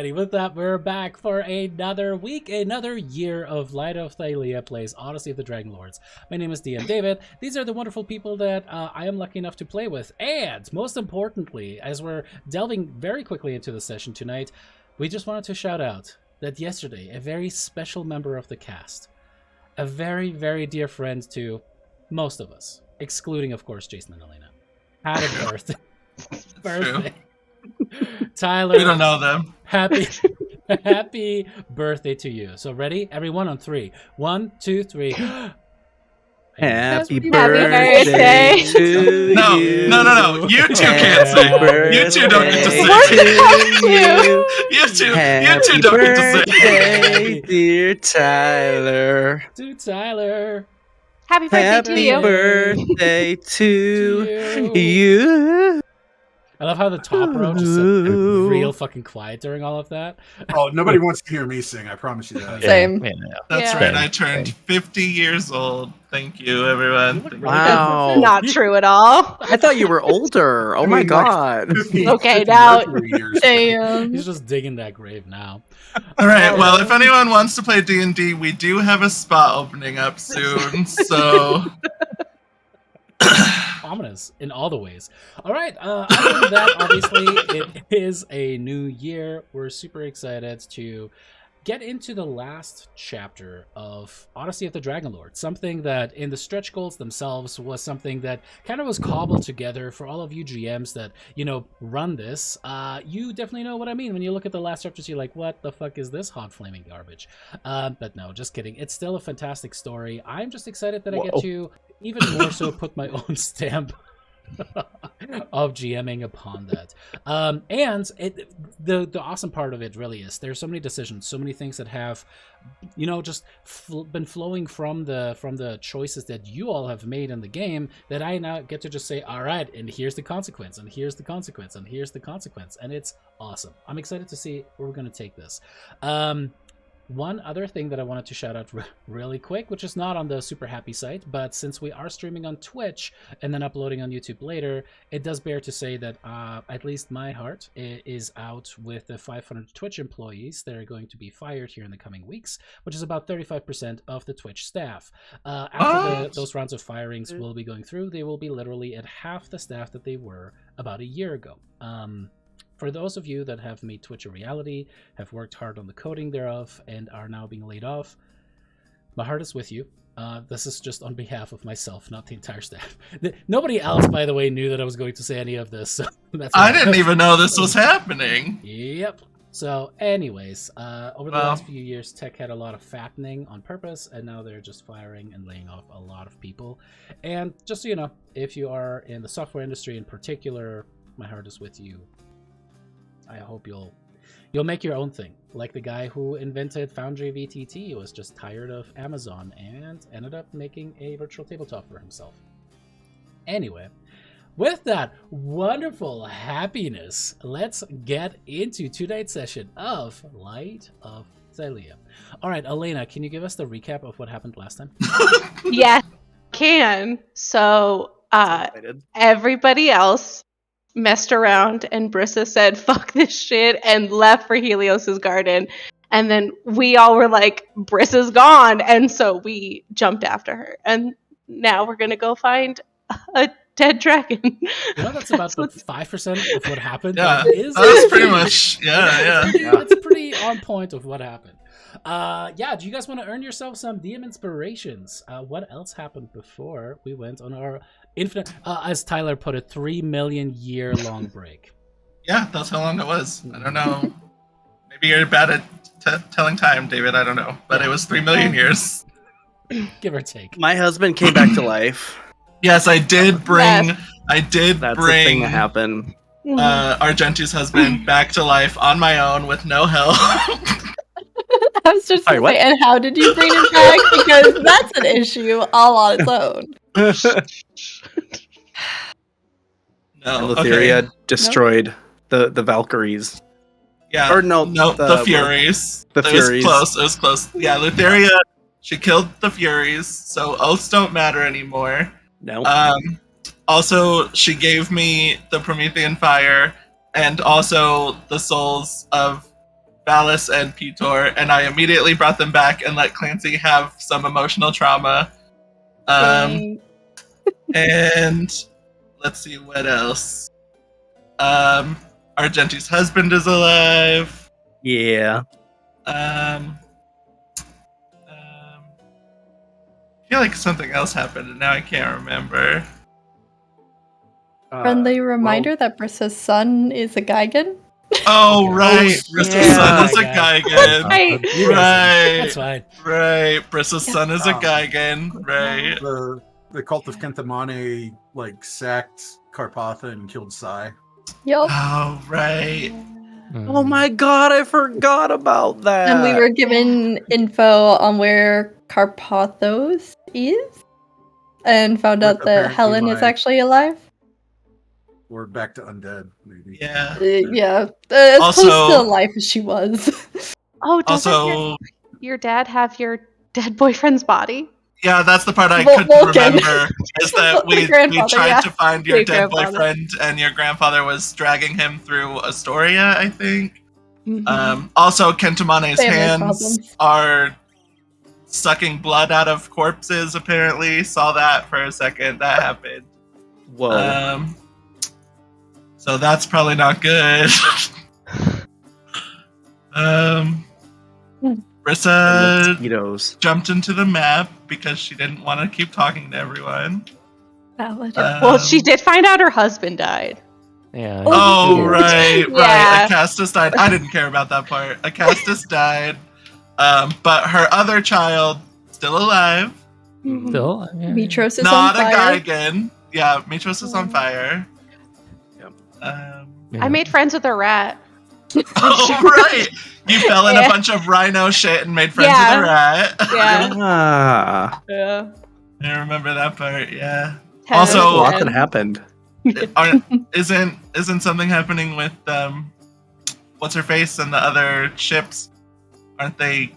Alrighty, with that, we're back for another week, another year of Light of Thylea plays Odyssey of the Dragonlords. My name is DM David. These are the wonderful people that I am lucky enough to play with. And most importantly, as we're delving very quickly into the session tonight, we just wanted to shout out that yesterday, a very special member of the cast, a very, very dear friend to most of us, excluding, of course, Jason and Elena, had a birthday. Tyler, we don't know them. Happy birthday to you. So ready? Everyone on 3. 1, 2, 3. Happy birthday to you. No. You two can't sing. You two don't get to sing. You two don't get to sing. Dear Tyler. To Tyler. Happy birthday to you. Happy birthday to you. I love how the top row just said real fucking quiet during all of that. Oh, nobody wants to hear me sing. I promise you that. Same. Yeah. That's right. I turned 50 years old. Thank you, everyone. Wow. Not true at all. I thought you were older. Oh my god. 50 Okay, now. years. Damn. He's just digging that grave now. All right. Well, if anyone wants to play D&D, we do have a spot opening up soon. So. Ominous in all the ways. All right. Other than that, obviously, it is a new year. We're super excited to get into the last chapter of Odyssey of the Dragonlords. Something that in the stretch goals themselves was something that kind of was cobbled together for all of you GMs that, run this. You definitely know what I mean. When you look at the last chapters, you're like, what the fuck is this hot flaming garbage? But no, just kidding. It's still a fantastic story. I'm just excited that I get to even more so put my own stamp of GMing upon that. And the awesome part of it really is there's so many decisions, so many things that have, just been flowing from the choices that you all have made in the game that I now get to just say, all right, and here's the consequence, and here's the consequence, and here's the consequence, and it's awesome. I'm excited to see where we're going to take this. One other thing that I wanted to shout out really quick, which is not on the Super Happy site, but since we are streaming on Twitch and then uploading on YouTube later, it does bear to say that at least my heart is out with the 500 Twitch employees that are going to be fired here in the coming weeks, which is about 35% of the Twitch staff. After those rounds of firings will be going through, they will be literally at half the staff that they were about a year ago. For those of you that have made Twitch a reality, have worked hard on the coding thereof, and are now being laid off, my heart is with you. This is just on behalf of myself, not the entire staff. Nobody else, by the way, knew that I was going to say any of this. So I didn't even know this was happening. Yep. So anyways, over the last few years, tech had a lot of fattening on purpose, and now they're just firing and laying off a lot of people. And just so you know, if you are in the software industry in particular, my heart is with you. I hope you'll make your own thing. Like the guy who invented Foundry VTT was just tired of Amazon and ended up making a virtual tabletop for himself. Anyway, with that wonderful happiness, let's get into tonight's session of Light of Thylea. All right, Elena, can you give us the recap of what happened last time? Yes, can. So, everybody else messed around and Brissa said fuck this shit and left for Helios's garden, and then we all were like, Brissa's gone, and so we jumped after her, and now we're gonna go find a dead dragon. That's about 5% of what happened. Yeah, that's pretty much That's pretty on point of what happened. Do you guys want to earn yourself some DM inspirations? What else happened before we went on our infinite, as Tyler put it, 3 million year long break? Yeah, that's how long it was. I don't know. Maybe you're bad at telling time, David. I don't know. But it was 3 million years. Give or take. My husband came back to life. Yes, I did bring. Yes. That's the thing that happened. Argentu's husband back to life on my own with no help. I was just going to say, and how did you bring him back? Because that's an issue all on its own. No, Thylea destroyed the Valkyries. Yeah. Or no, the Furies. The Furies. It was close. Yeah, Lutheria, she killed the Furies, so oaths don't matter anymore. No. Also, she gave me the Promethean fire, and also the souls of Valis and Petor, and I immediately brought them back and let Clancy have some emotional trauma. And let's see what else. Argenti's husband is alive. Yeah. I feel like something else happened, and now I can't remember. Friendly reminder that Brissa's son is a Geigen. Oh, right. Brissa's son is a Yeah. Geigen. Right. You guys, that's Right. fine. Right. Brissa's son is a Um, Geigen. Right. The cult of Kentamane like sacked Karpatha and killed Sai. Yup. Oh, right. Oh my god, I forgot about that. And we were given info on where Karpathos is, and found out that Apparently Helen is my- actually alive. We're back to undead, maybe. Yeah. Yeah, as Also- close to life as she was. Oh, doesn't Also, your dad have your dead boyfriend's body? yeah, that's the part I Vul- couldn't Vulcan. remember. Is that My we grandfather, tried yeah. to find your Your dead grandfather. boyfriend, and your grandfather was dragging him through Astoria, I think. Mm-hmm. Also, Kentamane's Family hands problems. are sucking blood out of corpses, apparently. Saw that for a second. That happened. Whoa. So that's probably not good. Brissa Mosquitoes. jumped into the map because she didn't want to keep talking to everyone. Valid. Well, she did find out her husband died. Yeah. Oh, Yeah. right. Yeah. Acastus died. I didn't care about that part. Acastus died. But her other child, still alive. Still? Yeah. Mitros is Not on a fire. Geigen. Yeah, Mitros is on fire. Yep. Yeah. I made friends with a rat. Oh, right. You fell in a Yeah. bunch of rhino shit and made friends Yeah. with a rat. Yeah. Ah. Yeah. I remember that part, yeah. Ten Also- A out of lot 10. that happened. Isn't something happening with what's her face and the other ships? Aren't they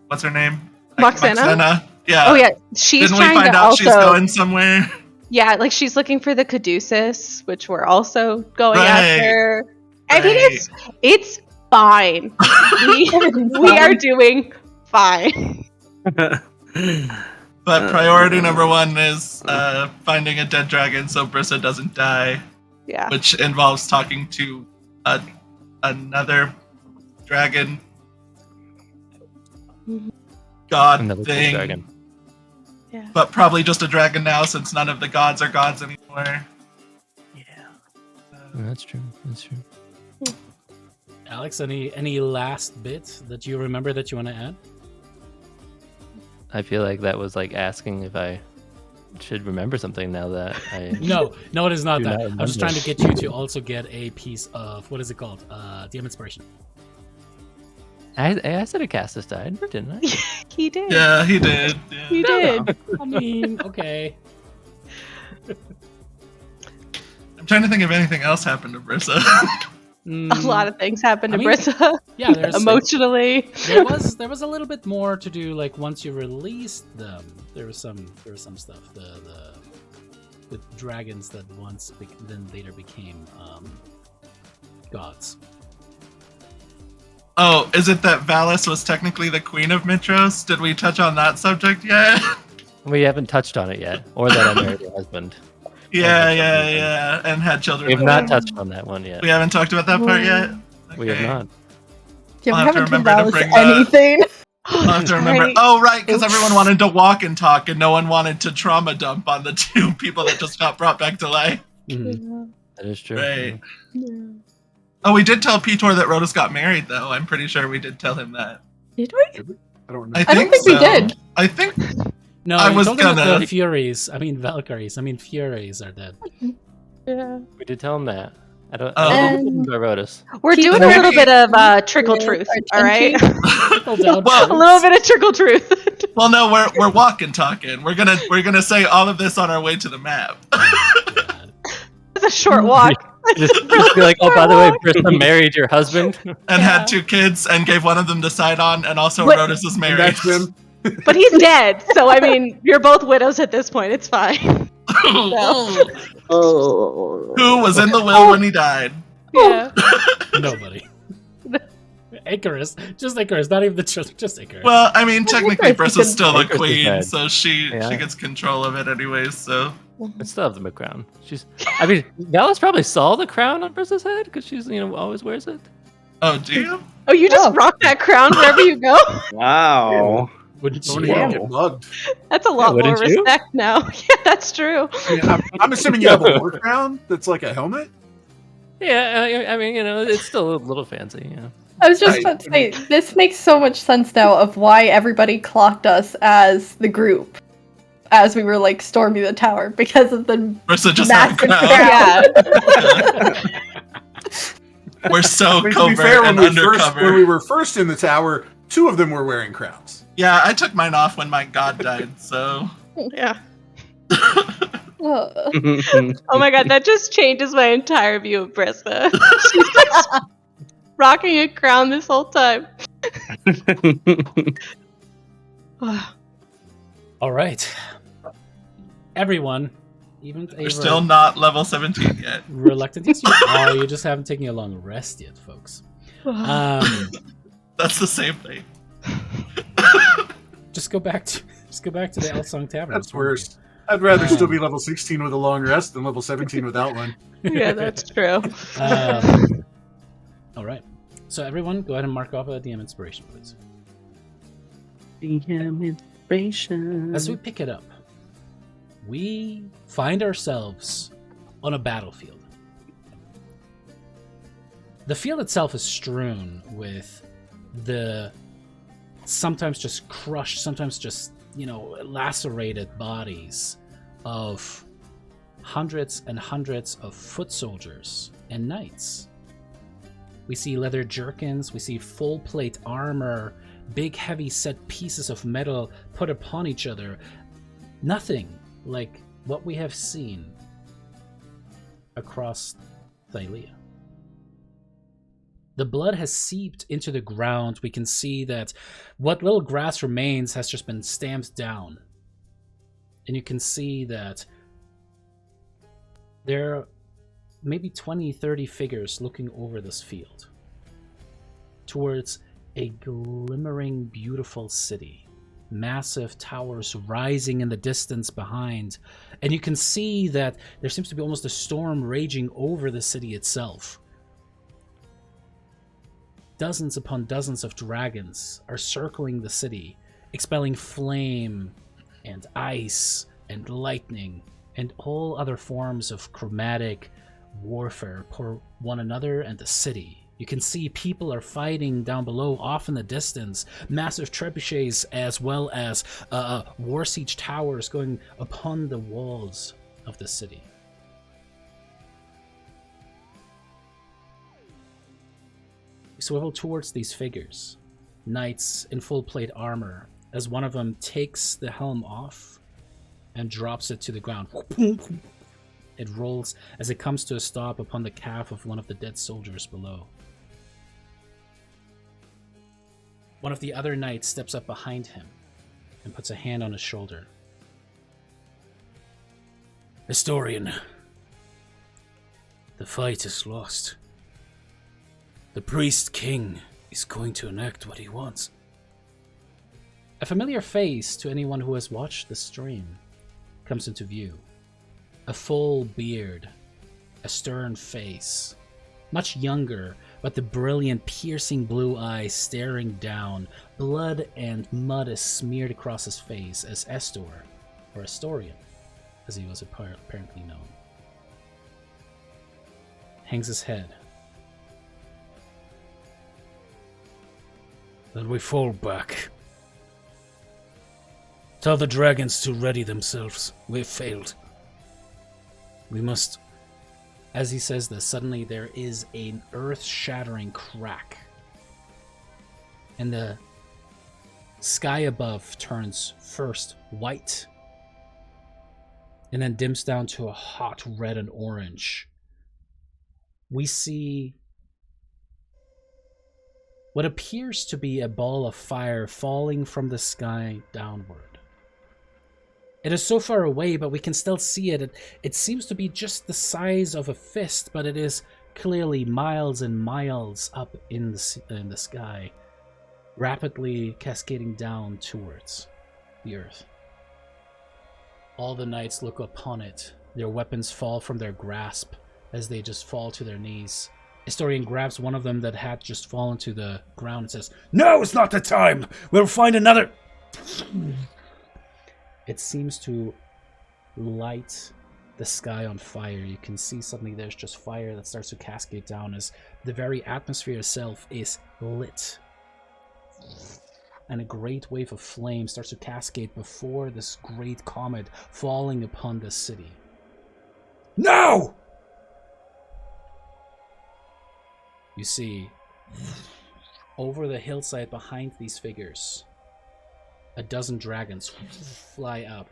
what's her name? Moxena? Yeah. Oh yeah, she's Didn't we trying find to out also. she's going somewhere? Yeah, like she's looking for the Caduceus, which we're also going Right. after. I think Right. it's fine. we are doing fine. But priority number one is finding a dead dragon so Brissa doesn't die, Yeah. which involves talking to another dragon god Another cool thing. dragon. But probably just a dragon now since none of the gods are gods anymore. That's true. That's true. Alex, any last bit that you remember that you want to add? I feel like that was like asking if I should remember something now that I. No, it is not Do that. not I'm just remember. trying to get you to also get a piece of, what is it called? DM inspiration. I said a Castus died, didn't I? He did. Yeah, he did. Yeah. He did. I mean, okay. I'm trying to think if anything else happened to Brissa. Mm, A lot of things happened to I mean, Brissa yeah, there's emotionally. there was a little bit more to do. Like once you released them, there was some stuff. The dragons that once then later became gods. Oh, is it that Valis was technically the queen of Mitros? Did we touch on that subject yet? We haven't touched on it yet, or that I married her husband. Yeah, and had children. We have with not him. touched on that one yet. We haven't talked about that part yet. We have Okay. not. Yeah, I'll we have to haven't told remember to Alice bring that. anything. I'll have to remember. Right. Oh, right, because everyone wanted to walk and talk, and no one wanted to trauma dump on the two people that just got brought back to life. Mhm. That is true. Right. Oh, we did tell Petor that Rhodus got married, though. I'm pretty sure we did tell him that. Did we? I don't I remember. I don't think we so. did. I think. No, I you was told them that gonna- the Furies. I mean Valkyries. I mean Furies are dead. Yeah. We did tell him that. I don't. Oh. I don't think I wrote us. We're Keep doing a little maybe- bit of trickle Yeah, truth, our all right? Trickle down Well, A truth. little bit of trickle truth. Well, no, we're walking, talking. We're gonna say all of this on our way to the map. God. It's a short walk. Just be like, oh, by the way, Brissa married your husband. And had 2 kids and gave one of them to side on, and also What- Rhodus is And married. that's him. But he's dead, so I mean, you're both widows at this point. It's fine. Oh. Who was in the will when he died? Yeah. Nobody. Icarus, just Icarus, not even the children, just Icarus. Well, I mean, technically, Icarus Brissa's is still the Icarus is queen, dead. so she Yeah. gets control of it anyways. So I still have the crown. I mean, Dallas probably saw the crown on Brissa's head because she's, always wears it. oh, do you? Oh, you just rock that crown wherever you go? Wow. Wouldn't Don't you? even Whoa. get mugged. That's a lot more wouldn't you? respect now. Yeah, that's true. I mean, I'm assuming you have a war crown that's like a helmet. Yeah, I mean, it's still a little fancy. Yeah. I was just Right. about to say, this makes so much sense now of why everybody clocked us as the group as we were like storming the tower because of the Brissa just had a massive crown. Yeah. We're so I mean, to be covert fair, when and we undercover. were first in the tower, 2 of them were wearing crowns. Yeah, I took mine off when my god died. So Yeah. Oh. Oh my god, that just changes my entire view of Brissa. She's just rocking a crown this whole time. All right, everyone, even we're still not level 17 yet. reluctant. Yes, you are. You just haven't taken a long rest yet, folks. That's the same thing. Just go back to the Elsong Tavern. That's worse. I'd rather still be level 16 with a long rest than level 17 without one. Yeah, that's true. All right. So everyone, go ahead and mark off a DM inspiration, please. DM inspiration. As we pick it up, we find ourselves on a battlefield. The field itself is strewn with the sometimes just crushed, sometimes just, lacerated bodies of hundreds and hundreds of foot soldiers and knights. We see leather jerkins, we see full plate armor, big heavy set pieces of metal put upon each other. Nothing like what we have seen across Thylea. The blood has seeped into the ground. We can see that what little grass remains has just been stamped down. And you can see that there are maybe 20, 30 figures looking over this field towards a glimmering, beautiful city. Massive towers rising in the distance behind. And you can see that there seems to be almost a storm raging over the city itself. Dozens upon dozens of dragons are circling the city, expelling flame and ice and lightning and all other forms of chromatic warfare for one another and the city. You can see people are fighting down below, off in the distance, massive trebuchets as well as war siege towers going upon the walls of the city. We swivel towards these figures, knights in full plate armor, as one of them takes the helm off and drops it to the ground. It rolls as it comes to a stop upon the calf of one of the dead soldiers below. One of the other knights steps up behind him and puts a hand on his shoulder. Historian, the fight is lost. The priest king is going to enact what he wants. A familiar face to anyone who has watched the stream comes into view. A full beard, a stern face, much younger, but the brilliant, piercing blue eyes staring down. Blood and mud is smeared across his face as Estor, or Astorian, as he was apparently known, hangs his head. Then we fall back. Tell the dragons to ready themselves. We've failed. We must... As he says this, suddenly there is an earth-shattering crack. And the sky above turns first white, and then dims down to a hot red and orange. We see what appears to be a ball of fire falling from the sky downward. It is so far away, but we can still see it. It seems to be just the size of a fist, but it is clearly miles and miles up in the sky, rapidly cascading down towards the earth. All the knights look upon it. Their weapons fall from their grasp as they just fall to their knees. Historian grabs one of them that had just fallen to the ground and says, "No, it's not the time! We'll find another!" It seems to light the sky on fire. You can see suddenly there's just fire that starts to cascade down as the very atmosphere itself is lit. And a great wave of flame starts to cascade before this great comet falling upon the city. No! You see, over the hillside behind these figures, a dozen dragons fly up,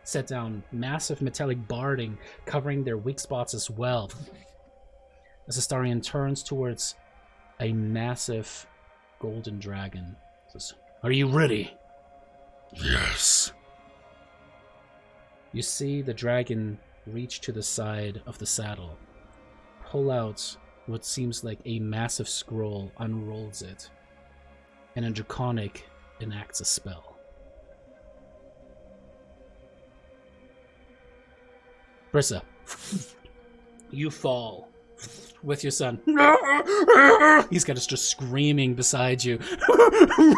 set down massive metallic barding covering their weak spots as well. As Astarion turns towards a massive golden dragon, says, "Are you ready?" "Yes." You see the dragon reach to the side of the saddle, pull out what seems like a massive scroll, unrolls it, and a draconic enacts a spell. Brissa, you fall with your son. He's got us just screaming beside you.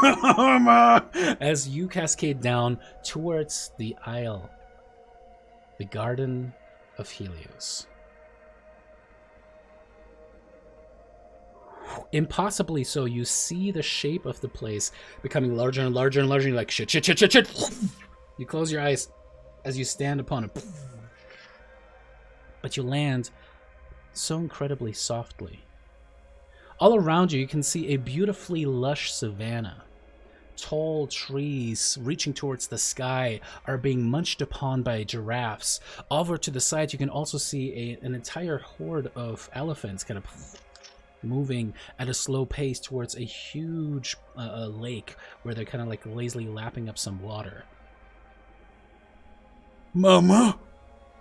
Mama! As you cascade down towards the Isle, the Garden of Helios. Impossibly so, you see the shape of the place becoming larger and larger and larger, and you're like, shit. You close your eyes as you stand upon it. But you land so incredibly softly. All around you, you can see a beautifully lush savanna. Tall trees reaching towards the sky are being munched upon by giraffes. Over to the side, you can also see an entire horde of elephants kind of moving at a slow pace towards a huge lake where they're kind of like lazily lapping up some water. Mama?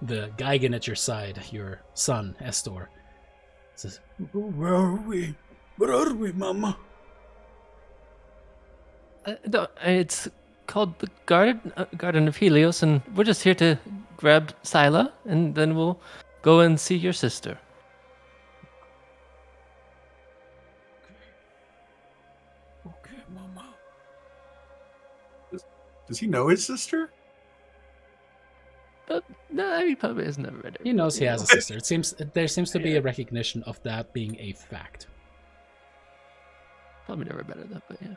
The Gigan at your side, your son, Estor, says, "Where are we? Where are we, Mama?" No, it's called the Garden of Helios, and we're just here to grab Thylea, and then we'll go and see your sister. Okay, Mama. Does he know his sister? But no, I mean, probably has never read it. He knows he has a sister. There seems to be a recognition of that being a fact. Probably never read it, but yeah.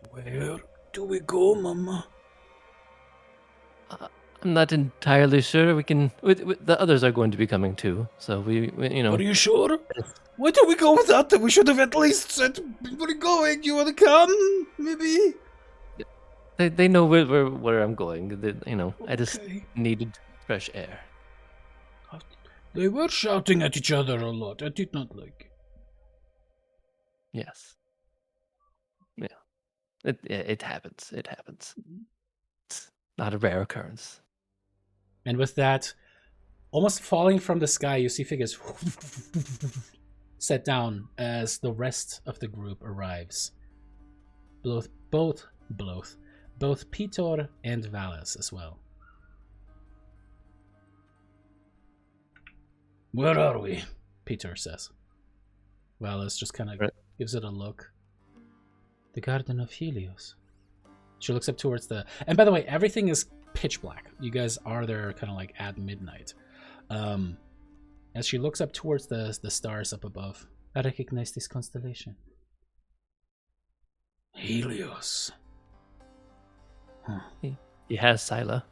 Where do we go, Mama? I'm not entirely sure. We can. The others are going to be coming too, so we you know. Are you sure? Why do we go without them? We should have at least said, "We're going. You want to come? Maybe." They know where I'm going. You know, I just Okay. needed fresh air. They were shouting at each other a lot. I did not like it. Yes. Yeah. It happens. It happens. It's not a rare occurrence. And with that, almost falling from the sky, you see figures set down as the rest of the group arrives. Both Pitor and Valis as well. "Where are we?" Pitor says. Valis just kind of gives it a look. "The Garden of Helios." She looks up towards the... And by the way, everything is pitch black. You guys are there kind of like at midnight. As she looks up towards the stars up above, "I recognize this constellation." Helios. Huh. He has Thylea,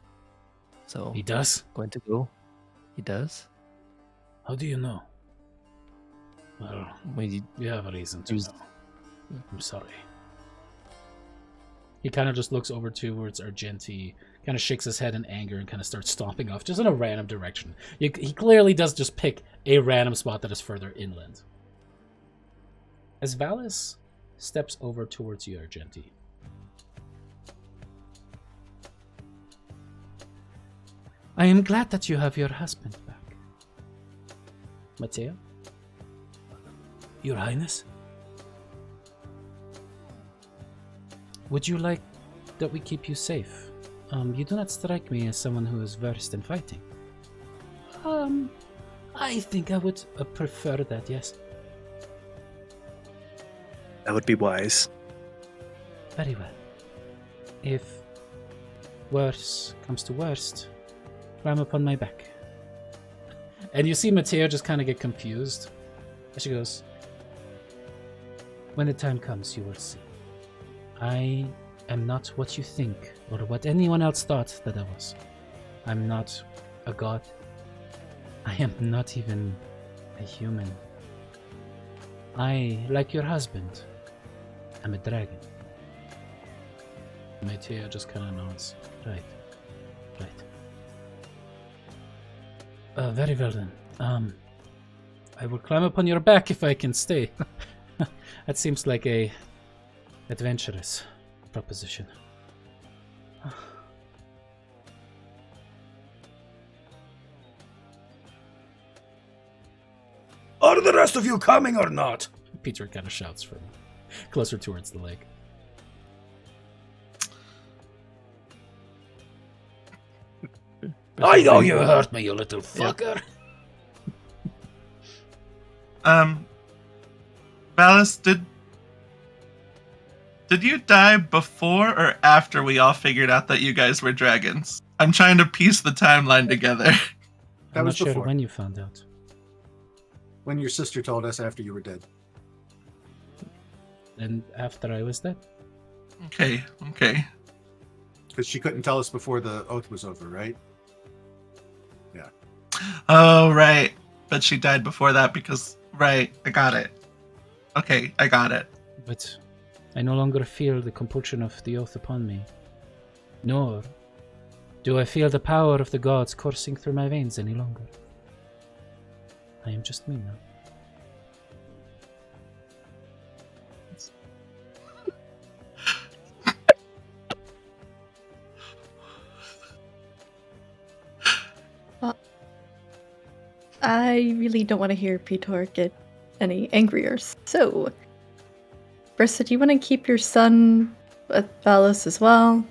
so He does? going to go. He does. How do you know? Well, you have a reason to know. I'm sorry. He kind of just looks over towards Argenti, kind of shakes his head in anger, and kind of starts stomping off, just in a random direction. He clearly does just pick a random spot that is further inland. As Valis steps over towards you, Argenti, "I am glad that you have your husband back. Mateo? Your Highness? Would you like that we keep you safe? You do not strike me as someone who is versed in fighting. I think I would prefer that, yes. That would be wise. Very well. If worse comes to worst, climb upon my back. And you see Mateo just kind of get confused. And she goes, when the time comes, you will see. I am not what you think, or what anyone else thought that I was. I'm not a god. I am not even a human. I, like your husband, am a dragon. Mateo just kind of nods. Right. Very well then. I will climb upon your back if I can stay. That seems like a adventurous proposition. Are the rest of you coming or not? Peter kind of shouts from closer towards the lake. I know you hurt me, you little fucker. Valis, did you die before or after we all figured out that you guys were dragons? I'm trying to piece the timeline together. That I'm was not sure before. when you found out. When your sister told us after you were dead. And after I was dead. Okay. Because she couldn't tell us before the oath was over, right? Oh, right. But she died before that because... Right, I got it. Okay, I got it. But I no longer feel the compulsion of the oath upon me. Nor do I feel the power of the gods coursing through my veins any longer. I am just me now. I really don't want to hear Peter get any angrier. So, Brissa, do you want to keep your son with Valis as well?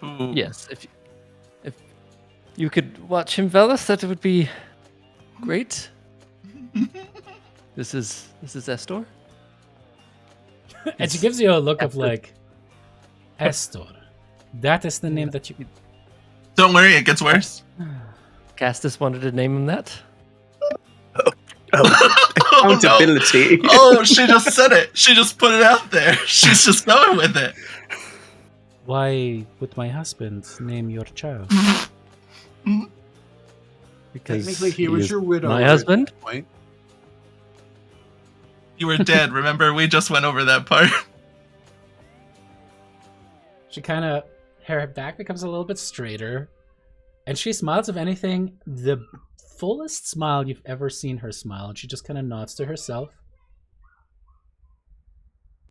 Ooh. Yes, if you could watch him, Velas, that would be great. This is Estor. And she gives you a look of like, Estor. That is the name that you... Don't worry, it gets worse. Castus wanted to name him that. Accountability. No. Oh, she just said it. She just put it out there. She's just going with it. Why would my husband name your child? Because Technically, he was is your widow. my at husband. that point. You were dead. Remember, we just went over that part. She kind of, her back becomes a little bit straighter, and she smiles, if anything, the fullest smile you've ever seen her smile, and she just kind of nods to herself.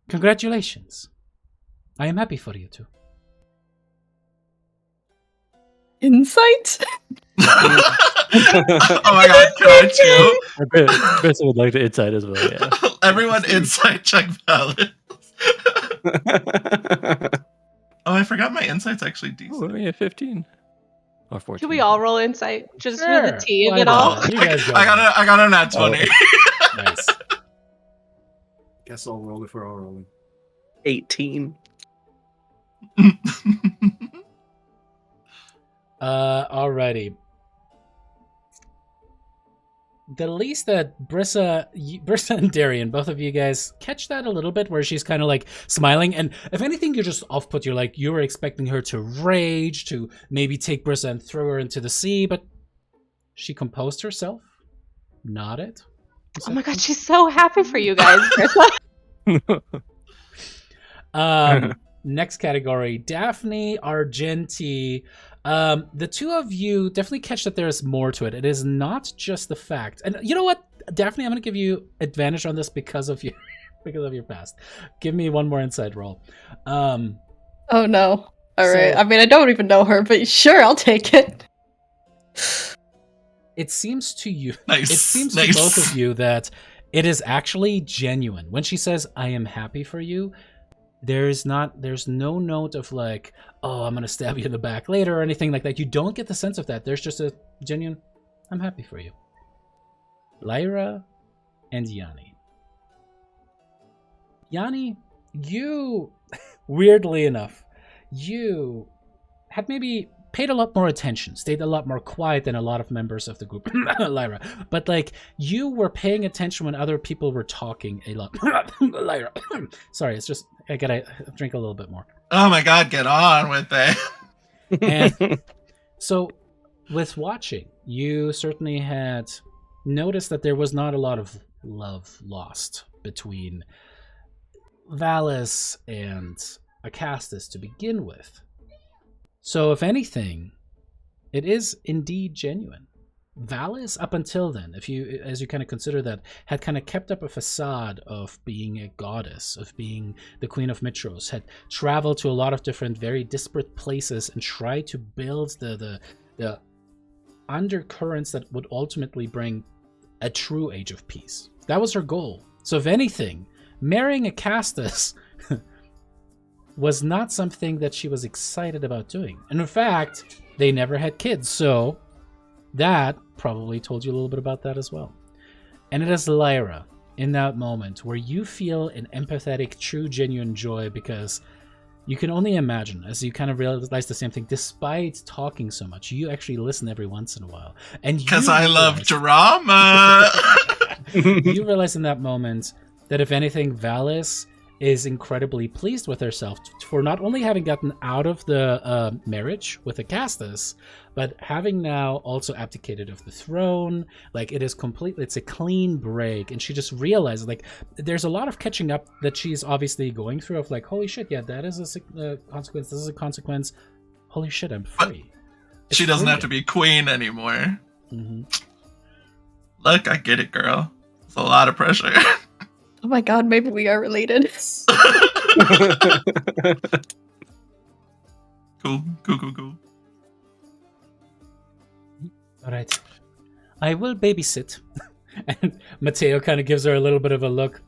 Congratulations. I am happy for you two. Insight? Oh my god, can I too? Brissa would like to insight as well. Yeah. Everyone insight check valid. Oh, I forgot my insight's actually Oh, decent. we have 15 or 14. Can we all roll insight just for Sure, the tea of why it all? not? You guys go. I got a nat 20. Nice. Guess I'll roll if we're all rolling. 18. Alrighty. The least that Brissa and Darian, both of you guys, catch that a little bit, where she's kind of like smiling, and if anything, you're just off put. You're like, you were expecting her to rage, to maybe take Brissa and throw her into the sea, but she composed herself, nodded. Oh my god, she's so happy for you guys. Next category, Daphne, Argenti. The two of you definitely catch that there's more to it. It is not just the fact, and you know what, Daphne, I'm going to give you advantage on this because of your past. Give me one more inside roll. Oh no. Alright. I mean, I don't even know her, but sure, I'll take it. it seems to you, Nice. it seems nice. to both of you that it is actually genuine. When she says, I am happy for you, there's no note of like, oh, I'm going to stab you in the back later or anything like that. You don't get the sense of that. There's just a genuine, I'm happy for you. Lyra and Yanni. Yanni, you, weirdly enough, you had maybe paid a lot more attention, stayed a lot more quiet than a lot of members of the group, Lyra. But like, you were paying attention when other people were talking a lot. Lyra. Sorry, it's just, I gotta drink a little bit more. Oh my god, get on with it. And so, with watching, you certainly had noticed that there was not a lot of love lost between Valis and Acastus to begin with. So, if anything, it is indeed genuine. Valis, up until then, as you kind of consider that, had kind of kept up a facade of being a goddess, of being the Queen of Mitros, had traveled to a lot of different, very disparate places and tried to build the undercurrents that would ultimately bring a true age of peace. That was her goal. So, if anything, marrying Acastus was not something that she was excited about doing. And in fact, they never had kids, so that probably told you a little bit about that as well. And it is Lyra, in that moment, where you feel an empathetic, true, genuine joy, because you can only imagine, as you kind of realize the same thing, despite talking so much, you actually listen every once in a while. And Because I love drama. You realize in that moment that if anything, Valis is incredibly pleased with herself for not only having gotten out of the marriage with Acastus, but having now also abdicated of the throne. Like, it is completely, it's a clean break, and she just realizes, like, there's a lot of catching up that she's obviously going through of like, holy shit, yeah, that is a consequence, this is a consequence, holy shit, I'm free. She doesn't have to be queen anymore. Mm-hmm. Look, I get it, girl. It's a lot of pressure. Oh my god, maybe we are related. Cool. All right, I will babysit. And Mateo kind of gives her a little bit of a look.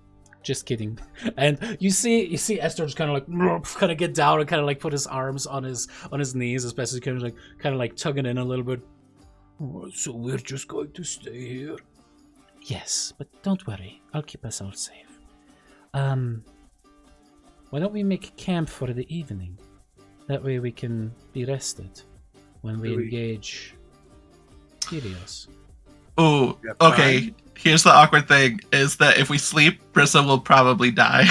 Just kidding. And you see Esther just kind of get down and kind of like put his arms on his knees, as best as he can, kind of like tugging in a little bit. Oh, so we're just going to stay here? Yes, but don't worry, I'll keep us all safe. Why don't we make camp for the evening? That way we can be rested when we engage Helios. Oh, okay. Here's the awkward thing, is that if we sleep, Brissa will probably die.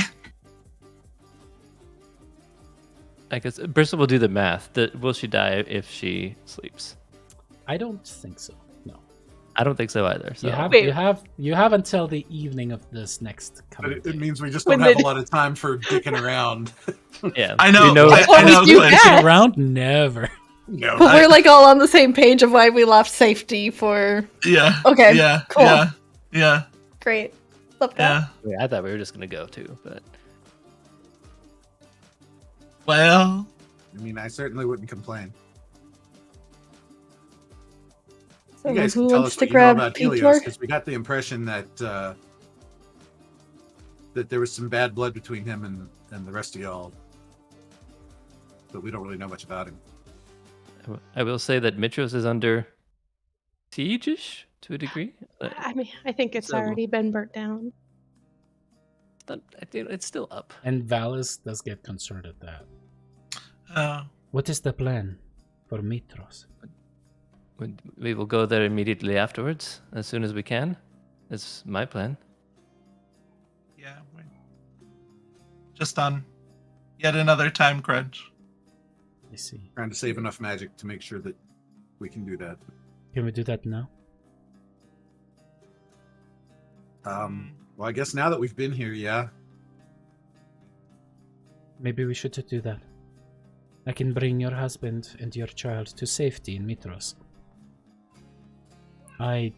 I guess Bristol will do the math. Will she die if she sleeps? I don't think so. No. I don't think so either. So. You have until the evening of this next coming. It means we just When don't have the- a lot of time for dicking around. Yeah, I know. We know I What know, would you Clint. get? Sitting around? Never. No, But we're like all on the same page of why we left safety for. Yeah. Okay, Yeah. cool. Yeah. Great. Love that. Yeah. I thought we were just gonna go too, but Well, I mean, I certainly wouldn't complain. So You guys who can tell wants us to what you know grab about Helios, Peter? because we got the impression that that there was some bad blood between him and the rest of y'all, but we don't really know much about him. I will say that Mitros is under siege-ish to a degree. I mean, I think it's So- already been burnt down. It's still up. And Valis does get concerned at that. What is the plan for Mitros? We will go there immediately afterwards, as soon as we can. That's my plan. yeah. We're just on yet another time crunch. I see. Trying to save enough magic to make sure that we can do that. Can we do that now? Well, I guess now that we've been here, yeah. Maybe we should do that. I can bring your husband and your child to safety in Mitros. I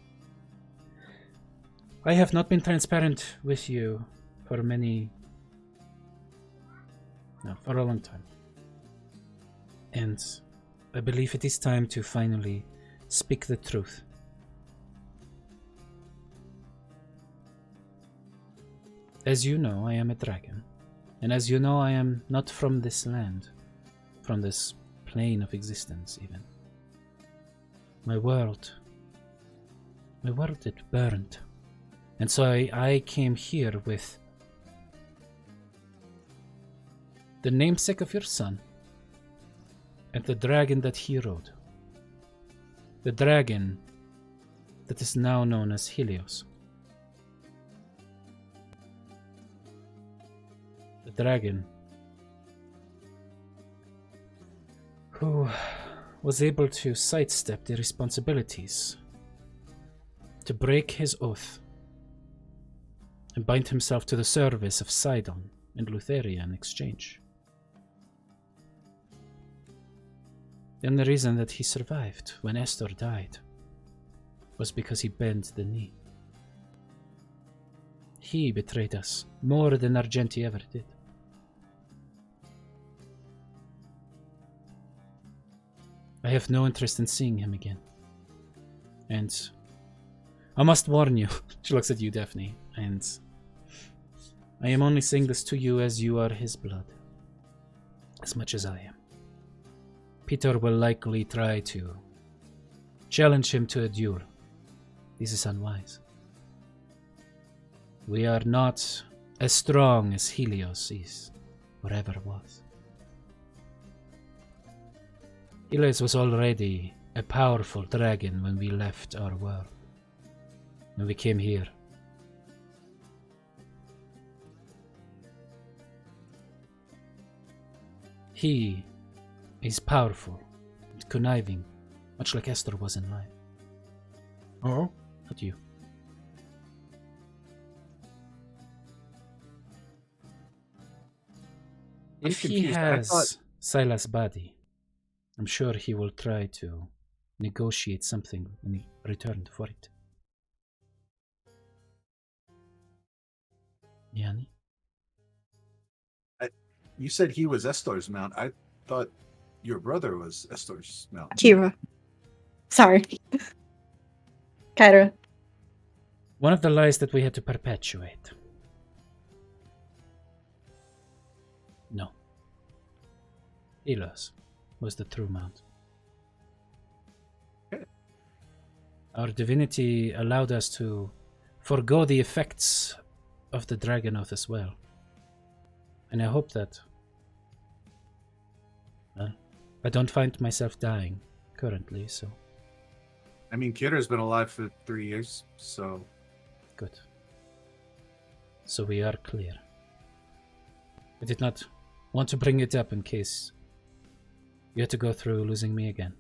have not been transparent with you for a long time. And I believe it is time to finally speak the truth. As you know, I am a dragon. And as you know, I am not from this land. From this plane of existence, even. My world, it burned. And so I came here with the namesake of your son and the dragon that he rode. The dragon that is now known as Helios. The dragon who was able to sidestep the responsibilities, to break his oath, and bind himself to the service of Sidon and Lutheria in exchange. The only reason that he survived when Estor died was because he bent the knee. He betrayed us more than Argenti ever did. I have no interest in seeing him again. And I must warn you, she looks at you, Daphne, and I am only saying this to you as you are his blood, as much as I am. Peter will likely try to challenge him to a duel. This is unwise. We are not as strong as Helios is, or ever was. Helios was already a powerful dragon when we left our world, when we came here. He is powerful and conniving, much like Esther was in life. Oh? Not you. If he has Silas' body, I'm sure he will try to negotiate something in return for it. Yanni? You said he was Estor's mount. I thought your brother was Estor's mount. Kira. Sorry. Kyra. One of the lies that we had to perpetuate. No. Helios was the true mount. Okay. Our divinity allowed us to forego the effects of the dragon oath as well. And I hope that, well, I don't find myself dying currently, so I mean, Kira's been alive for 3 years, so good. So we are clear. I did not want to bring it up in case you had to go through losing me again.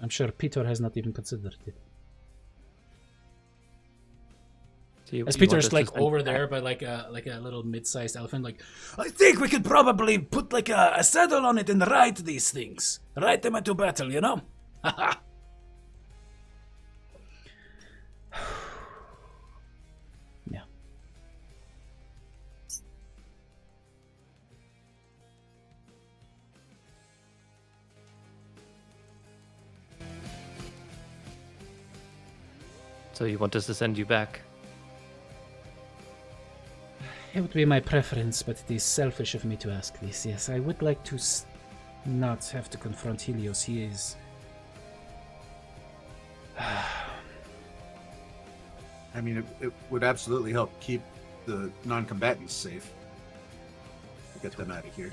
I'm sure Peter has not even considered it. So As you want Peter's us like to send over back- there by like a little mid-sized elephant, like, I think we could probably put like a saddle on it and ride these things. Ride them into battle, you know? Haha. yeah. So you want us to send you back? It would be my preference, but it is selfish of me to ask this. Yes, I would like to not have to confront Helios. He is... I mean, it would absolutely help keep the non-combatants safe. Get them out of here.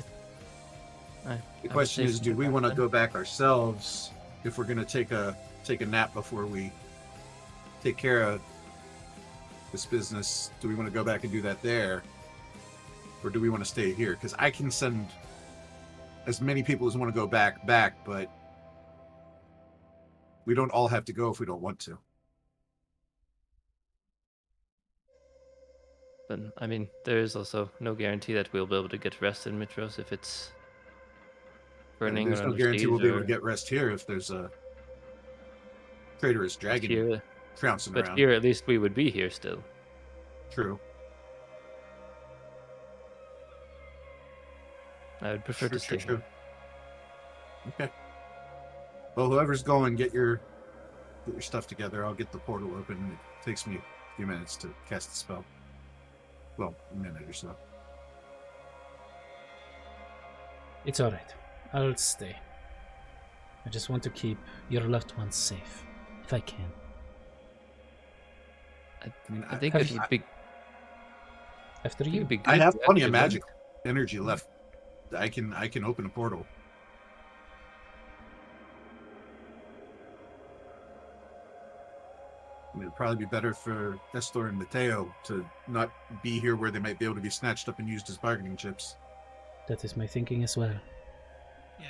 The question is, do we want to go back ourselves if we're going to take a nap before we take care of this business? Do we want to go back and do that there, or do we want to stay here? Because I can send as many people as want to go back, but we don't all have to go if we don't want to. But I mean, there is also no guarantee that we'll be able to get rest in Mitros if it's burning. There's or no under guarantee we'll siege be able or to get rest here if there's a traitorous dragon here. trouncing But around. here, at least we would be here still. True. I would prefer to stay here. Okay. Well, whoever's going, get your get your stuff together. I'll get the portal open. It takes me a few minutes to cast the spell. Well, a minute or so. It's alright. I'll stay. I just want to keep your loved ones safe, if I can. I think it'd be After you. big. I have plenty of magic energy left. I can open a portal. I mean, it'd probably be better for Estor and Mateo to not be here where they might be able to be snatched up and used as bargaining chips. That is my thinking as well. Yeah.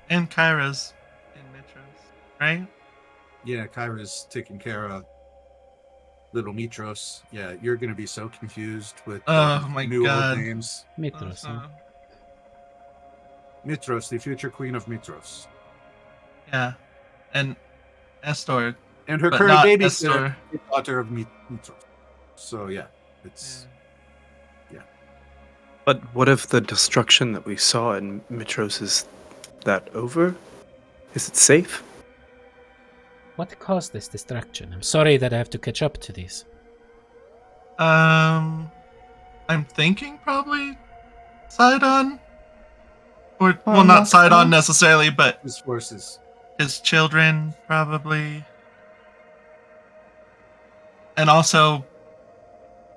And Kyra's in Mitros, right? Yeah, Kyra's taking care of little Mitros. Yeah, you're going to be so confused with Oh my new God. old names. Mitros, huh? Mitros, the future queen of Mitros. Yeah. And Estor. And her But current not babysitter, Estor. the daughter of Mitros. So yeah, it's But what if the destruction that we saw in Mitros is that over? Is it safe? What caused this distraction? I'm sorry that I have to catch up to these. I'm thinking probably Sidon. Or well, not Moxie? Sidon necessarily, but his forces. his children probably. And also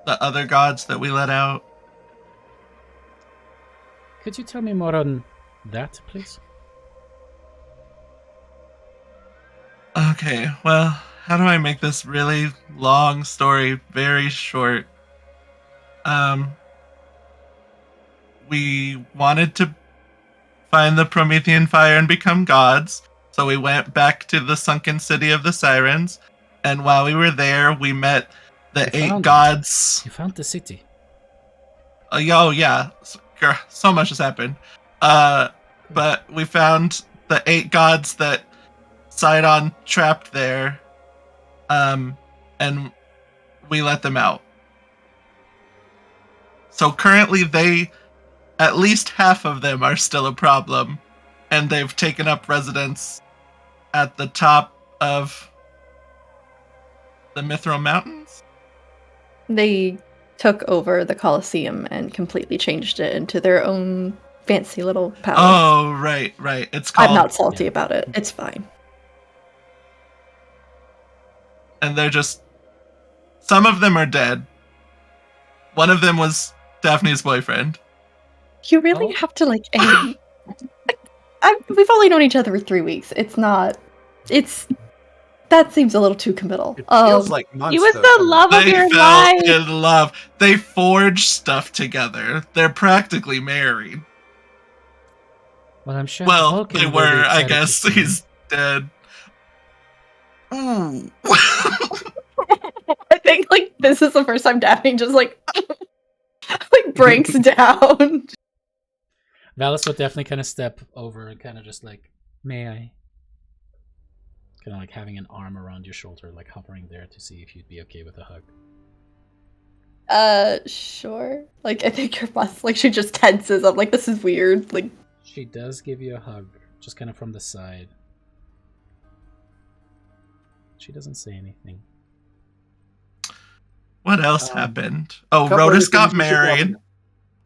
the other gods that we let out. Could you tell me more on that, please? Okay, well, how do I make this really long story very short? We wanted to find the Promethean fire and become gods, so we went back to the sunken city of the Sirens, and while we were there, we met the You found 8 it. gods. You found the city. Oh yeah, so much has happened. But we found the 8 gods that Sidon trapped there, and we let them out. So currently at least half of them are still a problem, and they've taken up residence at the top of the Mithril Mountains. They took over the Colosseum and completely changed it into their own fancy little palace. Oh, right. It's called... I'm not salty about it. It's fine. And they're just... Some of them are dead. One of them was Daphne's boyfriend. You really have to, like, we've only known each other for 3 weeks. It's not... That seems a little too committal. It feels like months. He was though, the from- love of They your fell life. in love. They forged stuff together. They're practically married. Well, I'm sure. Well, Vulcan they will be were. I excited to guess see he's dead. Ooh. I think, like, this is the first time Daphne just, like breaks down. Valis would definitely kind of step over and kind of just like, may I? Kind of like having an arm around your shoulder, like hovering there to see if you'd be okay with a hug. Sure. Like, I think your boss, like, she just tenses up, like, this is weird. Like, She does give you a hug, just kind of from the side. She doesn't say anything. What else happened? Oh, couple other Rhodas got things we should married.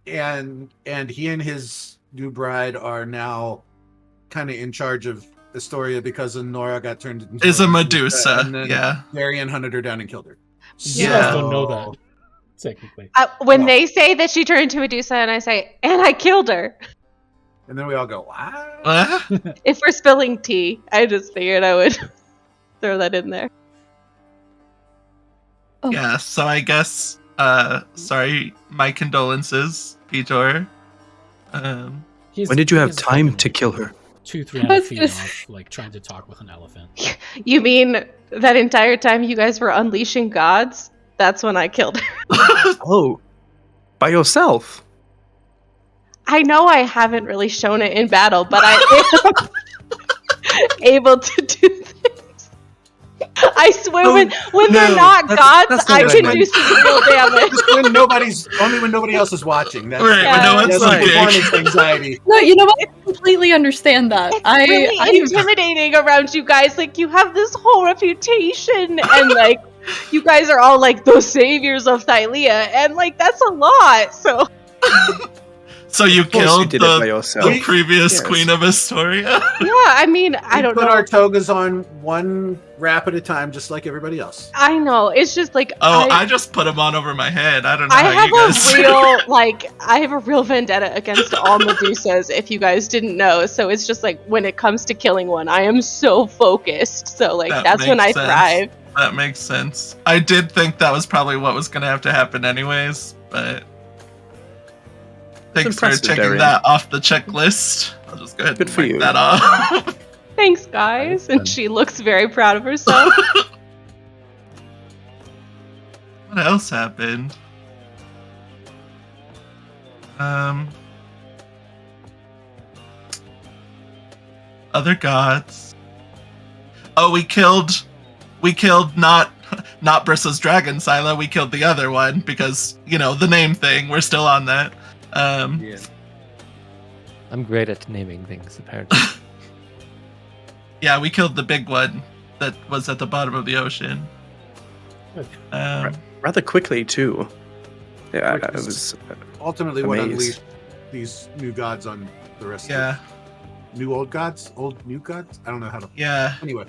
welcome. And he and his new bride are now kind of in charge of Astoria because Nora got turned into Is a Medusa. and then Yeah. Darian hunted her down and killed her. You Yeah. guys don't know that, technically. When Well- they say that she turned into Medusa, and I say, and I killed her. And then we all go, wow. What? If we're spilling tea, I just figured I would throw that in there. oh, Yeah, so I guess, sorry, my condolences, Peter. He's- When did you have he's time fucking, to like, kill her? 200-300 That's feet just- off, like trying to talk with an elephant. You mean that entire time you guys were unleashing gods? That's when I killed her. Oh, by yourself? I know I haven't really shown it in battle, but I am able to do things. I swear, when they're not gods, I can do some real damage. Only when nobody else is watching. That's Right, when no one's that's looking. performance anxiety. No, you know what? I completely understand that. It's really intimidating around you guys. Like, you have this whole reputation, and like, you guys are all like the saviors of Thylea, and like, that's a lot. So you killed did it by yourself. the previous queen of Astoria? Yeah, I mean, I don't know. Put our togas on one wrap at a time, just like everybody else. I know. It's just like I just put them on over my head. I don't know I how have you guys. I have a real vendetta against all Medusas. If you guys didn't know, so it's just like when it comes to killing one, I am so focused. So like that's when I thrive. That makes sense. I did think that was probably what was going to have to happen anyways, but. Thanks for checking that off the checklist. I'll just go ahead and mark that off. Thanks, guys. And she looks very proud of herself. What else happened? Other gods. Oh, we killed not Brissa's dragon, Scylla. We killed the other one because, the name thing. We're still on that. Yeah. I'm great at naming things, apparently. Yeah, we killed the big one that was at the bottom of the ocean. Rather quickly, too. Yeah, I was ultimately amazed. what unleashed these new gods on the rest of new old gods? Old new gods? I don't know how to... Yeah. Anyway.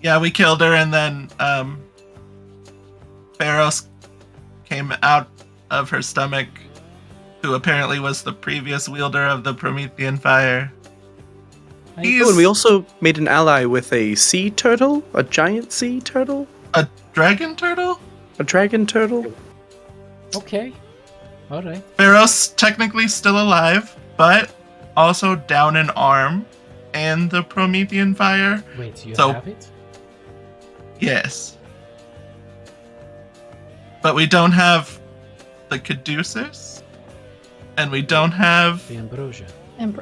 Yeah, we killed her, and then Pharos came out of her stomach, who apparently was the previous wielder of the Promethean fire. Oh, and we also made an ally with a sea turtle? A giant sea turtle? A dragon turtle? A dragon turtle? Okay. Alright. Pharos technically still alive, but also down an arm and the Promethean fire. Wait, you have it? Yes. But we don't have the Caduceus, and we don't have the Ambrosia.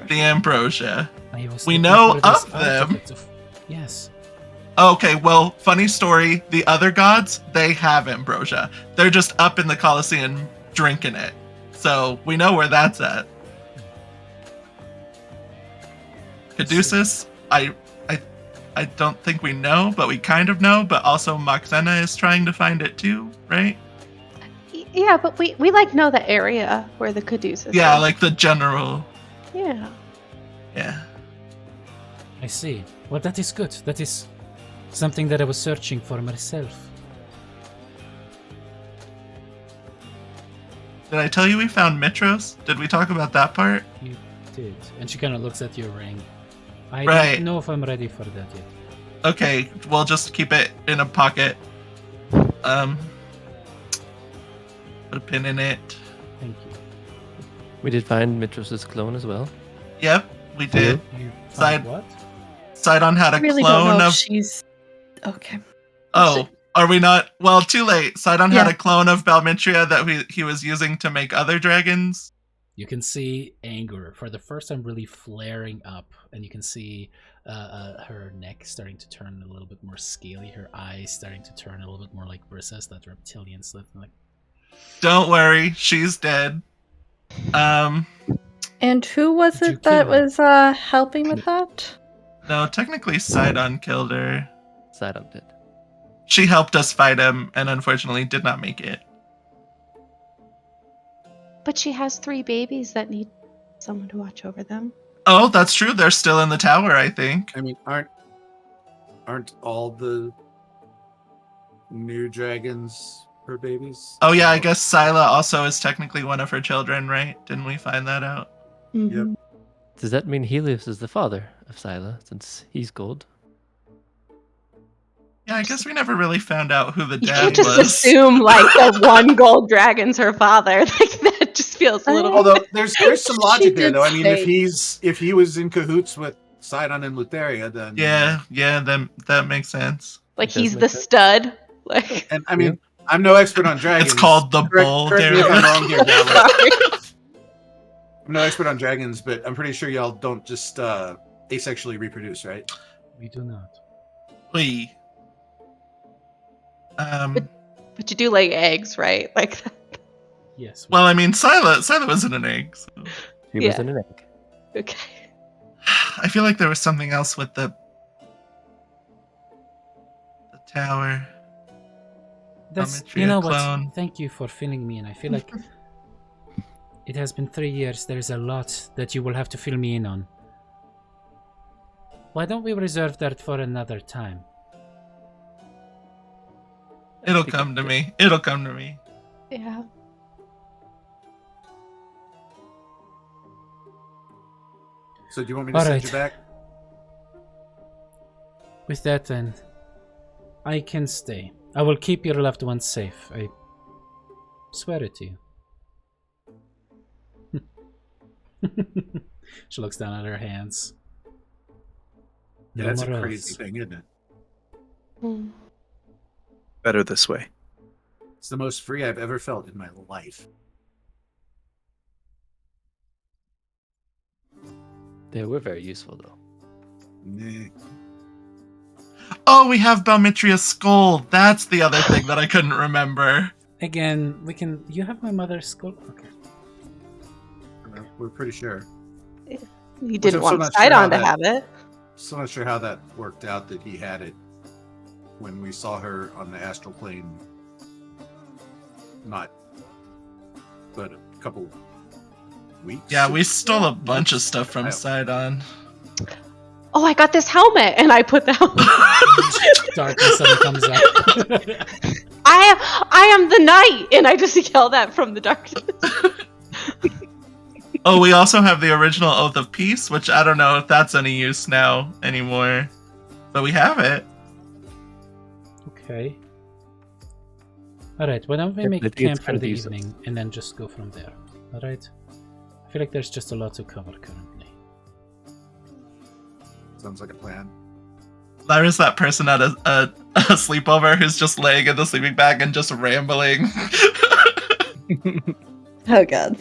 The Ambrosia. We know of them. Yes. Okay, well, funny story. The other gods, they have Ambrosia. They're just up in the Colosseum drinking it. So we know where that's at. Caduceus, I don't think we know, but we kind of know. But also Moxena is trying to find it too, right? Yeah, but we know the area where the Caduceus is. Yeah, like the general. Yeah. Yeah. I see. Well, that is good. That is something that I was searching for myself. Did I tell you we found Mitros? Did we talk about that part? You did. And she kind of looks at your ring. I don't know if I'm ready for that yet. Okay, we'll just keep it in a pocket. Put a pin in it. Thank you. We did find Mitros' clone as well. Yep, we did. You found what? Sidon had a really clone don't know of. if she's okay. Oh, are we not? Well, too late. Sidon had a clone of Balmitria that he was using to make other dragons. You can see anger for the first time really flaring up, and you can see her neck starting to turn a little bit more scaly, her eyes starting to turn a little bit more like Brissa's, that reptilian slit. Like, don't worry, she's dead. And who was it that was helping with that? No, technically Sidon killed her. Sidon did. She helped us fight him, and unfortunately did not make it. But she has 3 babies that need someone to watch over them. Oh, that's true. They're still in the tower, I think. I mean, aren't all the new dragons her babies? Oh yeah, I guess Scylla also is technically one of her children, right? Didn't we find that out? Mm-hmm. Yep. Does that mean Helios is the father of Scylla, since he's gold? Yeah, I guess we never really found out who the You dad can't just was. assume like the one gold dragon's her father. Like that just feels a little. Although there's some logic there, though. I mean, say- if he was in cahoots with Sidon and Lutheria, then Yeah, that makes sense. Like he's the stud. Like, and I mean, I'm no expert on dragons. It's called the bull. Correct me if I'm wrong here, Gavin. sorry. I'm no expert on dragons, but I'm pretty sure y'all don't just asexually reproduce, right? we do not. We. But you do lay eggs, right? Like. Yes. Well, I mean, Scylla was in an egg. So. He was in an egg. Okay. I feel like there was something else with the tower. That's, Geometry you know clone. what? Thank you for filling me in. I feel like it has been 3 years. There's a lot that you will have to fill me in on. Why don't we reserve that for another time? It'll come to me. It'll come to me. Yeah. So do you want me to send you back? With that, then, I can stay. I will keep your loved ones safe. I swear it to you. She looks down at her hands. Yeah, that's a crazy thing, isn't it? Better this way. It's the most free I've ever felt in my life. They were very useful, though. Nah. Oh, we have Balmitria's skull. That's the other thing that I couldn't remember. Again, we can... You have my mother's skull? Okay. We're pretty sure. He didn't want Sidon to have it. Still not sure how that worked out that he had it when we saw her on the astral plane. But a couple weeks. Yeah, we stole a bunch of stuff from Sidon. Oh, I got this helmet, and I put the helmet. Darkness suddenly comes up. I am the knight, and I just yell that from the darkness. Oh, we also have the original Oath of Peace, which I don't know if that's any use now anymore. But we have it. Okay. Alright, why don't we make camp for the evening and then just go from there? Alright? I feel like there's just a lot to cover currently. Sounds like a plan. Lyra's that person at a sleepover who's just laying in the sleeping bag and just rambling. Oh god.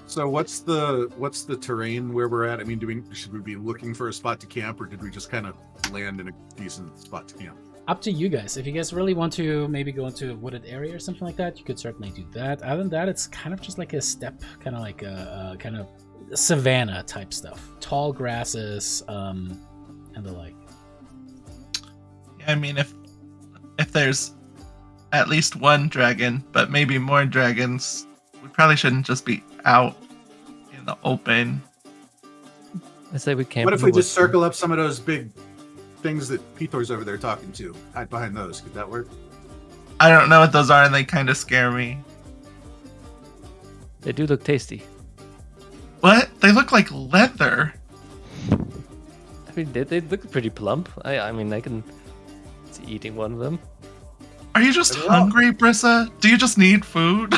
So what's the terrain where we're at? I mean, should we be looking for a spot to camp, or did we just kind of land in a decent spot to camp? Up to you guys. If you guys really want to maybe go into a wooded area or something like that, you could certainly do that. Other than that, it's kind of just like a steppe, kind of like a kind of savanna type stuff. Tall grasses, and the like. I mean, if there's at least one dragon, but maybe more dragons, we probably shouldn't just be out in the open. I say we camp. What if we just circle up some of those big things that Pitor's over there talking to? Hide behind those. Could that work? I don't know what those are, and they kind of scare me. They do look tasty. What? They look like leather. I mean, they look pretty plump. I mean, I can see eating one of them. Are you just hungry, Brissa? Do you just need food?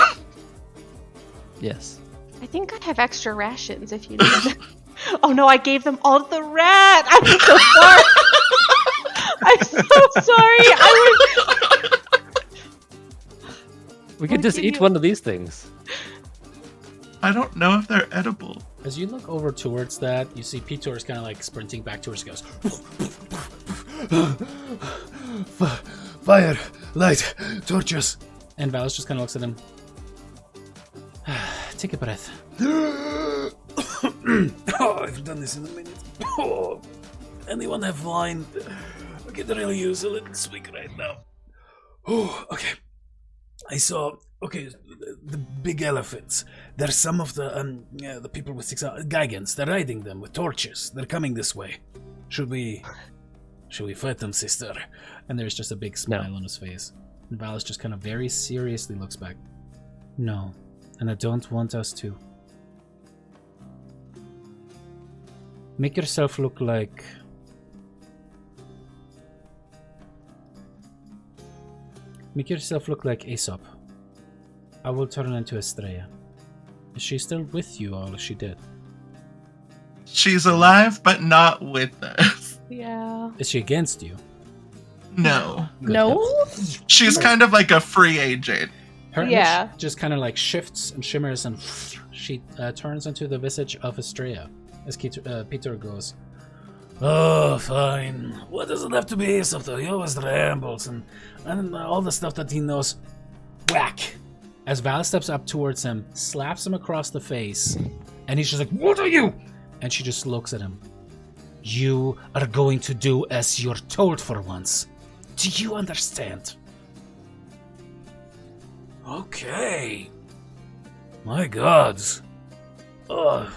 Yes. I think I have extra rations if you need them. Oh no, I gave them all to the rat! I'm so sorry! I'm so sorry! We could just eat one of these things. I don't know if they're edible. As you look over towards that, you see Pitor's kind of like sprinting back towards you. Goes, Fire, light, torches. and Valis just kind of looks at him. Take a breath. Oh, I've done this in a minute. Oh, anyone have wine? I could really use a little swig right now. Oh, okay. I saw. Okay, the big elephants. There's some of the people with Gigants. They're riding them with torches. They're coming this way. Should we fight them, sister? And there's just a big smile on his face. And Valis just kind of very seriously looks back. No, and I don't want us to. Make yourself look like... Make yourself look like Aesop. I will turn into Estrella. Is she still with you, or is she dead? She's alive, but not with us. Yeah. Is she against you? No. Good. No? She's kind of like a free agent. Her Yeah. image just kind of like shifts and shimmers, and she turns into the visage of Estrella as Pitor goes, Oh, fine. What does it have to be Aesop, though? He always rambles and all the stuff that he knows. Whack! As Val steps up towards him, slaps him across the face, and he's just like, "What are you?" And she just looks at him. "You are going to do as you're told for once. Do you understand?" Okay. My gods. Ugh.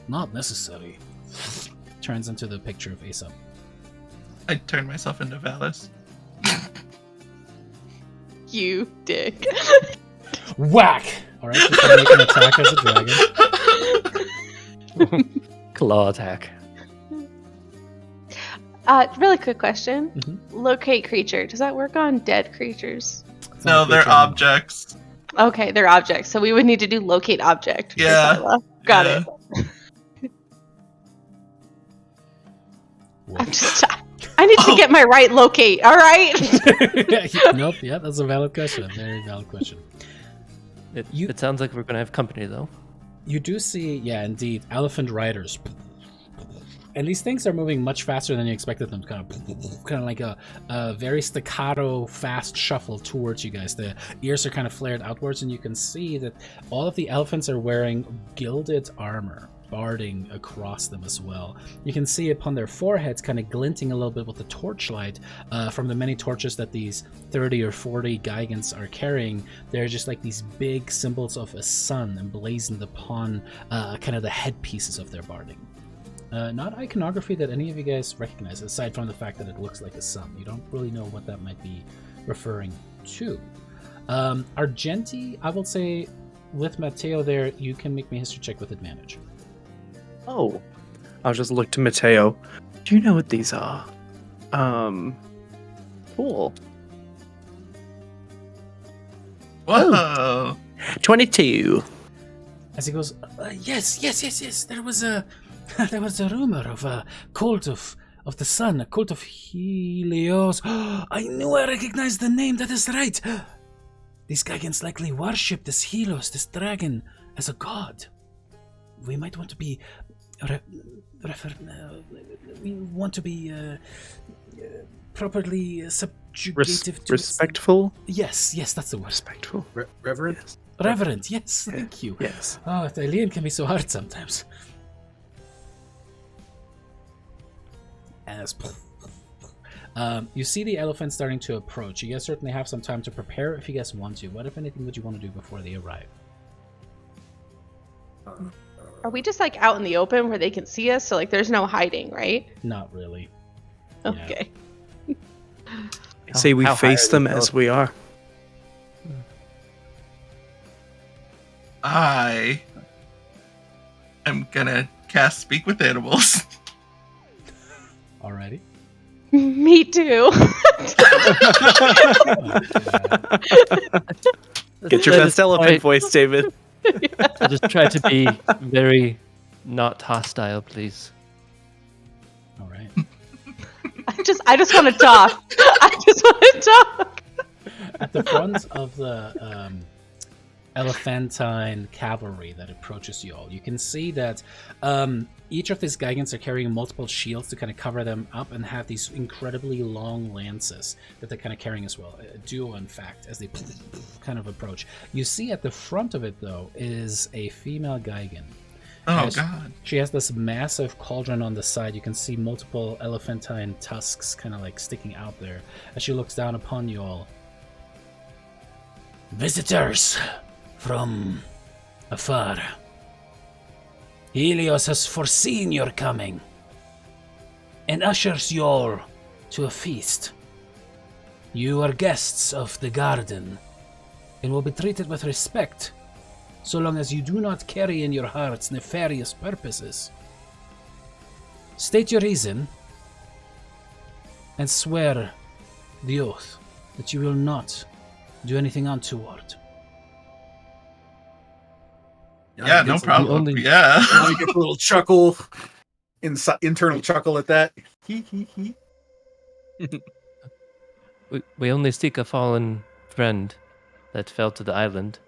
Not necessary. Turns into the picture of Aesop. I turn myself into Valis. You dick. Whack! Alright, you can make an attack as a dragon. Claw attack. Really quick question. Mhm. Locate creature. Does that work on dead creatures? It's No, on a they're creature animal. objects. Okay, they're objects. So we would need to do locate object. for Yeah. Thylea. Got Yeah. it. I'm just. I need to get my right locate. All right. Nope, yeah, that's a valid question. Very valid question. It sounds like we're gonna have company though. You do see, yeah, indeed, elephant riders. And these things are moving much faster than you expected them to kind of like a very staccato, fast shuffle towards you guys. The ears are kind of flared outwards, and you can see that all of the elephants are wearing gilded armor, barding across them as well. You can see upon their foreheads kind of glinting a little bit with the torchlight from the many torches that these 30 or 40 Gigants are carrying. They're just like these big symbols of a sun emblazoned upon kind of the headpieces of their barding. Not iconography that any of you guys recognize, aside from the fact that it looks like a sun. You don't really know what that might be referring to. Argenti, I will say, with Matteo there, you can make me a history check with advantage. Oh, I'll just look to Mateo. Do you know what these are? Cool. Whoa. 22. As he goes, yes. There was a rumor of a cult of the sun, a cult of Helios. I knew I recognized the name. That is right. These Gigants likely worship this Helios, this dragon, as a god. We might want to be properly subjugative to Respectful? Yes, that's the word. Respectful. Reverend? Yes. Reverent, yes, thank you. Yes. Oh, Thylea can be so hard sometimes. As you see the elephant starting to approach. You guys certainly have some time to prepare if you guys want to. What, if anything, would you want to do before they arrive? Are we just like out in the open where they can see us? So like there's no hiding, right? Not really. Okay. I say we How high face are them these as we are. I am gonna cast Speak with Animals. Alrighty. Me too. Get your best elephant voice, David. So just try to be very not hostile, please. All right. I just want to talk. I just want to talk. At the front of the elephantine cavalry that approaches you all, you can see that each of these Gigants are carrying multiple shields to kind of cover them up and have these incredibly long lances that they're kind of carrying as well. A duo, in fact, as they kind of approach. You see at the front of it, though, is a female Gigan. Oh, God. She has this massive cauldron on the side. You can see multiple elephantine tusks kind of like sticking out there as she looks down upon you all. Visitors from afar. Helios has foreseen your coming and ushers you all to a feast. You are guests of the garden and will be treated with respect so long as you do not carry in your hearts nefarious purposes. State your reason and swear the oath that you will not do anything untoward. Yeah, no problem. only- Yeah. I get a little chuckle, internal chuckle at that. Hee hee hee. We only seek a fallen friend that fell to the island.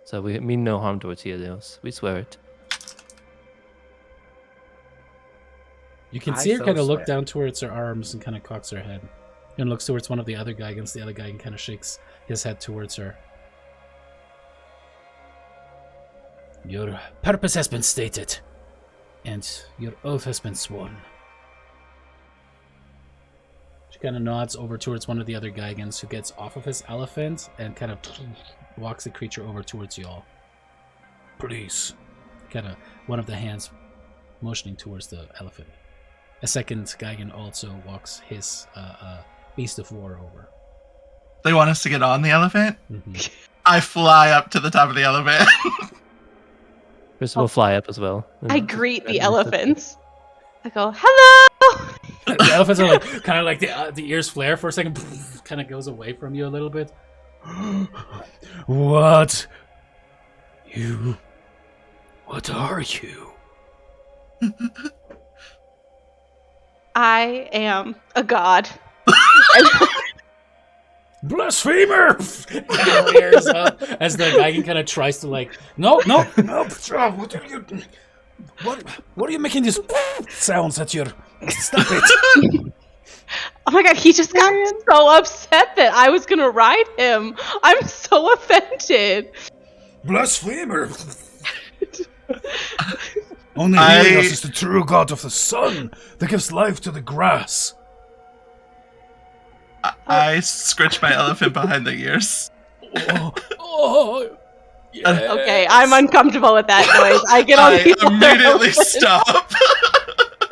So we mean no harm towards Helios. We swear it. You can see her kind of look down towards her arms and kind of cocks her head. And looks towards one of the other Gigans. The other Gigan kind of shakes his head towards her. Your purpose has been stated, and your oath has been sworn. She kind of nods over towards one of the other Gigans, who gets off of his elephant and kind of walks the creature over towards y'all. Please. Kind of one of the hands motioning towards the elephant. A second Gigan also walks his beast of war over. They want us to get on the elephant? Mm-hmm. I fly up to the top of the elephant. Chris will fly up as well. I greet the elephants. I go, hello! The elephants are like, kind of like the ears flare for a second, kind of goes away from you a little bit. What are you? I am a god. Blasphemer! Ears up as the Gigan kind of tries to like, no. What are you making these sounds at your... Stop it! Oh my god, he just got so upset that I was gonna ride him. I'm so offended. Blasphemer! Only Helios is the true god of the sun that gives life to the grass. I scratch my elephant behind the ears. Yes. Okay, I'm uncomfortable with that noise. I get on the immediately stop.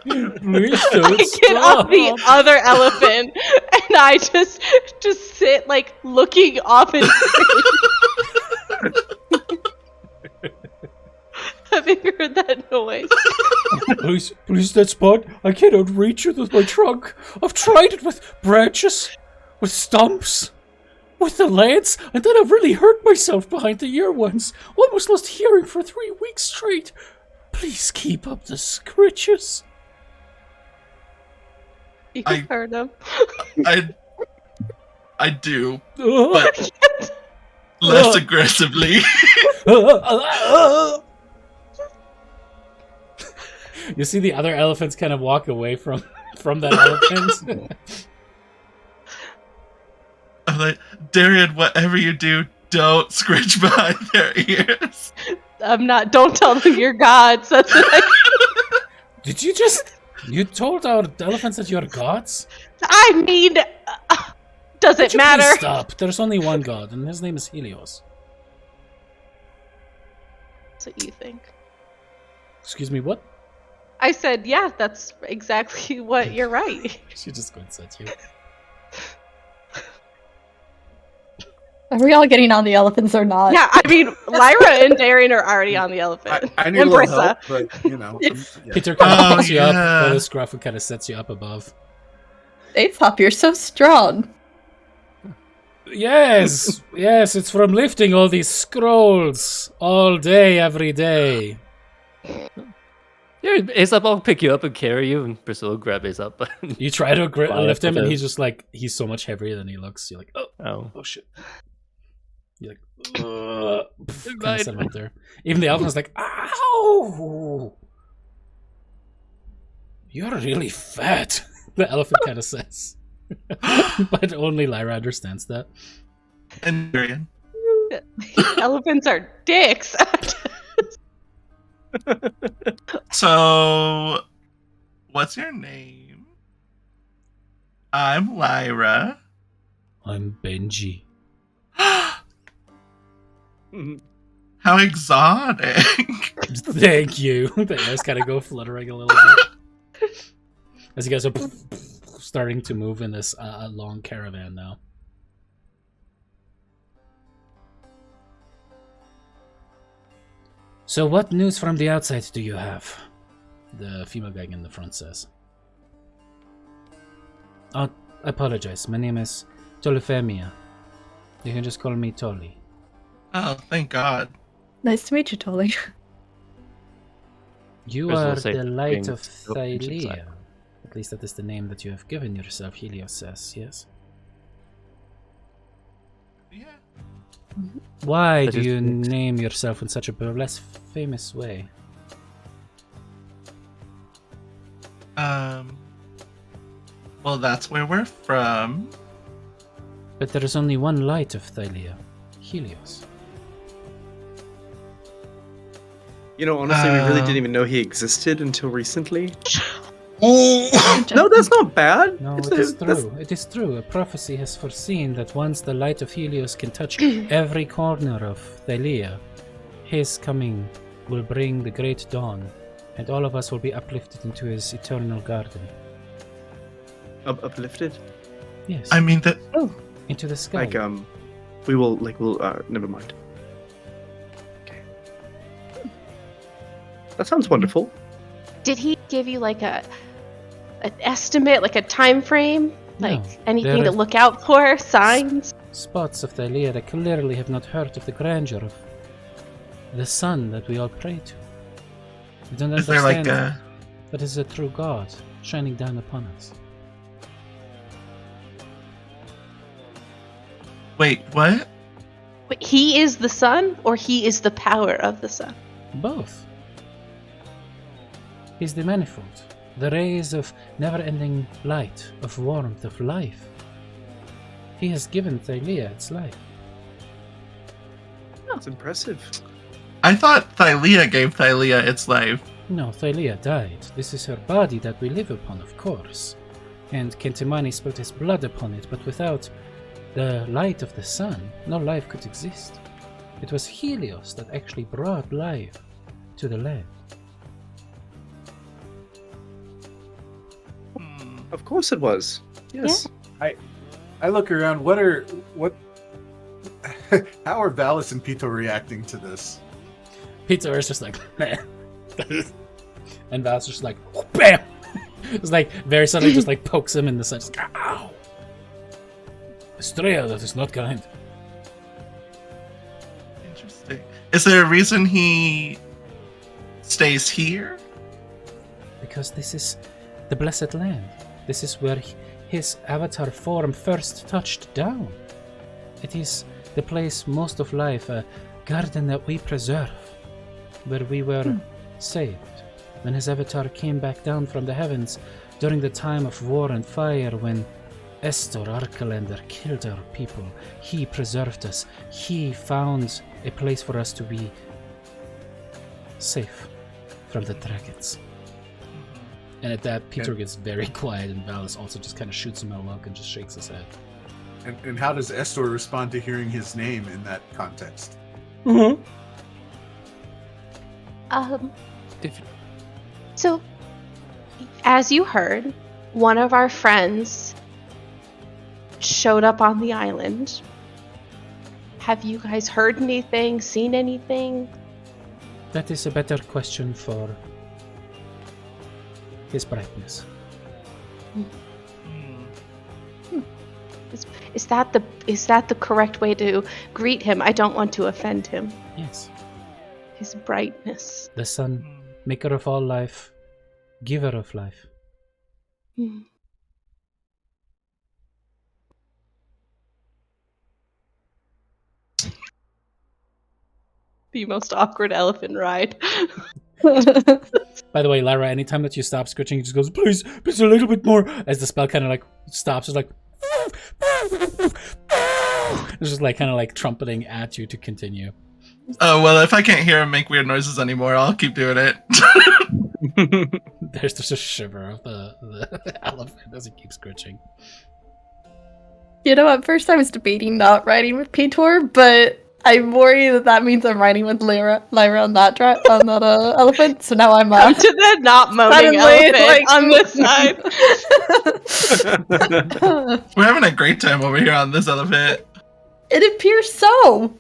Please I don't get on the other elephant and I just sit like looking off in space. Having heard that noise. Please, that spot. I cannot reach it with my trunk. I've tried it with branches, with stumps, with the lance, and then I've really hurt myself behind the ear once. Almost lost hearing for 3 weeks straight. Please keep up the scritches. You heard him. I do, but less aggressively. You see the other elephants kind of walk away from that elephant. I'm like, Darian, whatever you do, don't scratch behind their ears. I'm not. Don't tell them you're gods. That's what I... Did you just... You told our elephants that you're gods? I mean... does it matter? Please stop. There's only one god, and his name is Helios. That's what you think. Excuse me, what? I said, yeah, that's exactly what you're right. She just squints at you. Are we all getting on the elephants or not? Yeah, I mean, Lyra and Darian are already on the elephant. I need a little help, but, you know. Yeah. Peter kind of picks you up, with a scruff and kind of sets you up above. Apop, you're so strong. Yes, it's from lifting all these scrolls all day, every day. Yeah, Aesop, I'll pick you up and carry you, and Priscilla will grab Aesop. You try to lift him, and he's just like, he's so much heavier than he looks. You're like, oh shit. You're like, kind of set him up there. Even the elephant's like, ow! You're really fat, the elephant kind of says. But only Lyra understands that. And Darian. Elephants are dicks. So, what's your name? I'm Lyra. I'm Benji. How exotic. Thank you. The airs kind of go fluttering a little bit. As you guys are starting to move in this long caravan now. So what news from the outside do you have? The female guy in the front says. Oh, I apologize. My name is Tolifemia. You can just call me Tolly. Oh, thank God. Nice to meet you, Tolly. You are the light of Thylea. At least that is the name that you have given yourself, Helios says, yes? Yeah. Why do you name yourself in such a less famous way? Well, that's where we're from. But there is only one light of Thylea, Helios. You know, honestly, we really didn't even know he existed until recently. Oh! No, that's not bad. No, It's it is that's- true. It is true. A prophecy has foreseen that once the light of Helios can touch every corner of Thylea, his coming will bring the great dawn, and all of us will be uplifted into his eternal garden. Uplifted? Yes, I mean, that. into the sky. We'll never mind. Okay. That sounds wonderful. Did he give you like an estimate, like a time frame? Like No, anything there to are look out for? Signs? spots of Thylea that clearly have not heard of the grandeur of the sun that we all pray to. We don't Is there like understand a. that is a true God shining down upon us. Wait, what? Wait, he is the sun, or he is the power of the sun? Both. He's the manifold, the rays of never-ending light, of warmth, of life. He has given Thylea its life. That's impressive. I thought Thylea gave Thylea its life. No, Thylea died. This is her body that we live upon, of course. And Kentimani spilt his blood upon it, but without the light of the sun, no life could exist. It was Helios that actually brought life to the land. Of course it was. Yes. I look around. How are Valis and Pito reacting to this? Peter is just like, man. And Val's just like, bam! It's like, very suddenly just like pokes him in the side. Just, ow! Estrella, that is not kind. Interesting. Is there a reason he stays here? Because this is the blessed land. This is where his avatar form first touched down. It is the place most of life, a garden that we preserve, where we were saved. When his avatar came back down from the heavens during the time of war and fire, when Estor Arcalander killed our people, he preserved us. He found a place for us to be safe from the dragons. And at that, Peter gets very quiet, and Valis also just kind of shoots him a look and just shakes his head. And how does Estor respond to hearing his name in that context? Mm-hmm. So, as you heard, one of our friends showed up on the island. Have you guys heard anything, seen anything? That is a better question for His Brightness. Is that the correct way to greet him? I don't want to offend him. Yes. His Brightness. The sun, maker of all life, giver of life. Hmm. The most awkward elephant ride. By the way, Lyra, anytime that you stop scratching, it just goes, please a little bit more, as the spell kind of like stops. It's like, it's just like kind of like trumpeting at you to continue. Oh, well, if I can't hear him make weird noises anymore, I'll keep doing it. There's just a shiver of the elephant as he keeps scratching. You know, at first I was debating not riding with Peter, but I'm worried that means I'm riding with Lyra on that elephant. So now I'm Come to the not moaning elephant on this side. We're having a great time over here on this elephant. It appears so.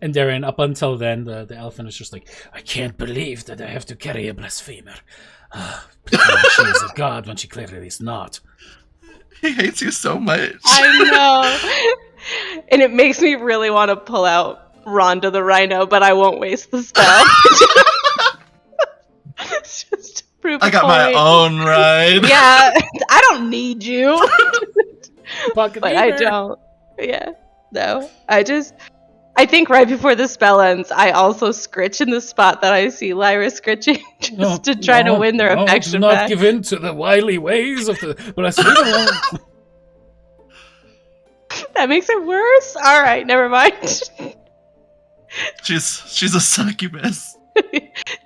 And Darren, up until then, the elephant is just like, I can't believe that I have to carry a blasphemer. She is a god when she clearly is not. He hates you so much. I know. And it makes me really want to pull out Rhonda the Rhino, but I won't waste the spell. Just to prove I got a my point. own ride. Yeah, I don't need you. But I don't. Yeah, no. I think right before the spell ends, I also scritch in the spot that I see Lyra scritching, just to try to win their affection do not back. give in to the wily ways of the Brasileiro. That makes it worse. All right, never mind. She's a succubus.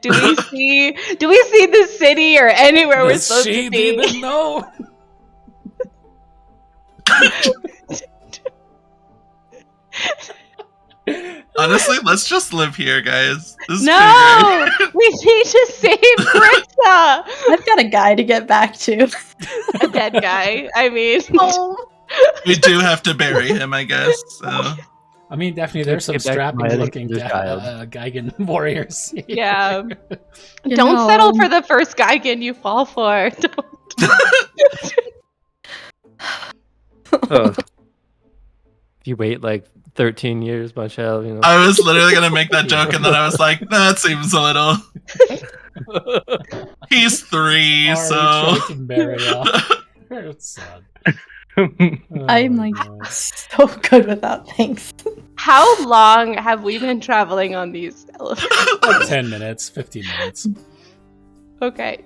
Do we see the city or anywhere we're Does supposed she to be? even know? Honestly, let's just live here, guys. This is No, pretty great. we need to save Krista. I've got a guy to get back to. A dead guy. I mean, We do have to bury him, I guess. So. I mean, definitely there's some Get back to my strapping-looking addicted child. Geigen warriors. yeah. You Don't know, settle for the first Geigen you fall for. If you wait like 13 years, my child, I was literally gonna make that joke, and then I was like, that seems a little. He's 3, Are so. we trying to marry off? It's sad. I'm like so good without things. How long have we been traveling on these elephants? Like 10 minutes, 15 minutes. Okay.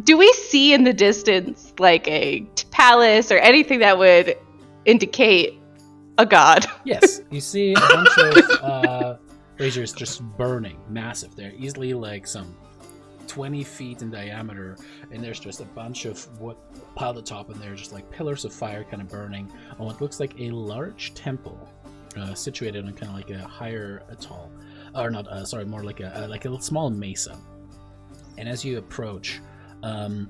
Do we see in the distance like a palace or anything that would indicate a god? Yes, you see a bunch of braziers just burning, massive. They're easily like some 20 feet in diameter, and there's just a bunch of wood piled atop, and they're just like pillars of fire kind of burning on what looks like a large temple situated on kind of like a higher atoll, or not, sorry, more like a small mesa. And as you approach,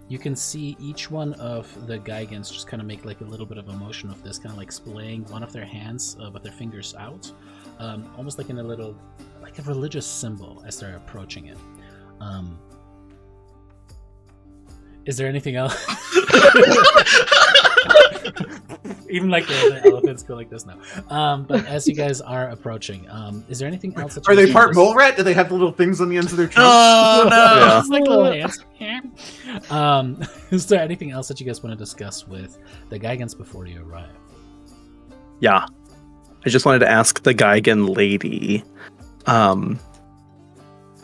you can see each one of the Geigans just kind of make like a little bit of a motion of this, kind of like splaying one of their hands with their fingers out, almost like in a little, like a religious symbol as they're approaching it. Is there anything else? Even like the elephants go like this now. But as you guys are approaching, is there anything else? That Are you they guys part notice? mole rat? Do they have the little things on the ends of their trunks? Oh no! Yeah. It's like little ants. Is there anything else that you guys want to discuss with the Geigans before you arrive? Yeah. I just wanted to ask the Geigen lady.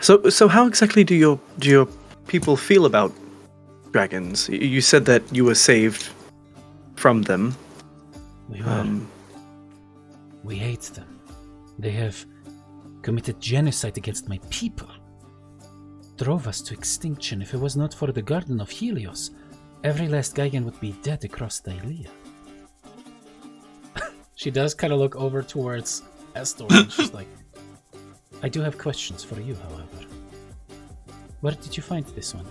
So how exactly do your people feel about dragons? You said that you were saved from them. We were. We hate them. They have committed genocide against my people. Drove us to extinction. If it was not for the Garden of Helios, every last Geigen would be dead across Thylea. She does kind of look over towards Estor, and she's like, I do have questions for you, however. Where did you find this one?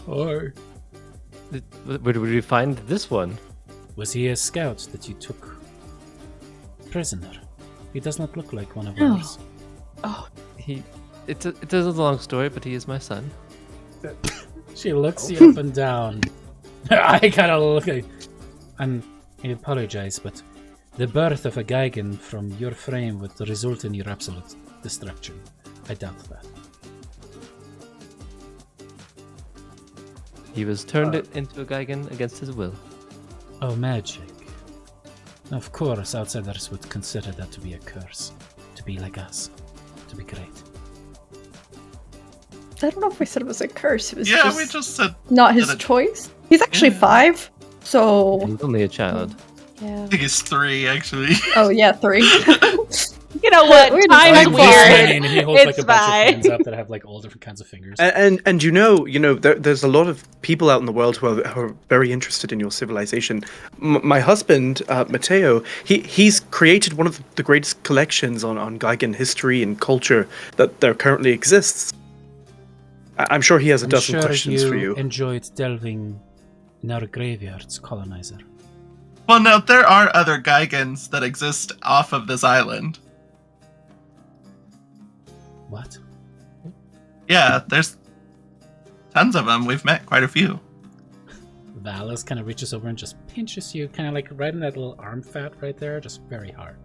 Or Where did we find this one? was he a scout that you took prisoner? He does not look like one of No. ours. It is a long story, but he is my son. She looks you up and down. I kind of look like... I apologize, but the birth of a Geigen from your frame would result in your absolute destruction. I doubt that. He was turned into a Geigen against his will. Oh, magic. Of course, outsiders would consider that to be a curse. To be like us. To be great. I don't know if we said it was a curse. It was Yeah, just we just said. not his that it- choice. He's actually Yeah. 5, so He's only a child. yeah. I think it's 3 actually. Oh yeah, 3. You know what? We're just Time's like He's weird. swinging, and he holds like It's a bunch of fine. hands up that have like all different kinds of fingers. And you know, there's a lot of people out in the world who are very interested in your civilization. My husband, Matteo, he's created one of the greatest collections on Geigen history and culture that there currently exists. I'm sure he has a I'm dozen sure questions for you. enjoyed delving in our graveyards, colonizer. Well, no, there are other Geigans that exist off of this island. What? Yeah, there's tons of them. We've met quite a few. Valis kind of reaches over and just pinches you, kind of like right in that little arm fat right there, just very hard.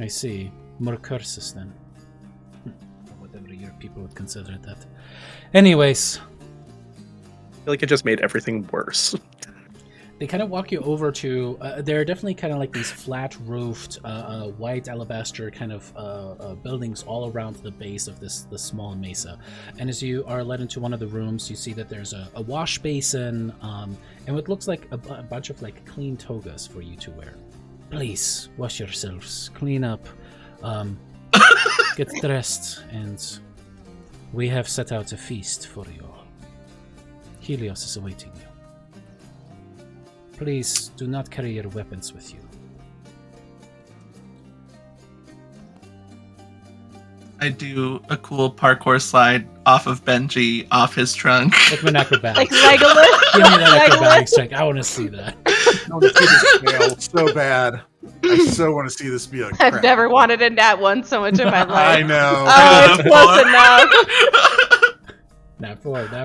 I see. More curses then. Or whatever your people would consider it that. Anyways, I feel like it just made everything worse. they kind of walk you over to there are definitely kind of like these flat roofed white alabaster kind of buildings all around the base of this small mesa. And as you are led into one of the rooms, you see that there's a wash basin and what looks like a bunch of like clean togas for you to wear. Please wash yourselves, clean up, get dressed, and we have set out a feast for you all. Helios is awaiting you. Please do not carry your weapons with you. I do a cool parkour slide off of Benji, off his trunk. Like an acrobatics. Like Legolas. Give me that Legolas. acrobatics check. I want to see that. I want to see this fail so bad. I so want to see this be a crap. I've never wanted a nat one so much in my life. I know. Oh, it's close enough. Nat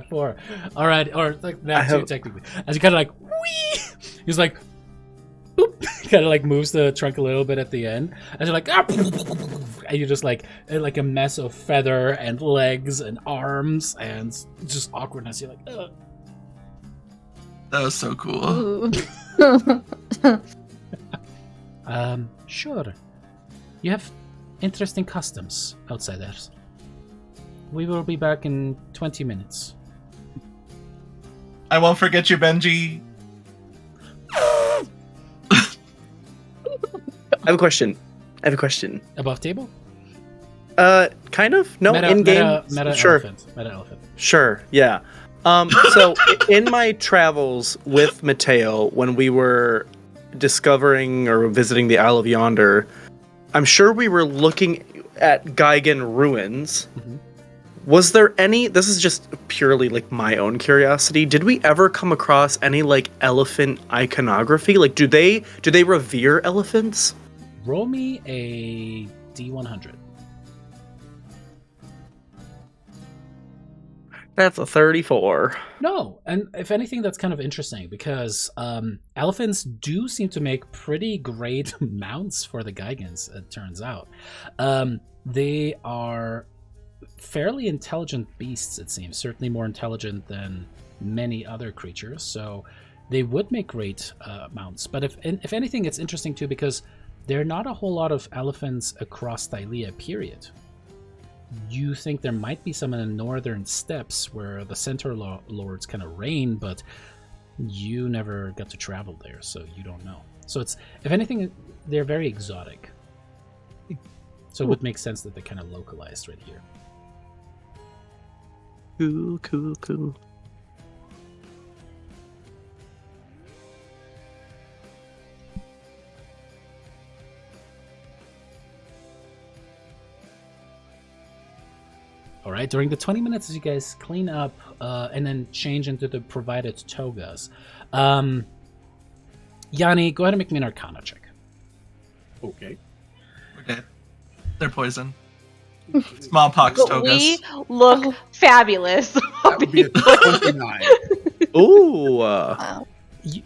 4. All right, or like nat 2 technically. As you kind of like, whee! He's like, boop, kind of like moves the trunk a little bit at the end. And you're like, ah! And you're just like a mess of feather and legs and arms and just awkwardness. You're like, ugh. That was so cool. Sure. You have interesting customs, outsiders. We will be back in 20 minutes. I won't forget you, Benji. I have a question. Above table? Kind of. No, Meta, in game. meta Sure. elephant. Meta elephant. Sure. Yeah. So in my travels with Mateo, when we were discovering or visiting the Isle of Yonder, I'm sure we were looking at Geigen ruins. Mm-hmm. Was there any, this is just purely like my own curiosity, did we ever come across any like elephant iconography? Like do they revere elephants? Roll me a D100. That's a 34. No, and if anything, that's kind of interesting because elephants do seem to make pretty great mounts for the Geigens, it turns out. They are fairly intelligent beasts, it seems, certainly more intelligent than many other creatures, so they would make great mounts. But if anything, it's interesting too because there are not a whole lot of elephants across Thylea, period. You think there might be some in the northern steppes where the Centaur Lords kind of reign, but you never got to travel there, so you don't know. So it's, if anything, they're very exotic. So it would make sense that they're kind of localized right here. Cool. All right, during the 20 minutes as you guys clean up and then change into the provided togas. Yanni, go ahead and make me an Arcana check. Okay. We're dead. They're poison. Smallpox But togas. we look fabulous. That would be a 29. Ooh. Wow.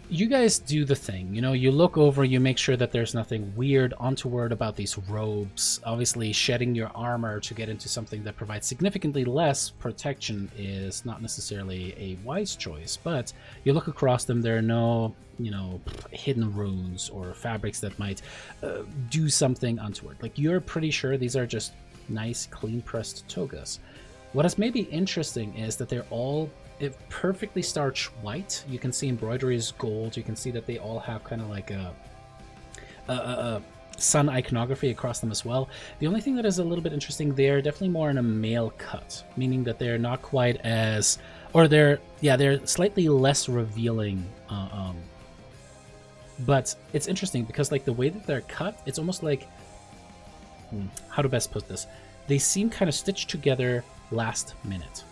You guys do the thing, you look over, you make sure that there's nothing weird, untoward about these robes. Obviously, shedding your armor to get into something that provides significantly less protection is not necessarily a wise choice, but you look across them, there are no, hidden runes or fabrics that might do something untoward. Like, you're pretty sure these are just nice, clean-pressed togas. What is maybe interesting is that they're all perfectly starched white. You can see embroidery is gold. You can see that they all have kind of like a sun iconography across them as well. The only thing that is a little bit interesting, they're definitely more in a male cut, meaning that they're not quite as, or they're slightly less revealing. But it's interesting because like the way that they're cut, it's almost like, how to best put this? They seem kind of stitched together last minute.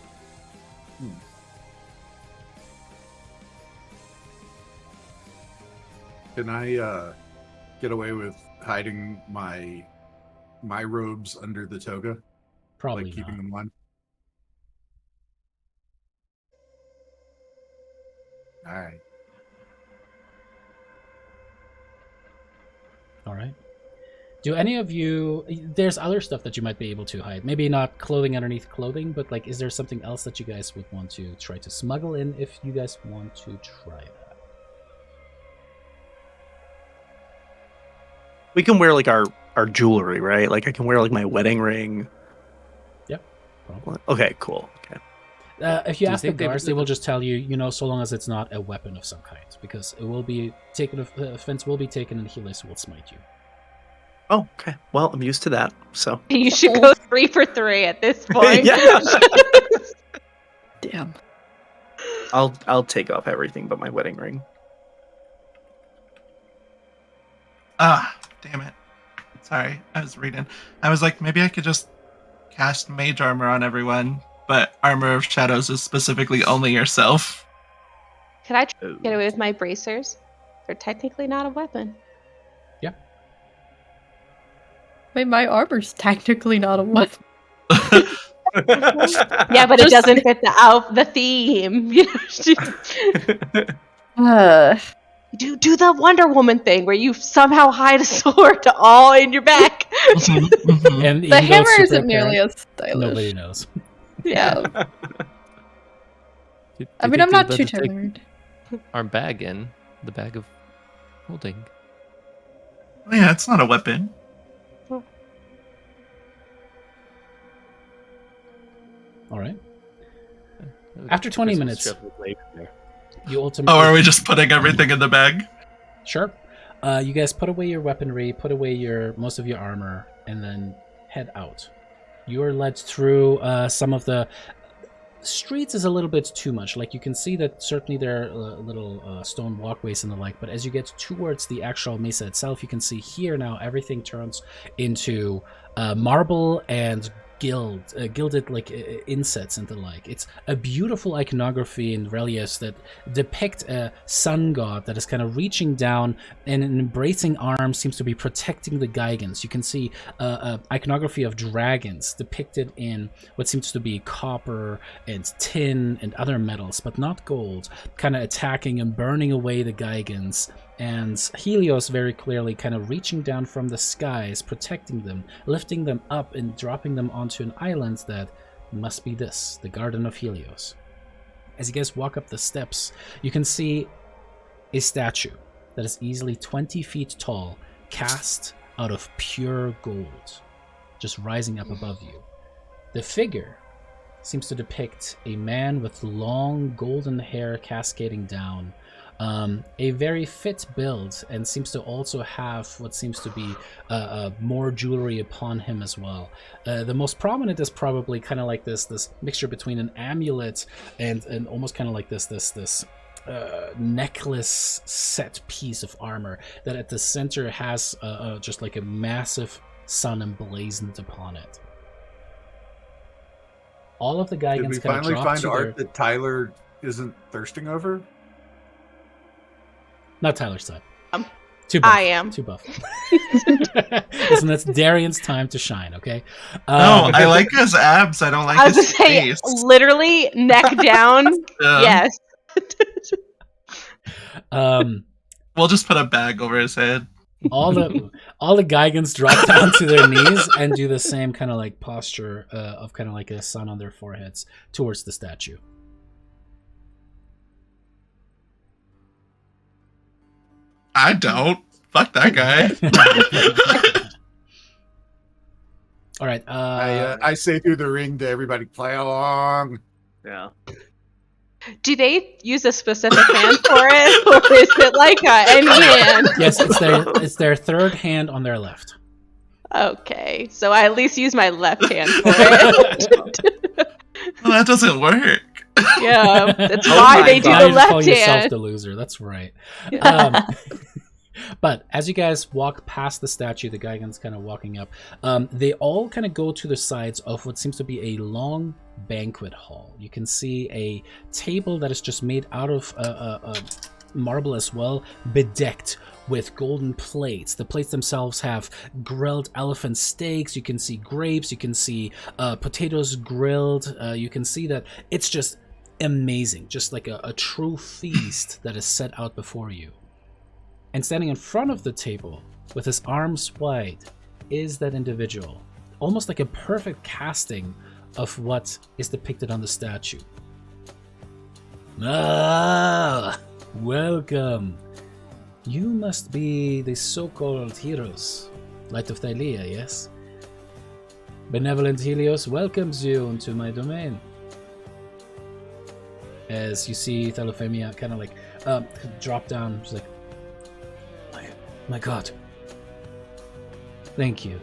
Can I get away with hiding my robes under the toga? Probably like keeping not. them on? Alright. All right. Do any of you? There's other stuff that you might be able to hide. Maybe not clothing underneath clothing, but like, is there something else that you guys would want to try to smuggle in if you guys want to try that? We can wear like our jewelry, right? Like I can wear like my wedding ring. Yep. Probably. Okay, cool. Okay. If you Do you ask the think they guards, would- they will just tell you, you know, so long as it's not a weapon of some kind, because it will be taken. Offense will be taken, and Helios will smite you. Oh, okay. Well, I'm used to that. So You should go 3 for 3 at this point. Yeah. Damn. I'll take off everything but my wedding ring. Ah, damn it. Sorry, I was reading. I was like, maybe I could just cast mage armor on everyone, but armor of shadows is specifically only yourself. Could I try to get away with my bracers? They're technically not a weapon. Wait, my armor's technically not a weapon. Yeah, but it doesn't fit the theme. Do the Wonder Woman thing where you somehow hide a sword all in your back. And The even though hammer it's super isn't nearly apparent, as stylish. nobody knows. Yeah. Do I you mean, think I'm not they'd too let us take tired. Our bag in the bag of holding. Oh, yeah, it's not a weapon. All right. After 20 minutes, you ultimately. Oh, are we just putting everything in the bag? Sure. You guys put away your weaponry, put away most of your armor, and then head out. You are led through some of the streets is a little bit too much. Like, you can see that certainly there are little stone walkways and the like, but as you get towards the actual mesa itself, you can see here now everything turns into marble and gilded like insets and the like. It's a beautiful iconography and reliefs that depict a sun god that is kind of reaching down, and an embracing arm seems to be protecting the Gigans. You can see a iconography of dragons depicted in what seems to be copper and tin and other metals, but not gold, kind of attacking and burning away the Gigans. And Helios very clearly kind of reaching down from the skies, protecting them, lifting them up and dropping them onto an island that must be this, the Garden of Helios. As you guys walk up the steps, you can see a statue that is easily 20 feet tall, cast out of pure gold, just rising up above you. The figure seems to depict a man with long golden hair cascading down, a very fit build, and seems to also have what seems to be more jewelry upon him as well. The most prominent is probably kind of like this mixture between an amulet and almost kind of like this necklace set piece of armor that at the center has just like a massive sun emblazoned upon it. All of the Did we Gigans kind of finally drop find to art their... that Tyler isn't thirsting over? Not Tyler's side. Too buff. I am. Too buff. Listen, that's Darian's time to shine, okay? No, I like his abs. I don't like I was his gonna say, face. literally neck down. Yes. We'll just put a bag over his head. all the Gigans drop down to their knees and do the same kind of like posture of kind of like a sun on their foreheads towards the statue. I don't. Fuck that guy. All right. I say through the ring to everybody, play along. Yeah. Do they use a specific hand for it, or is it like any hand? Yes, it's their third hand on their left. Okay, so I at least use my left hand for it. Well, that doesn't work. Yeah, that's Oh why my they do God. Now the you're calling left yourself hand. the loser. That's right. But as you guys walk past the statue, the Gigans kind of walking up, they all kind of go to the sides of what seems to be a long banquet hall. You can see a table that is just made out of marble as well, bedecked with golden plates. The plates themselves have grilled elephant steaks. You can see grapes. You can see potatoes grilled. You can see that it's just amazing, just like a true feast that is set out before you. And standing in front of the table, with his arms wide, is that individual. Almost like a perfect casting of what is depicted on the statue. Ah, welcome. You must be the so-called heroes, Light of Thylea, yes? Benevolent Helios welcomes you into my domain. As you see Thylea kind of like drop down, she's like, my God. Thank you.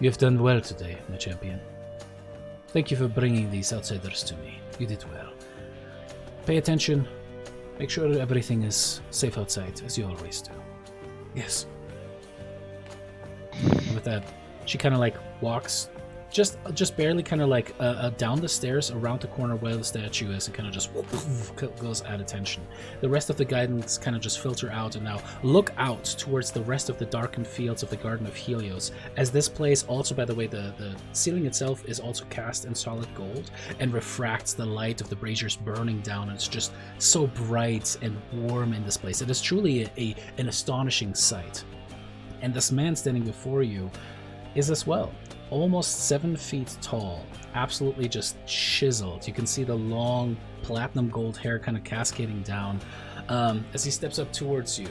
You have done well today, my champion. Thank you for bringing these outsiders to me. You did well. Pay attention. Make sure everything is safe outside, as you always do. Yes. And with that, she kind of like walks, just barely kind of like down the stairs around the corner where the statue is, and kind of just goes at attention. The rest of the guidance kind of just filter out, and now look out towards the rest of the darkened fields of the Garden of Helios, as this place also, by the way, the ceiling itself is also cast in solid gold and refracts the light of the braziers burning down, and it's just so bright and warm in this place. It is truly an astonishing sight. And this man standing before you is as well. Almost 7 feet tall, absolutely just chiseled. You can see the long platinum gold hair kind of cascading down as he steps up towards you.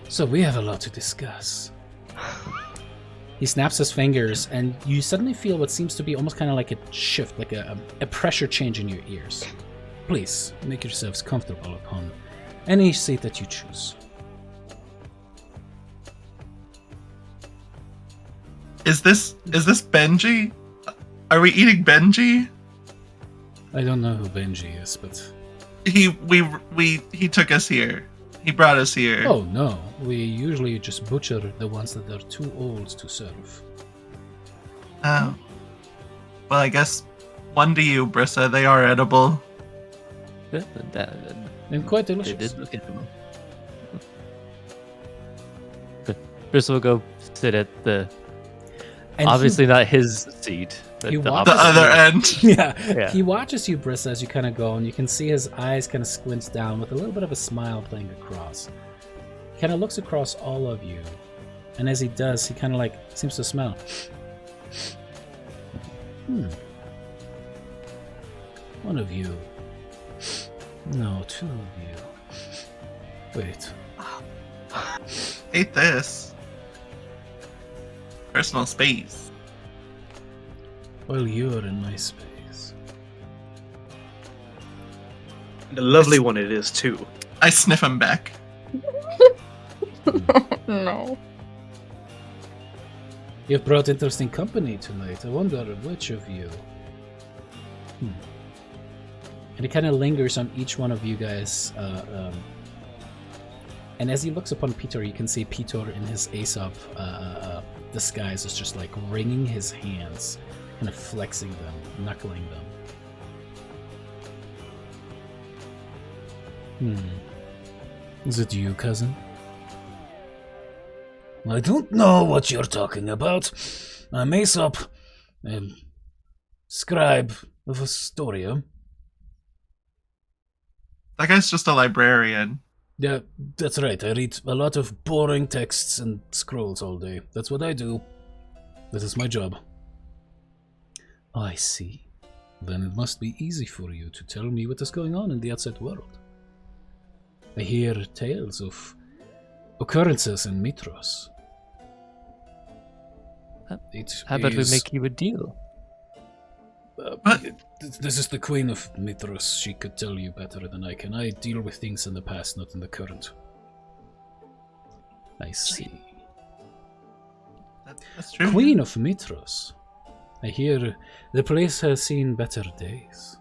So we have a lot to discuss. He snaps his fingers, and you suddenly feel what seems to be almost kind of like a shift, like a pressure change in your ears. Please, make yourselves comfortable upon any seat that you choose. Is this Benji? Are we eating Benji? I don't know who Benji is, but he took us here. He brought us here. Oh no, we usually just butcher the ones that are too old to serve. Oh. Well, I guess one to you, Brissa. They are edible. And quite delicious. They did look at them. Brissa will go sit at the... And obviously not his seat, but he the walks- The other end. Yeah. He watches you, Brissa, as you kind of go, and you can see his eyes kind of squint down with a little bit of a smile playing across. He kind of looks across all of you, and as he does, he kind of like seems to smell. One of you. No, 2 of you. Wait. Hate this. Personal space. Well, you're in my space. And a lovely one it is, too. I sniff him back. No. You've brought interesting company tonight. I wonder which of you. And it kind of lingers on each one of you guys. And as he looks upon Peter, you can see Peter in his Aesop disguise is just like wringing his hands, kind of flexing them, knuckling them. Is it you, cousin? I don't know what you're talking about. I'm Aesop, scribe of Astoria. That guy's just a librarian. Yeah, that's right. I read a lot of boring texts and scrolls all day. That's what I do. That is my job. I see. Then it must be easy for you to tell me what is going on in the outside world. I hear tales of occurrences in Mitros. How about we make you a deal? This is the Queen of Mitros. She could tell you better than I can. I deal with things in the past, not in the current. I see. That's true. Queen of Mitros. I hear the place has seen better days.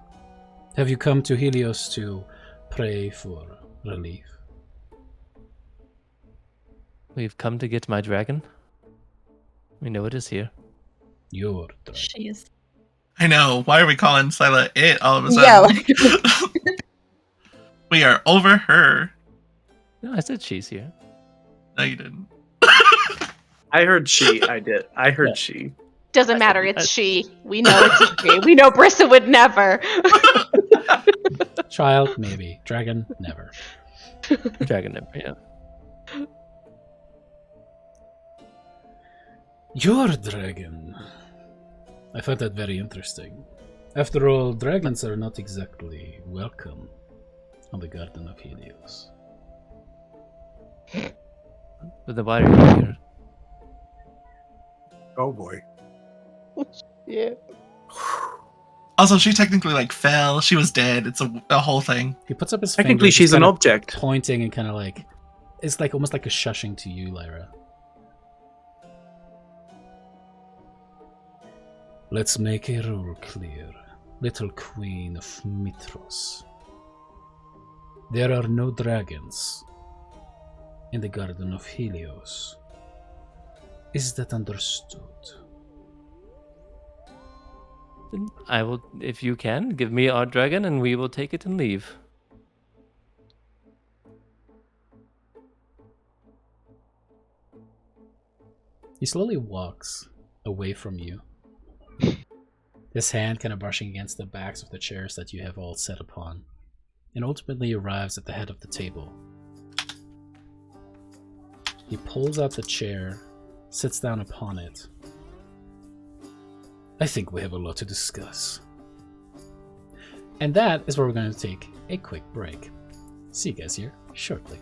Have you come to Helios to pray for relief? We've come to get my dragon. We know it is here. Your dragon. She is. I know. Why are we calling Scylla it all of a sudden? Yeah, like, We are over her. No, I said she's here. No, you didn't. I heard she. I did. I heard she. Doesn't matter. It's she. We know it's a she. We know Brissa would never. Child, maybe. Dragon, never. Dragon, yeah. Your dragon. I find that very interesting. After all, dragons are not exactly welcome on the Garden of Helios. But the why are you here? Oh boy. Yeah. Also, she technically like fell. She was dead. It's a whole thing. He puts up his Technically, finger, just she's an kinda object. pointing and kind of like it's like almost like a shushing to you, Lyra. Let's make a rule clear, little queen of Mitros. There are no dragons in the Garden of Helios. Is that understood? Then I will, if you can, give me our dragon and we will take it and leave. He slowly walks away from you, his hand kind of brushing against the backs of the chairs that you have all set upon, and ultimately arrives at the head of the table. He pulls out the chair, sits down upon it. I think we have a lot to discuss. And that is where we're going to take a quick break. See you guys here shortly.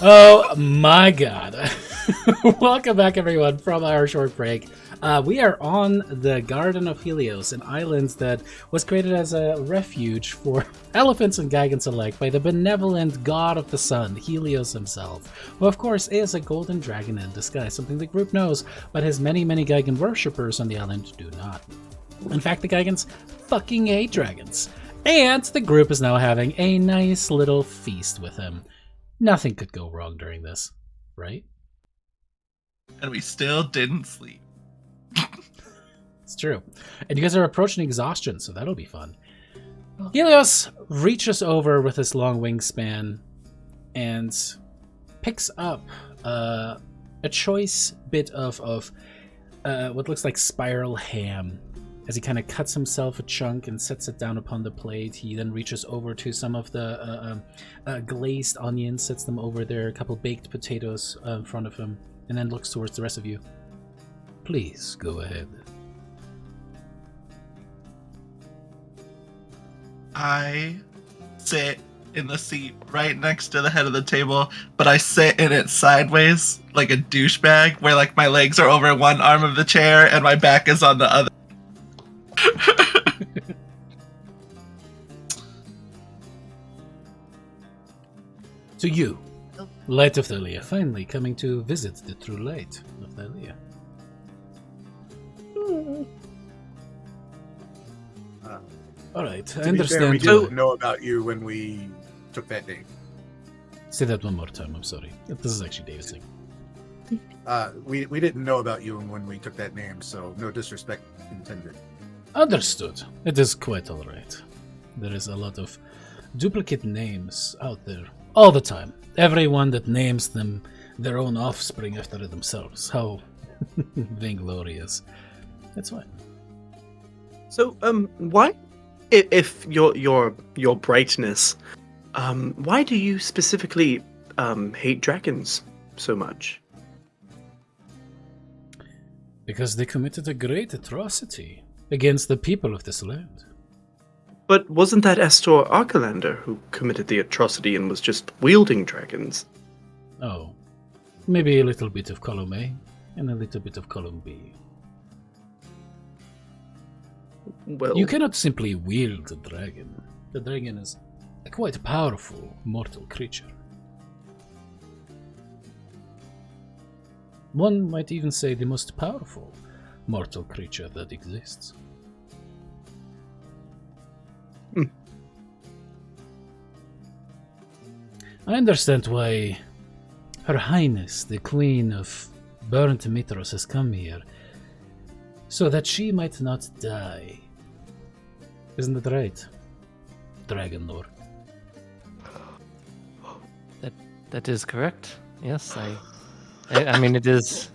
Oh my god. Welcome back, everyone, from our short break. We are on the Garden of Helios, an island that was created as a refuge for elephants and Gigants alike by the benevolent god of the sun, Helios himself, who of course is a golden dragon in disguise, something the group knows, but his many Gigant worshippers on the island do not. In fact, the Gigants fucking hate dragons. And the group is now having a nice little feast with him. Nothing could go wrong during this, right? And we still didn't sleep. It's true. And you guys are approaching exhaustion, so that'll be fun. Helios reaches over with his long wingspan and picks up a choice bit of what looks like spiral ham. As he kind of cuts himself a chunk and sets it down upon the plate, he then reaches over to some of the glazed onions, sets them over there, a couple baked potatoes in front of him, and then looks towards the rest of you. Please go ahead. I sit in the seat right next to the head of the table, but I sit in it sideways like a douchebag, where like my legs are over one arm of the chair and my back is on the other. To you, Light of Thylea, finally coming to visit the true light of Thylea. Alright, I understand. We didn't know about you when we took that name. Say that one more time, I'm sorry. This is actually David's thing. We didn't know about you when we took that name, so no disrespect intended. Understood. It is quite alright. There is a lot of duplicate names out there all the time. Everyone that names them their own offspring after themselves. How vainglorious. That's fine. So, why, if your brightness, why do you specifically hate dragons so much? Because they committed a great atrocity against the people of this land. But wasn't that Astor Archelander who committed the atrocity and was just wielding dragons? Oh, maybe a little bit of column A and a little bit of column B. Well, You cannot simply wield a dragon. The dragon is a quite powerful mortal creature. One might even say the most powerful mortal creature that exists. I understand why Her Highness, the Queen of Burnt Mitros, has come here, so that she might not die. Isn't that right, Dragonlord? That is correct. Yes, I mean, it is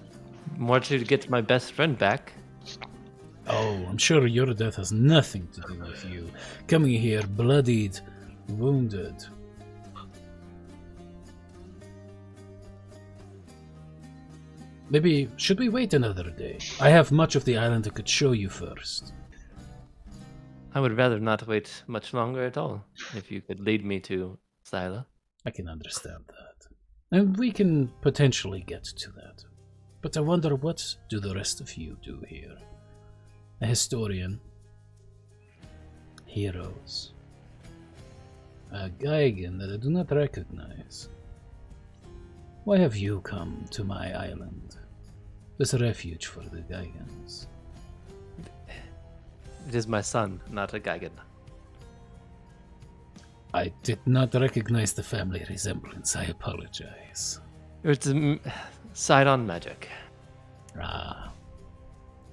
more to get my best friend back. Oh, I'm sure your death has nothing to do with you. Coming here bloodied, wounded. Maybe, should we wait another day? I have much of the island I could show you first. I would rather not wait much longer at all, if you could lead me to Thyla. I can understand that. And we can potentially get to that. But I wonder, what do the rest of you do here? A historian, heroes, a Gigan that I do not recognize. Why have you come to my island? This refuge for the Gigans. It is my son, not a Gigan. I did not recognize the family resemblance. I apologize. It's side-on magic. Ah.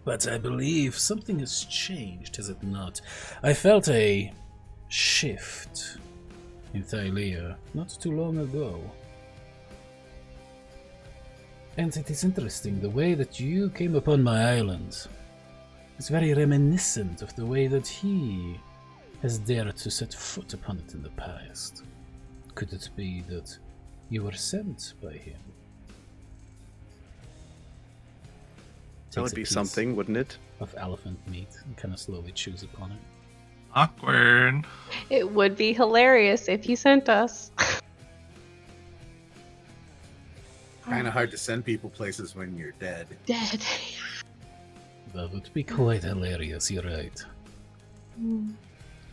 But I believe something has changed, has it not? I felt a shift in Thylea not too long ago. And it is interesting, the way that you came upon my island is very reminiscent of the way that he has dared to set foot upon it in the past. Could it be that you were sent by him? That would be something, wouldn't it? Of elephant meat and kind of slowly chews upon it. Awkward. It would be hilarious if he sent us. Kind of hard to send people places when you're dead. Dead. That would be quite hilarious, you're right.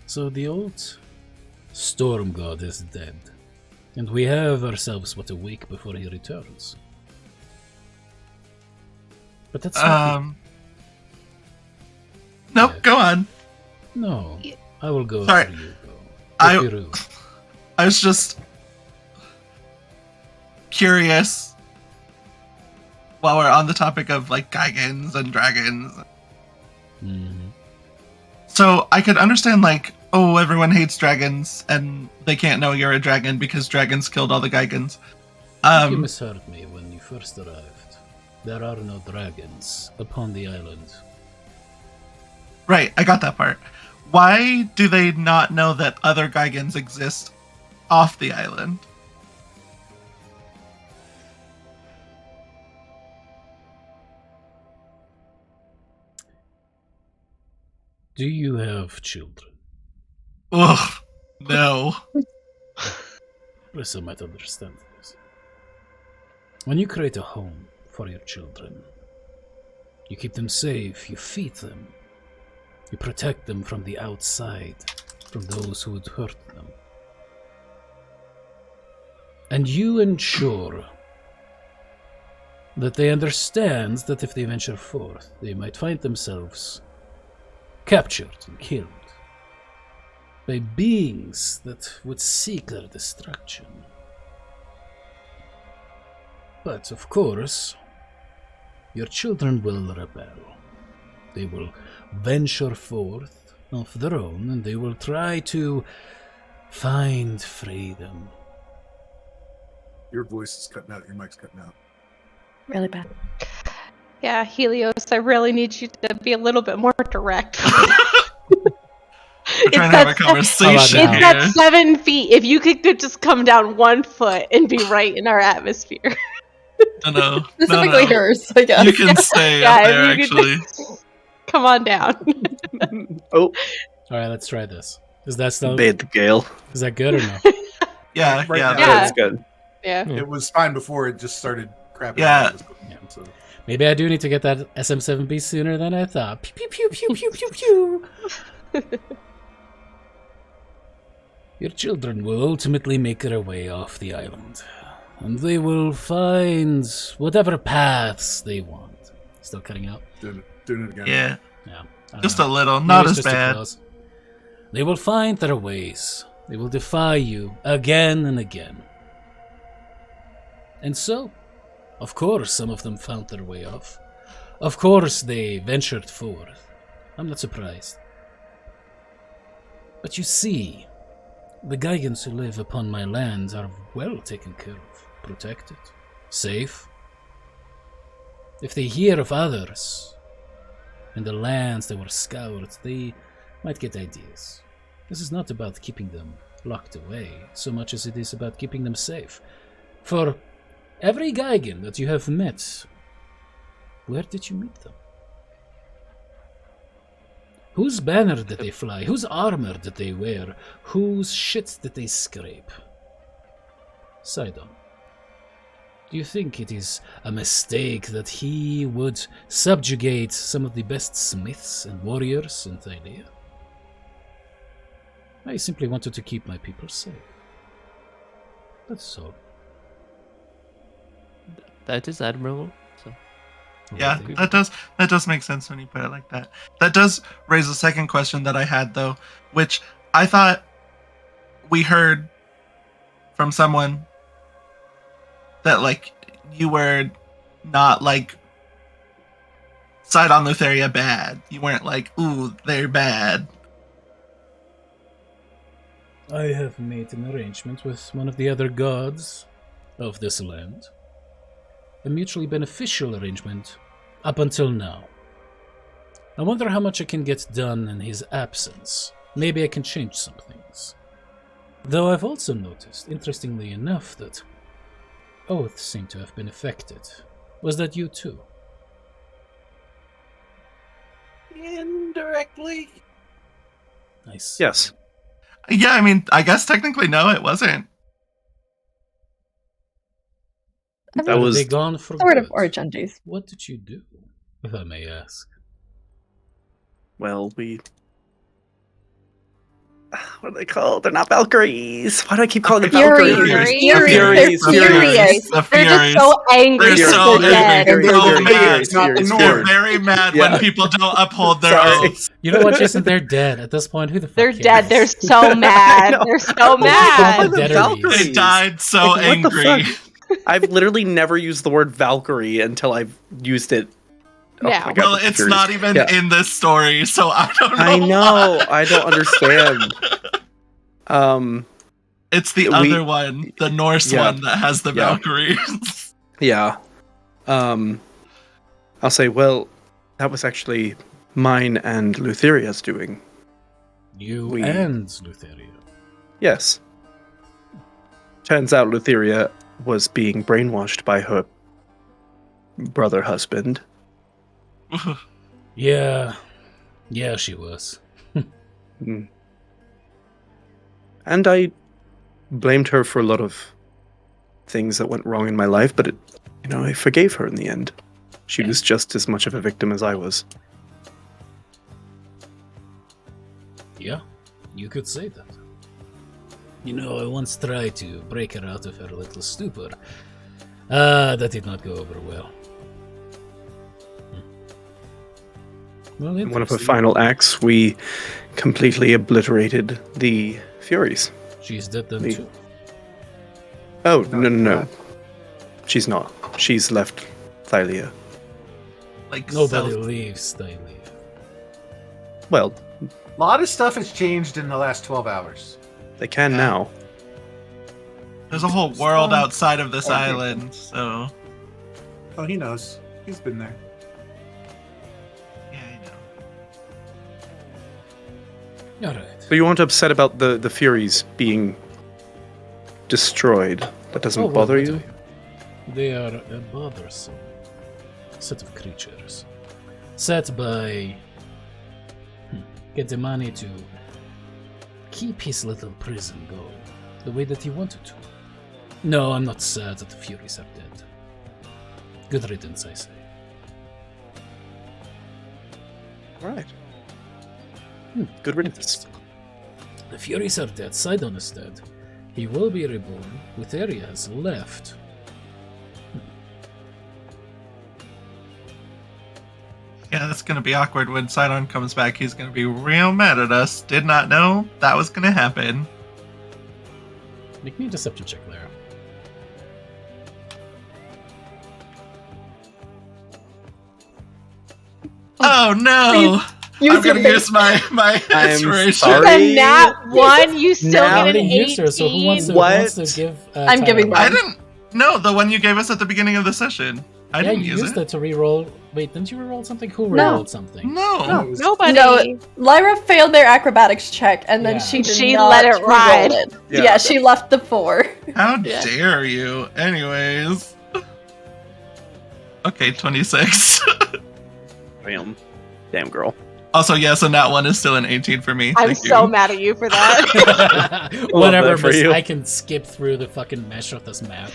So the old storm god is dead. And we have ourselves, what, a week before he returns. But that's not Nope, Yeah. go on. No, I will go Sorry. after you go. I- Don't be rude. I was just curious while we're on the topic of like Gaigans and dragons. Mhm. So I could understand like, oh, everyone hates dragons and they can't know you're a dragon because dragons killed all the Gaigans. You misheard me when you first arrived. There are no dragons upon the island. Right, I got that part. Why do they not know that other Gaigans exist off the island? Do you have children? Ugh, no. Listen, might understand this. When you create a home for your children, you keep them safe, you feed them, you protect them from the outside, from those who would hurt them. And you ensure that they understand that if they venture forth, they might find themselves captured and killed by beings that would seek their destruction. But of course, your children will rebel. They will venture forth of their own and they will try to find freedom. Your voice is cutting out. Your mic's cutting out. Really bad. Yeah, Helios, I really need you to be a little bit more direct. We're trying to have a conversation How about It's now? here. at 7 feet. If you could just come down 1 foot and be right in our atmosphere. No. Specifically hers, I guess. You can stay Yeah, up if there, you could actually. just come on down. Oh, Alright, let's try this. Is that still bid Gale. is that good or no? Yeah, Right yeah. now, Yeah. That's good. Yeah. It was fine before it just started crapping Yeah. out. So, Maybe I do need to get that SM7B sooner than I thought. Pew pew pew pew pew pew pew. Your children will ultimately make their way off the island, and they will find whatever paths they want. Still cutting out? doing it again. Yeah. Yeah. I don't Just know. a little. Maybe Not it's as just too bad. close. They will find their ways. They will defy you again and again. And so, of course, some of them found their way off. Of course, they ventured forth. I'm not surprised. But you see, the Gaigans who live upon my lands are well taken care of, protected, safe. If they hear of others in the lands that were scoured, they might get ideas. This is not about keeping them locked away so much as it is about keeping them safe. For every Gaigan that you have met, where did you meet them? Whose banner did they fly? Whose armor did they wear? Whose shit did they scrape? Sidon, do you think it is a mistake that he would subjugate some of the best smiths and warriors in Thylea? I simply wanted to keep my people safe. That's all. That is admirable. So Yeah, Okay. that does make sense when you put it like that. That does raise a second question that I had though, which I thought we heard from someone that like you were not like side on Lutheria bad. You weren't like, ooh, they're bad. I have made an arrangement with one of the other gods of this land. A mutually beneficial arrangement up until now. I wonder how much I can get done in his absence. Maybe I can change some things. Though I've also noticed, interestingly enough, that oaths seem to have been affected. Was that you too? Indirectly. Nice. Yes. Yeah, I mean, I guess technically no, it wasn't. That was they gone for sort of good? origin days. What did you do, if I may ask? well, we. What are they called? They're not Valkyries. Why do I keep calling them Furies. Valkyries? Furies. The They're Furies. furious. The They're just Furies. so angry. They're because so they're dead. angry. Furies, So Furies, mad. Furies, Not the Furies, norm. They're Furies. very mad Yeah. when people don't uphold their Sorry. oaths. You know what, Jason? They're dead at this point. Who the fuck They're cares? dead. They're so mad. know. They're so Call mad. them the deaderies. Valkyries. They died so Like, what the angry. fuck? I've literally never used the word Valkyrie until I've used it. Oh Yeah. my God, Well, the it's Furies. not even Yeah. in this story, so I don't know. I know. why. I don't understand. It's the We- other one, the Norse Yeah. one that has the Yeah. Valkyries. Yeah. I'll say, well, that was actually mine and Lutheria's doing. You We- and Lutheria. Yes. Turns out Lutheria was being brainwashed by her brother husband. Yeah. Yeah, she was. Mm. And I blamed her for a lot of things that went wrong in my life, but I forgave her in the end. She was just as much of a victim as I was. Yeah, you could say that. You know, I once tried to break her out of her little stupor. That did not go over well. Well, In one of her interesting. final acts, we completely obliterated the Furies. She's dead then Me. too. Oh, no. She's not. She's left Thylea. Like Nobody self- leaves, they leave. Well, A lot of stuff has changed in the last 12 hours. they can Yeah. now. There's a whole world Fun. outside of this Okay. island, so Oh, he knows. He's been there. yeah, I know. Alright. So you aren't upset about the Furies being destroyed? That doesn't Oh, well, bother what you? do They are a bothersome set of creatures. Set by get the money to keep his little prison going the way that he wanted to. No, I'm not sad that the Furies are dead. Good riddance, I say. Right. Good riddance. Interesting. The Furies are dead, Sidon is dead. He will be reborn. Lutheria has left. Yeah, that's gonna be awkward when Sidon comes back. He's gonna be real mad at us. Did not know that was gonna happen. Make me a deception check, Lara. Oh no! Use I'm your gonna face. use my I'm inspiration. sorry. The nat 1, you still Now- get I an didn't use her, so who wants to, 18. who wants What? to give? I'm Tyler giving one? I mine. didn't. No, the one you gave us at the beginning of the session. I Yeah, didn't you use used it. it to re-roll. Wait, didn't you re-roll something? Who No. re-rolled something? No. It was- Nobody. No, Lyra failed their acrobatics check, and then Yeah. she did She not let it re-roll ride. it. Yeah. Yeah, she left the 4. How Yeah. dare you? Anyways. Okay, 26. Damn girl. Also, yes, and that one is still an 18 for me. I'm Thank so you. mad at you for that. Whatever, that for miss, you. I can skip through the fucking mesh of this map.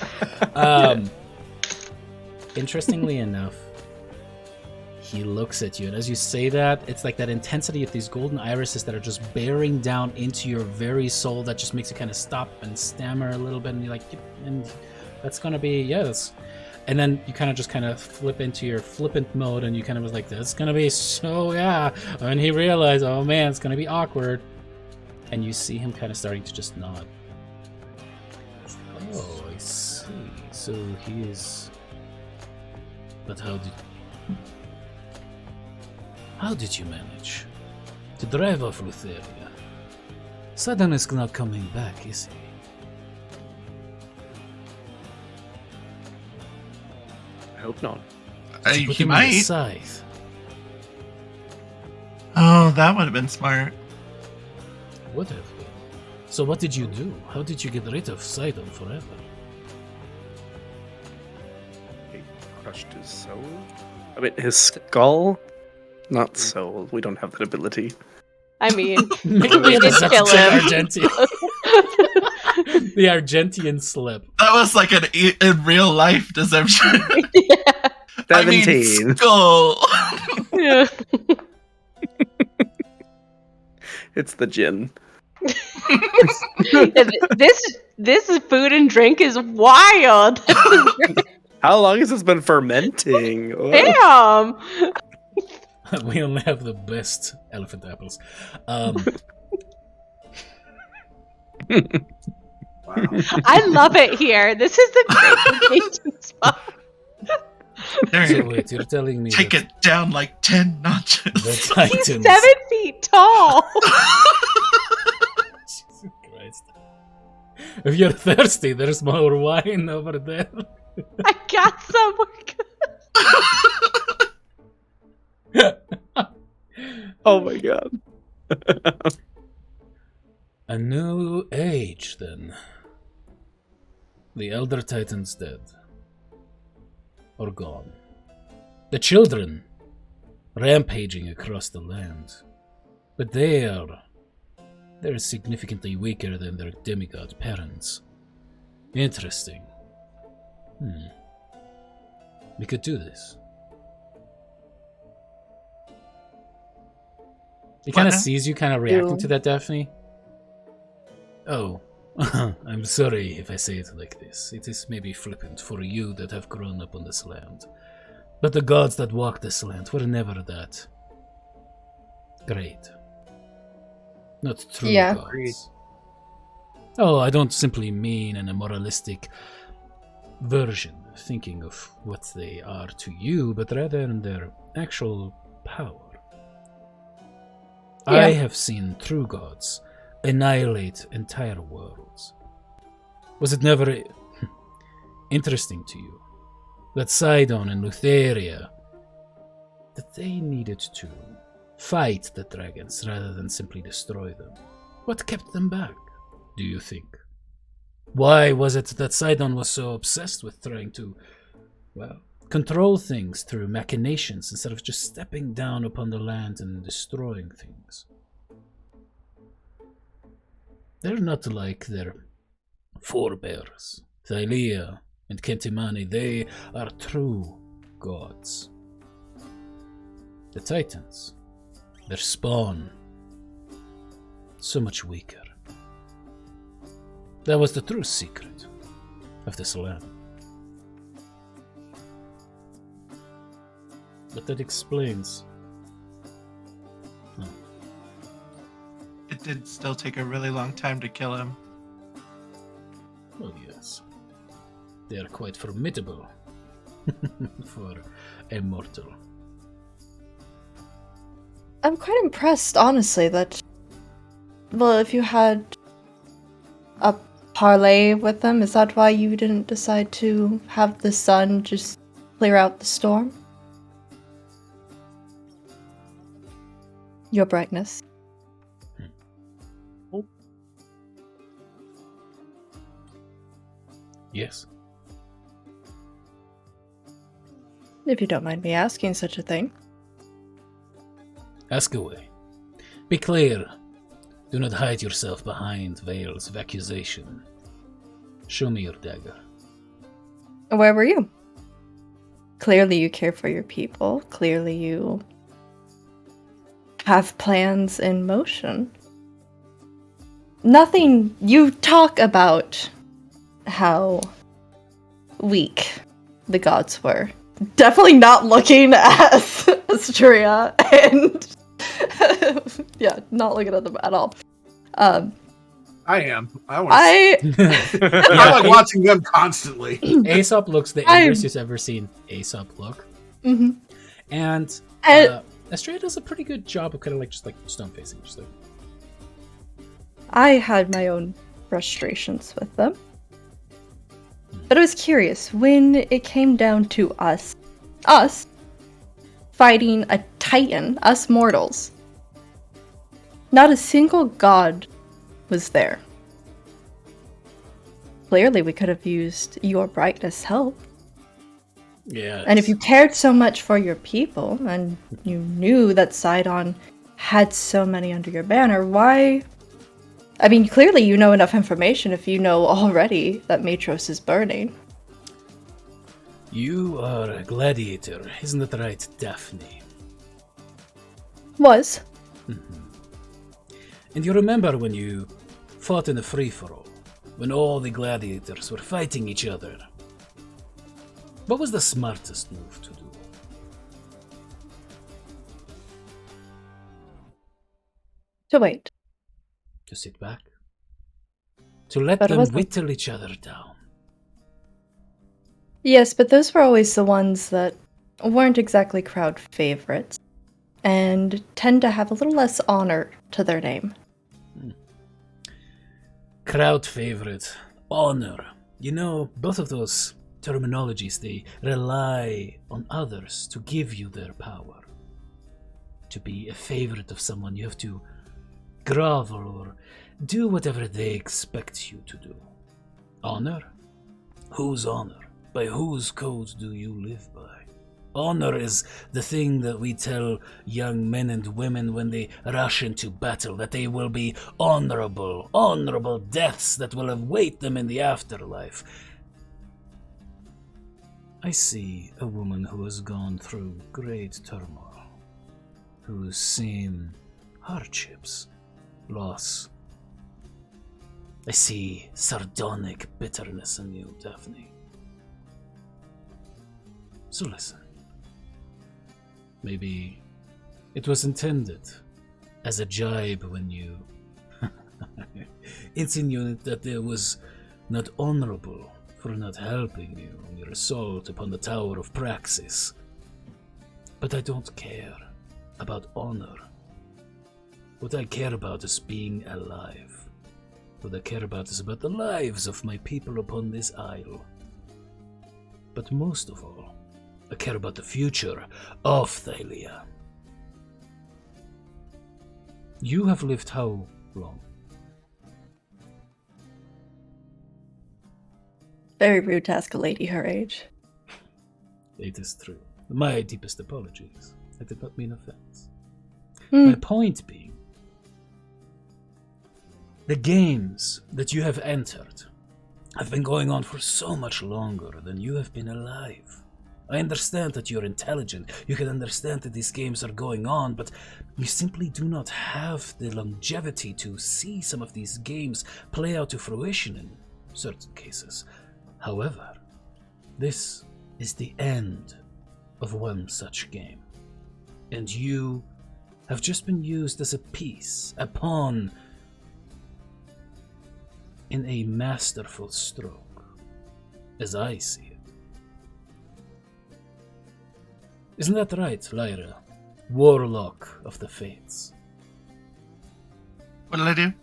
Interestingly enough, he looks at you, and as you say that, it's like that intensity of these golden irises that are just bearing down into your very soul that just makes you kind of stop and stammer a little bit, and you're like, "Yep," and that's gonna be, yes. And then you kind of flip into your flippant mode, and you kind of was like, that's gonna be so, yeah. And he realized, oh man, it's gonna be awkward. And you see him kind of starting to just nod. Oh, I see. So he is. But how did you manage to drive off Lutheria? Sidon is not coming back, is he? I hope not. Put He him on the might. scythe. Oh, that would have been smart. Would have been. So what did you do? How did you get rid of Sidon forever? He crushed his soul? I mean, his skull? Not soul. We don't have that ability. I mean, Maybe we did just have kill to check him. Argentian. The Argentian slip. That was like an in real life deception. Yeah. I mean, 17. skull. Yeah. It's the gin. This food and drink is wild. How long has this been fermenting? Oh. Damn. We only have the best elephant apples. Wow. I love it here. This is the great vacation spot. There, So wait, you're telling me take that it down like 10 notches. the He's Titans... 7 feet tall. Jesus Christ. If you're thirsty, there's more wine over there. I got some. Oh my god. A new age, then. The Elder Titans dead. Or gone. The children rampaging across the land. But they're significantly weaker than their demigod parents. Interesting. We could do this. He kind of What? sees you kind of reacting to that, Daphne. Oh, I'm sorry if I say it like this. It is maybe flippant for you that have grown up on this land. But the gods that walk this land were never that great. Not true Yeah. gods. Agreed. Oh, I don't simply mean in a moralistic version, thinking of what they are to you, but rather in their actual power. Yeah. I have seen true gods annihilate entire worlds. Was it never interesting to you that Sidon and Lutheria, that they needed to fight the dragons rather than simply destroy them? What kept them back, do you think? Why was it that Sidon was so obsessed with trying to, well, control things through machinations instead of just stepping down upon the land and destroying things? They're not like their forebears, Thylea and Kentimani. They are true gods. The Titans, their spawn, so much weaker. That was the true secret of this land. But that explains. It did still take a really long time to kill him. Oh, yes. They are quite formidable for a mortal. I'm quite impressed, honestly, that. Well, if you had a parlay with them, is that why you didn't decide to have the sun just clear out the storm? Your brightness. Yes. If you don't mind me asking such a thing. Ask away. Be clear. Do not hide yourself behind veils of accusation. Show me your dagger. Where were you? Clearly you care for your people. Clearly you have plans in motion. Nothing. You talk about how weak the gods were. Definitely not looking at Asturia and yeah, not looking at them at all. I am. I Yeah, like watching them constantly. Aesop looks the angriest you've ever seen Aesop look. Mm-hmm. And Astraea does a pretty good job of kind of like just like stone facing. Just like... I had my own frustrations with them. But I was curious, when it came down to us fighting a titan, us mortals, not a single god was there. Clearly we could have used your brightness help. Yeah. And if you cared so much for your people, and you knew that Sidon had so many under your banner, why? I mean, clearly you know enough information if you know already that Matros is burning. You are a gladiator, isn't that right, Daphne? Was. And you remember when you fought in the free-for-all, when all the gladiators were fighting each other? What was the smartest move to do? To wait. To sit back? To let But it them wasn't. whittle each other down? Yes, but those were always the ones that weren't exactly crowd favorites, and tend to have a little less honor to their name. Crowd favorite, honor. You know, both of those terminologies, they rely on others to give you their power. To be a favorite of someone, you have to grovel or do whatever they expect you to do. Honor? Whose honor? By whose codes do you live by? Honor is the thing that we tell young men and women when they rush into battle, that they will be honorable deaths that will await them in the afterlife. I see a woman who has gone through great turmoil, who's seen hardships, loss. I see sardonic bitterness in you, Daphne. So listen. Maybe it was intended as a jibe when you insinuated that it was not honorable for not helping you in your assault upon the Tower of Praxis. But I don't care about honor. What I care about is being alive. What I care about is about the lives of my people upon this isle. But most of all, I care about the future of Thylea. You have lived how long? Very rude to ask a lady her age. It is true. My deepest apologies. I did not mean offense. My point being, the games that you have entered have been going on for so much longer than you have been alive. I understand that you're intelligent, you can understand that these games are going on, but you simply do not have the longevity to see some of these games play out to fruition in certain cases. However, this is the end of one such game, and you have just been used as a piece, a pawn, in a masterful stroke, as I see it. Isn't that right, Lyra? Warlock of the Fates. What did I do?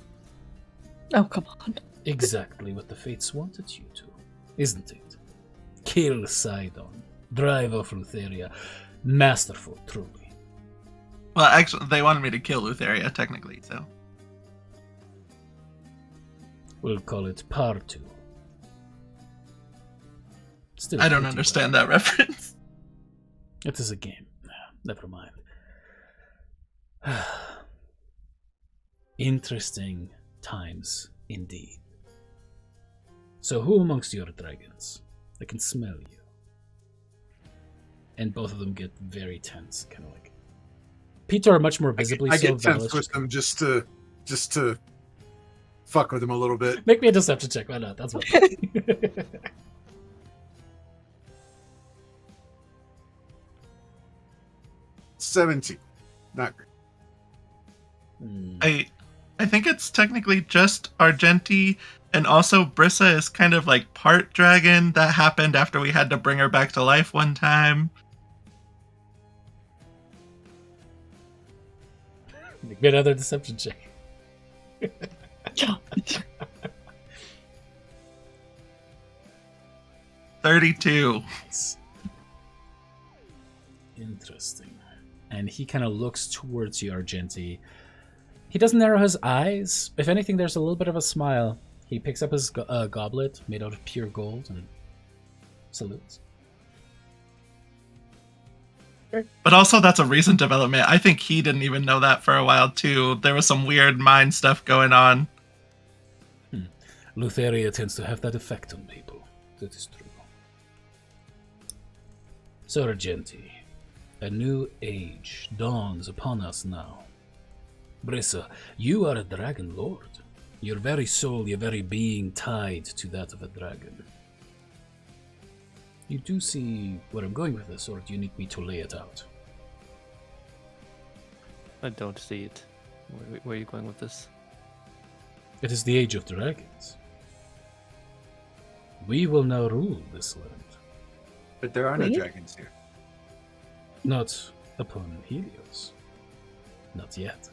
Oh, come on. Exactly what the Fates wanted you to, isn't it? Kill Sidon, drive off Lutheria. Masterful, truly. Well, actually, they wanted me to kill Lutheria, technically, so. We'll call it Par 2. Still I don't pretty understand well. that reference. It is a game. Never mind. Interesting times indeed. So who amongst your dragons? I can smell you. And both of them get very tense, kind of like. Peter are much more visibly I so. get tense with them just to fuck with them a little bit. Make me a deception check. Why not? That's fine. 17. Not great. I think it's technically just Argenti, and also Brissa is kind of like part dragon. That happened after we had to bring her back to life one time. Make me another deception check. 32. Nice. Interesting. And he kind of looks towards you, Argenti. He doesn't narrow his eyes. If anything, there's a little bit of a smile. He picks up his goblet made out of pure gold and salutes. But also, that's a recent development. I think he didn't even know that for a while, too. There was some weird mind stuff going on. Lutheria tends to have that effect on people. That is true. Sargenti, a new age dawns upon us now. Brissa, you are a Dragonlord. Your very soul, your very being tied to that of a dragon. You do see where I'm going with this, or do you need me to lay it out? I don't see it. Where are you going with this? It is the age of dragons. We will now rule this land. But there are no dragons here. Not upon Helios. Not yet.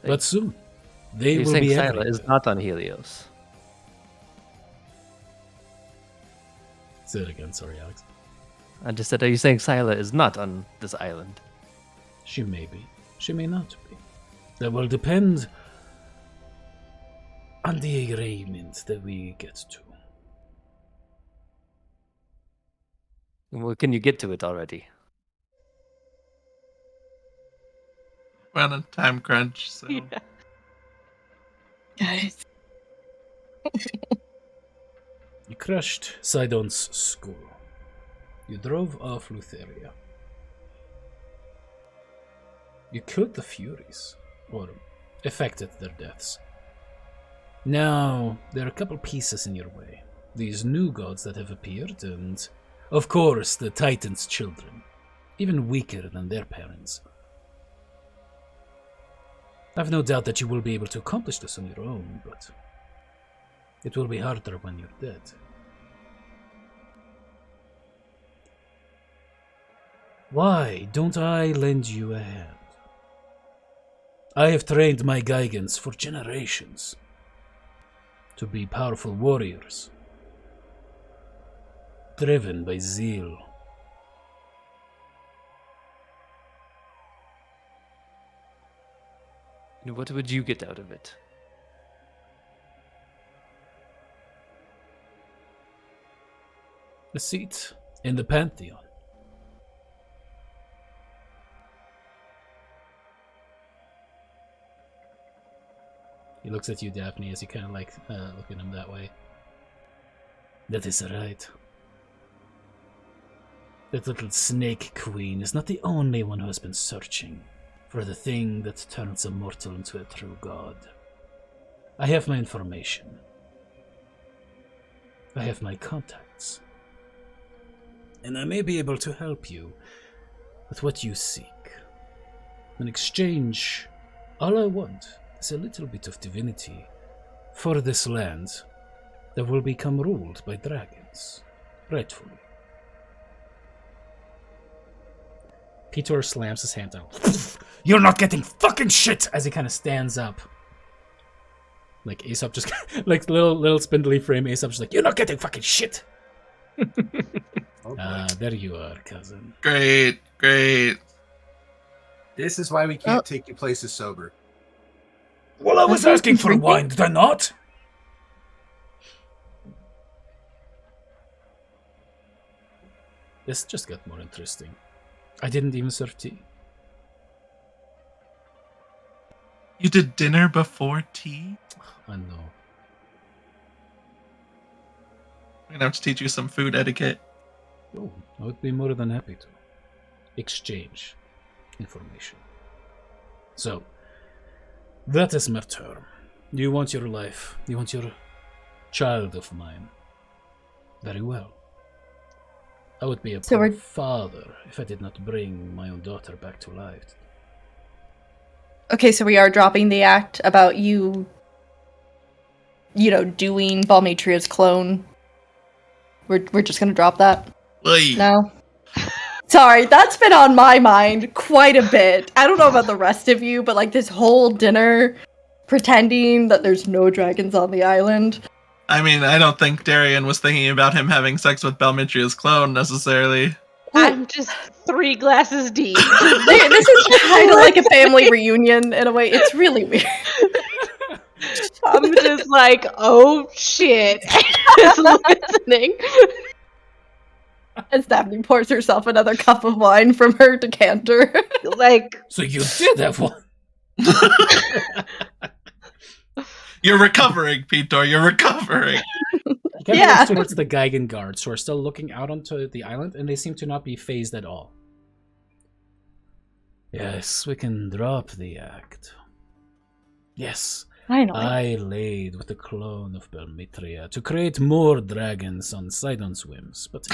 But soon. They You're will saying be Thylea everywhere. is not on Helios. Say it again, sorry, Alex. I just said, are you saying Thylea is not on this island? She may be. She may not be. That will depend on the agreement that we get to. Well, can you get to it already? We're on a time crunch, so... Yeah. Guys. You crushed Sidon's school. You drove off Lutheria. You killed the Furies, or effected their deaths. Now, there are a couple pieces in your way. These new gods that have appeared, and, of course, the Titan's children, even weaker than their parents. I've no doubt that you will be able to accomplish this on your own, but it will be harder when you're dead. Why don't I lend you a hand? I have trained my Geigans for generations to be powerful warriors, driven by zeal. What would you get out of it? A seat in the Pantheon. He looks at you, Daphne, as you kind of like look at him that way. That is right. That little snake queen is not the only one who has been searching for the thing that turns a mortal into a true god. I have my information. I have my contacts. And I may be able to help you with what you seek. In exchange, all I want is a little bit of divinity for this land that will become ruled by dragons, rightfully. Peter slams his hand down. You're not getting fucking shit! As he kind of stands up. Like Aesop just, like little spindly frame Aesop just like, you're not getting fucking shit! There you are, cousin. Great. This is why we can't take you places sober. Well, I was asking for wine, did I not? This just got more interesting. I didn't even serve tea. You did dinner before tea? I know. I'm gonna have to teach you some food etiquette. Oh, I would be more than happy to. Exchange information. So, that is my term. You want your life. You want your child of mine. Very well. I would be a poor father if I did not bring my own daughter back to life. Okay, so we are dropping the act about you doing Balmatria's clone. We're just gonna drop that? Oy. No? Sorry, that's been on my mind quite a bit. I don't know about the rest of you, but like this whole dinner pretending that there's no dragons on the island. I mean, I don't think Darian was thinking about him having sex with Balmatria's clone necessarily. I'm just 3 glasses deep. This is kind of like a family reunion in a way. It's really weird. I'm just like, oh shit. Just listening. As Daphne pours herself another cup of wine from her decanter. Like, So you did have one. You're recovering, Peter. You're recovering. He kind of Yeah. looks towards the Geigen guards who are still looking out onto the island, and they seem to not be phased at all. Yes, we can drop the act. Yes, Finally. I laid with the clone of Belmitria to create more dragons on Sidon's whims, but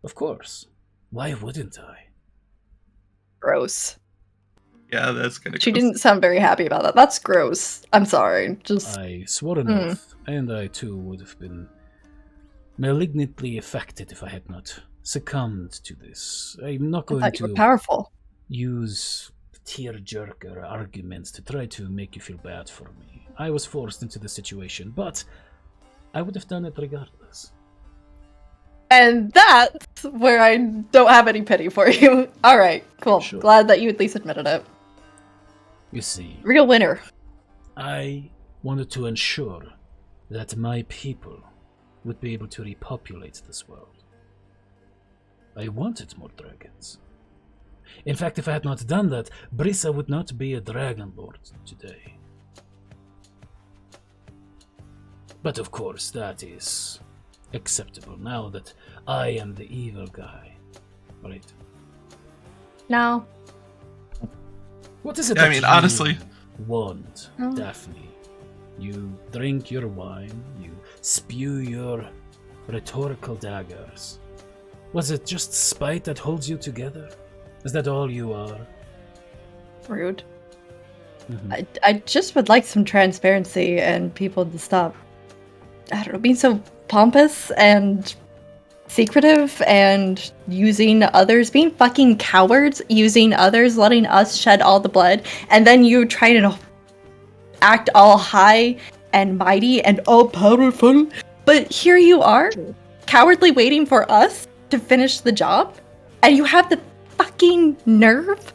of course, why wouldn't I? Gross. Yeah, that's gonna. She didn't sound very happy about that. That's gross. I'm sorry. Just I swore an oath, and I too would have been malignantly affected if I had not succumbed to this. I'm not I going thought you were to powerful. use tear-jerker arguments to try to make you feel bad for me. I was forced into the situation, but I would have done it regardless. And that's where I don't have any pity for you. Alright, cool. Sure. Glad that you at least admitted it. You see, Real winner. I wanted to ensure that my people would be able to repopulate this world. I wanted more dragons. In fact, if I had not done that, Brisa would not be a Dragonlord today. But of course, that is acceptable now that I am the evil guy, right? No. What is it I that mean, you honestly- want, Oh. Daphne? You drink your wine, you spew your rhetorical daggers. Was it just spite that holds you together? Is that all you are? Rude. Mhm. I just would like some transparency and people to stop, I don't know, being so pompous and secretive and using others, being fucking cowards, using others, letting us shed all the blood, and then you try to act all high and mighty and all powerful. But here you are, cowardly waiting for us to finish the job, and you have the fucking nerve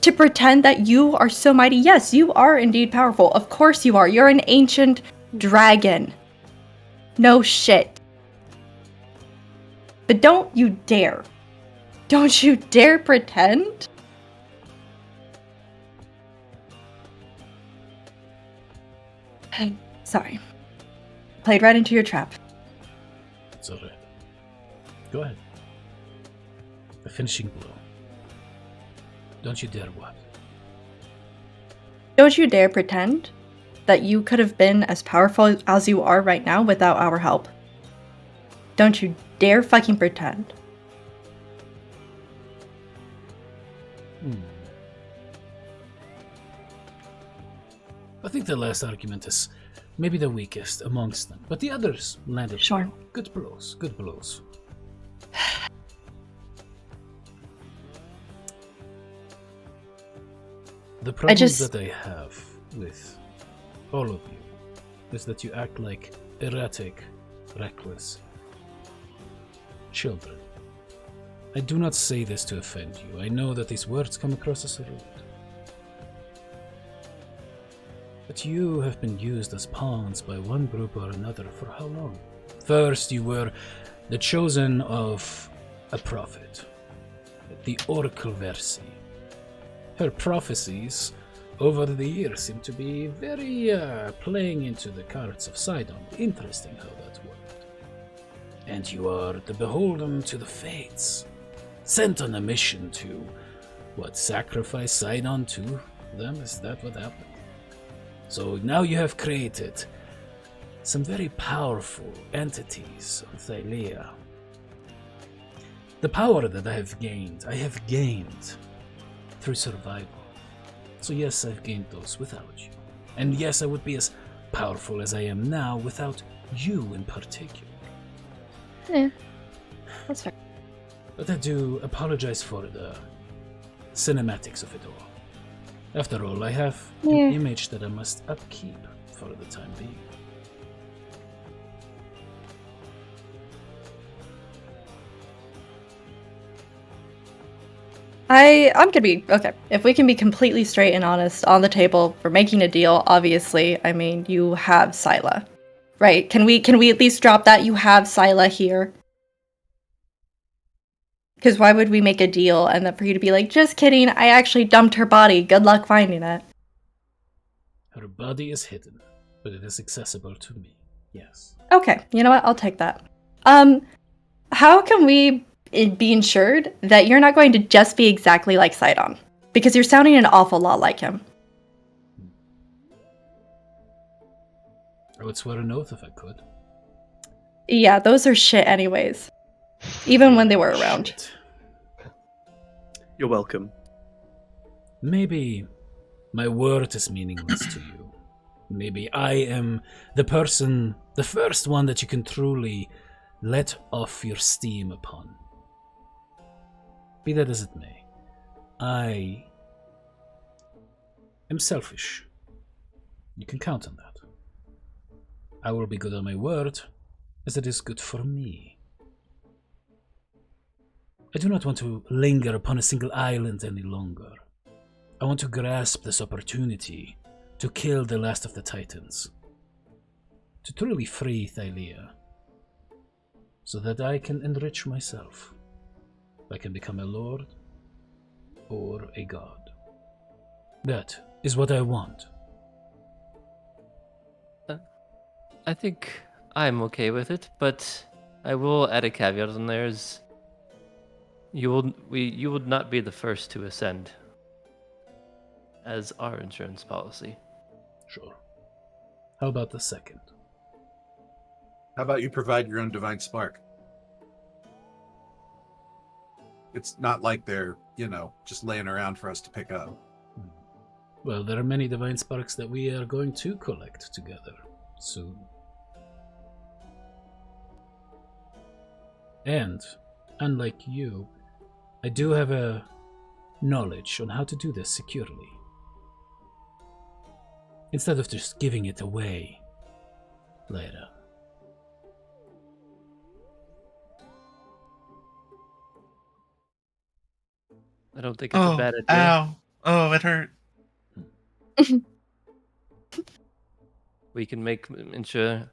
to pretend that you are so mighty. Yes, you are indeed powerful. Of course you are. You're an ancient dragon. No shit. But don't you dare. Don't you dare pretend. Sorry. Played right into your trap. It's alright. Go ahead. The finishing blow. Don't you dare what? Don't you dare pretend that you could have been as powerful as you are right now without our help. Don't you dare fucking pretend. I think the last argument is maybe the weakest amongst them, but the others landed Sure. good blows, good blows. The problem that I have with all of you is that you act like erratic, reckless children. I do not say this to offend you. I know that these words come across as rude. But you have been used as pawns by one group or another for how long? First, you were the chosen of a prophet, the Oracle Versi. Her prophecies over the years seem to be very playing into the cards of Sidon. Interesting how that worked. And you are the beholden to the fates, sent on a mission to, sacrifice Sidon to them? Is that what happened? So now you have created some very powerful entities on Thylea. The power that I have gained through survival. So yes, I've gained those without you. And yes, I would be as powerful as I am now without you in particular. Yeah, that's fair. But I do apologize for the cinematics of it all. After all, I have an image that I must upkeep for the time being. I'm gonna be okay. If we can be completely straight and honest on the table for making a deal, obviously, I mean, you have Scylla. right? Can we at least drop that? You have Scylla here. Because why would we make a deal and then for you to be like, just kidding, I actually dumped her body. Good luck finding it. Her body is hidden, but it is accessible to me. Yes. Okay, you know what? I'll take that. How can we be ensured that you're not going to just be exactly like Sidon? Because you're sounding an awful lot like him. I would swear an oath if I could. Yeah, those are shit anyways. Even when they were around. Shit. You're welcome. Maybe my word is meaningless to you. Maybe I am the first one that you can truly let off your steam upon. Be that as it may, I am selfish. You can count on that. I will be good on my word, as it is good for me. I do not want to linger upon a single island any longer. I want to grasp this opportunity to kill the last of the Titans, to truly free Thylea, so that I can enrich myself. I can become a lord or a god. That is what I want. I think I'm okay with it, but I will add a caveat on there is you would not be the first to ascend as our insurance policy. Sure. How about the second? How about you provide your own divine spark? It's not like they're, just laying around for us to pick up. Well, there are many divine sparks that we are going to collect together soon. And, unlike you, I do have a knowledge on how to do this securely. Instead of just giving it away later. I don't think it's a bad idea. Ow. Oh, it hurt. We can ensure,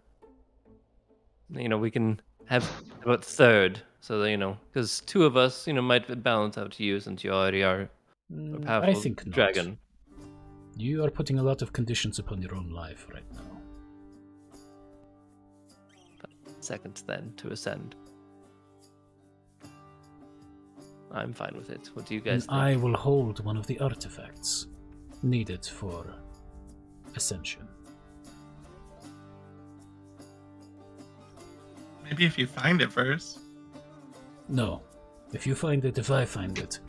we can have about third, so that, because two of us, might balance out to you since you already are a powerful I think not. dragon. You are putting a lot of conditions upon your own life right now. Second, then, to ascend. I'm fine with it. What do you guys think? I will hold one of the artifacts needed for ascension. Maybe if you find it first. No. If you find it, if I find it,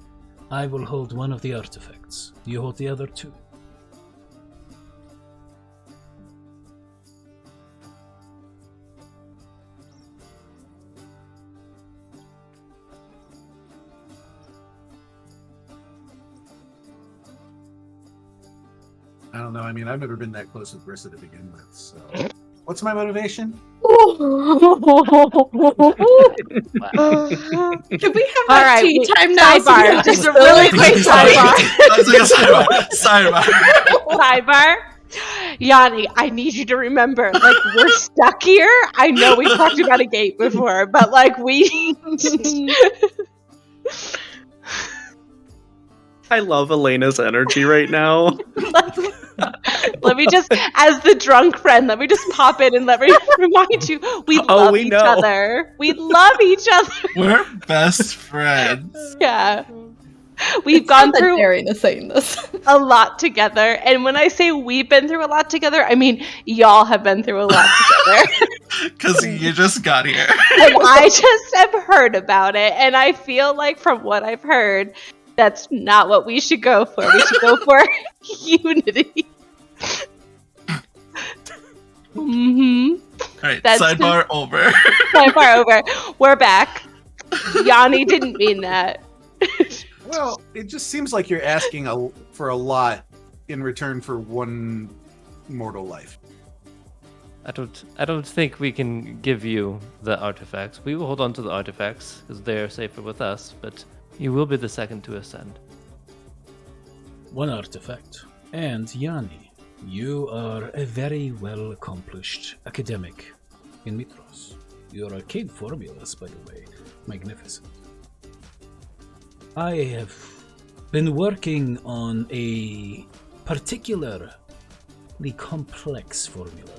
I will hold one of the artifacts. You hold the other two. I don't know. I mean, I've never been that close with Brissa to begin with, so... What's my motivation? Can we have that tea time now? Sidebar. Just a really quick sidebar. Sidebar. Yanni, I need you to remember, we're stuck here. I know we talked about a gate before, but we... I love Elena's energy right now. Let me just, as the drunk friend, let me just pop in and let me remind you, we love each other. We love each other. We're best friends. Yeah. We've gone through saying this. a lot together. And when I say we've been through a lot together, I mean y'all have been through a lot together. Because you just got here. And I just have heard about it. And I feel like from what I've heard, that's not what we should go for. We should go for unity. All right, sidebar over. Sidebar over. We're back. Yanni didn't mean that. Well, it just seems like you're asking for a lot in return for one mortal life. I don't think we can give you the artifacts. We will hold on to the artifacts because they're safer with us, but you will be the second to ascend. One artifact. And Yanni, You are a very well accomplished academic in Mitros. Your arcane formulas, by the way, magnificent. I have been working on a particularly complex formula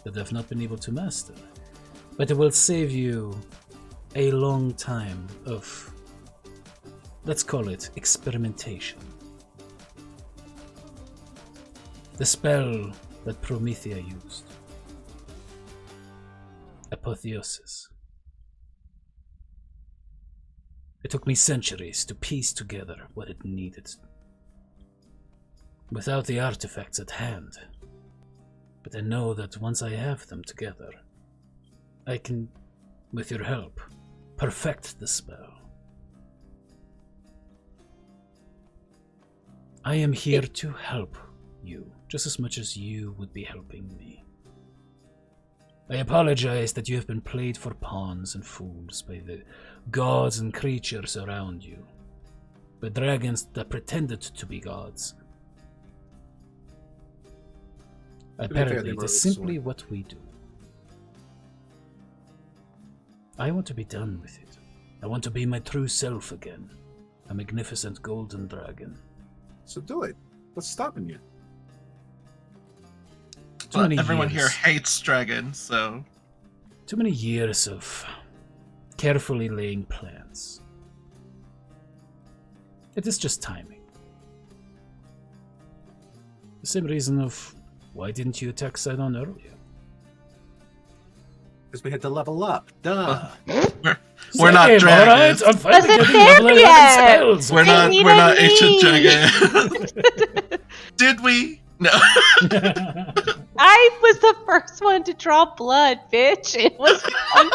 that I've not been able to master, but it will save you a long time of, let's call it, experimentation. The spell that Promethea used. Apotheosis. It took me centuries to piece together what it needed. Without the artifacts at hand. But I know that once I have them together, I can, with your help, perfect the spell. I am here to help you, just as much as you would be helping me. I apologize that you have been played for pawns and fools by the gods and creatures around you, by dragons that pretended to be gods. Apparently, it is simply what we do. I want to be done with it. I want to be my true self again, a magnificent golden dragon. So do it. What's stopping you? Everyone here hates dragons, so... Too many years of carefully laying plans. It is just timing. The same reason of why didn't you attack Sidon earlier? Because we had to level up. Duh. We're not dragons. Right? I'm finally getting level 11 spells. We're not ancient dragons. Did we? No. I was the first one to draw blood, bitch. It was fun.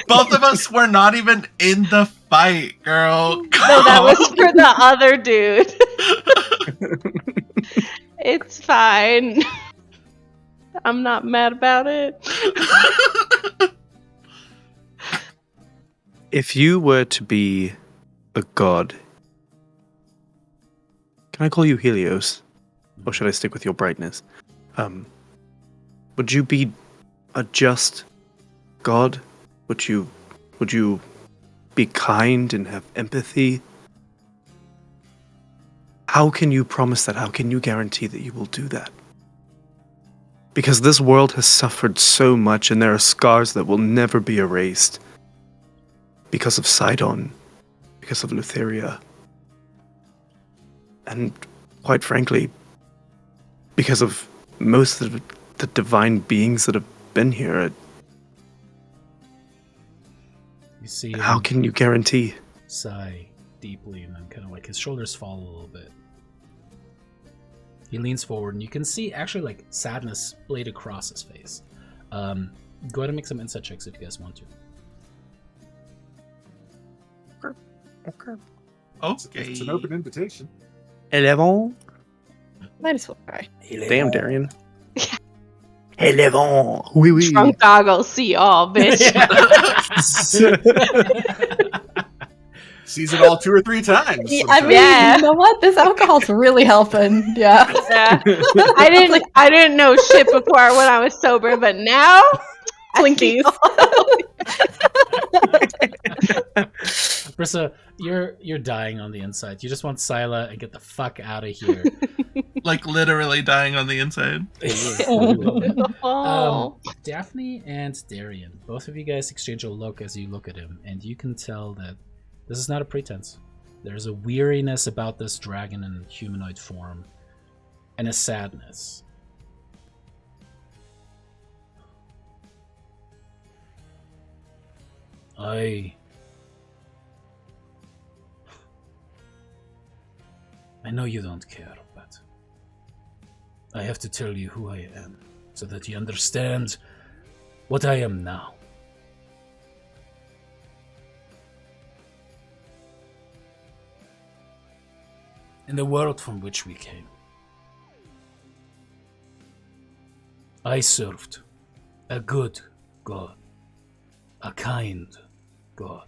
Both of us were not even in the fight, girl. No, that was for the other dude. It's fine. I'm not mad about it. If you were to be a god, can I call you Helios? Or should I stick with your brightness? Would you be a just god? Would you be kind and have empathy? How can you promise that? How can you guarantee that you will do that? Because this world has suffered so much and there are scars that will never be erased. Because of Sidon, because of Lutheria, and quite frankly, because of most of the divine beings that have been here. You see, how can you guarantee? Sigh deeply, and then kind of like his shoulders fall a little bit. He leans forward, and you can see actually like sadness played across his face. Go ahead and make some insight checks if you guys want to. Okay. Okay. It's an open invitation. 11? Might as well try. Damn, Darian. 11. Oui, oui. Drunk goggles, see y'all, bitch. Sees it all 2 or 3 times. I mean, you know what? This alcohol's really helping. Yeah. I didn't know shit before when I was sober, but now Twinkies. Brissa, you're dying on the inside. You just want Scylla and get the fuck out of here. Like literally dying on the inside. Daphne and Darian, both of you guys exchange a look as you look at him, and you can tell that this is not a pretense. There's a weariness about this dragon in humanoid form, and a sadness. I know you don't care, but I have to tell you who I am, so that you understand what I am now. In the world from which we came, I served a good God, a kind God.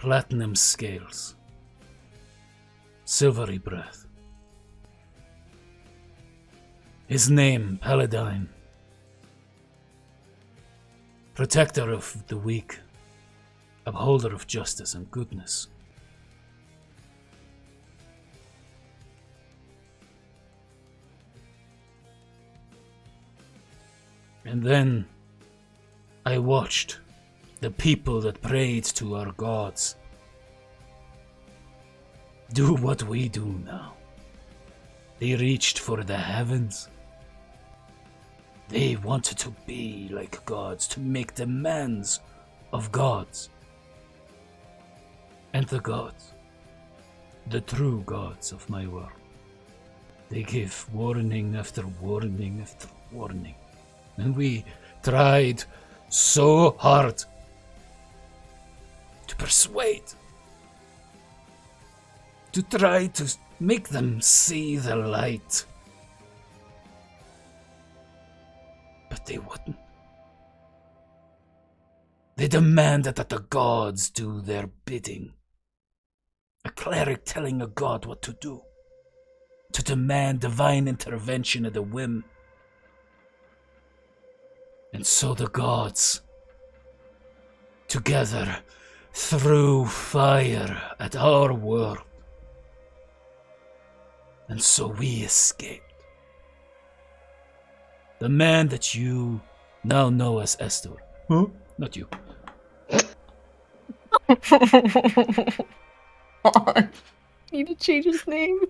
platinum scales, silvery breath. His name, Paladine. Protector of the weak, upholder of justice and goodness. And then I watched the people that prayed to our gods do what we do now. They reached for the heavens. They wanted to be like gods, to make demands of gods. And the gods, the true gods of my world, they gave warning after warning after warning. And we tried so hard to persuade, to try to make them see the light. But they wouldn't. They demanded that the gods do their bidding. A cleric telling a god what to do. To demand divine intervention at a whim. And so the gods, together, threw fire at our world. And so we escaped. The man that you now know as Estor. Huh? Not you. Need to change his name.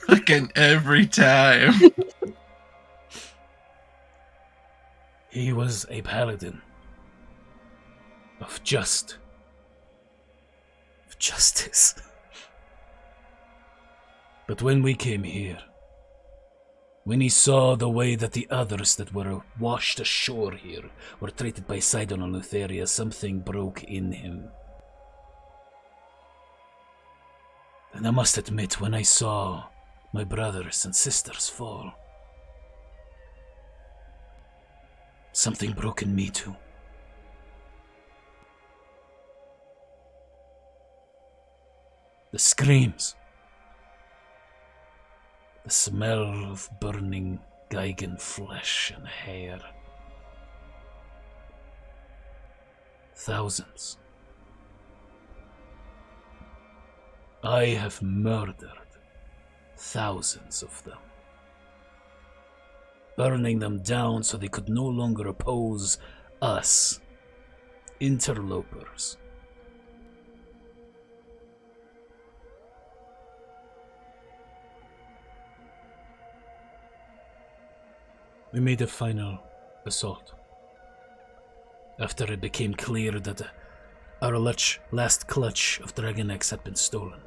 Fucking every time. He was a paladin of justice. But when we came here, when he saw the way that the others that were washed ashore here were treated by Sidon and Lutheria, something broke in him. And I must admit, when I saw my brothers and sisters fall, something broke in me too. The screams. The smell of burning Geigen flesh and hair. Thousands. I have murdered thousands of them. Burning them down so they could no longer oppose us, interlopers. We made a final assault. After it became clear that our last clutch of Dragon Eggs had been stolen.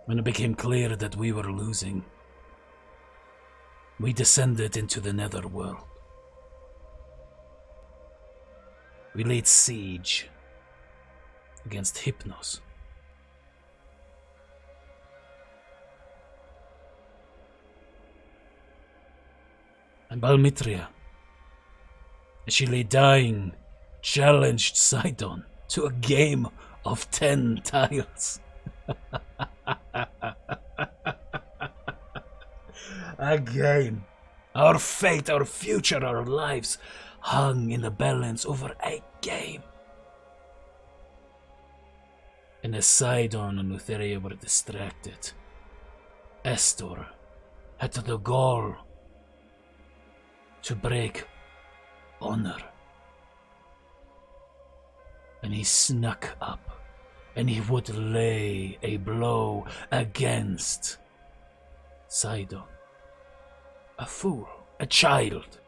When it became clear that we were losing, we descended into the netherworld. We laid siege against Hypnos. And Balmitria, as she lay dying, challenged Sidon to a game of 10 tiles. A game. Our fate, our future, our lives hung in the balance over a game. And as Sidon and Lutheria were distracted, Estor had the gall to break honor. And he snuck up, and he would lay a blow against Sidon. A fool, a child.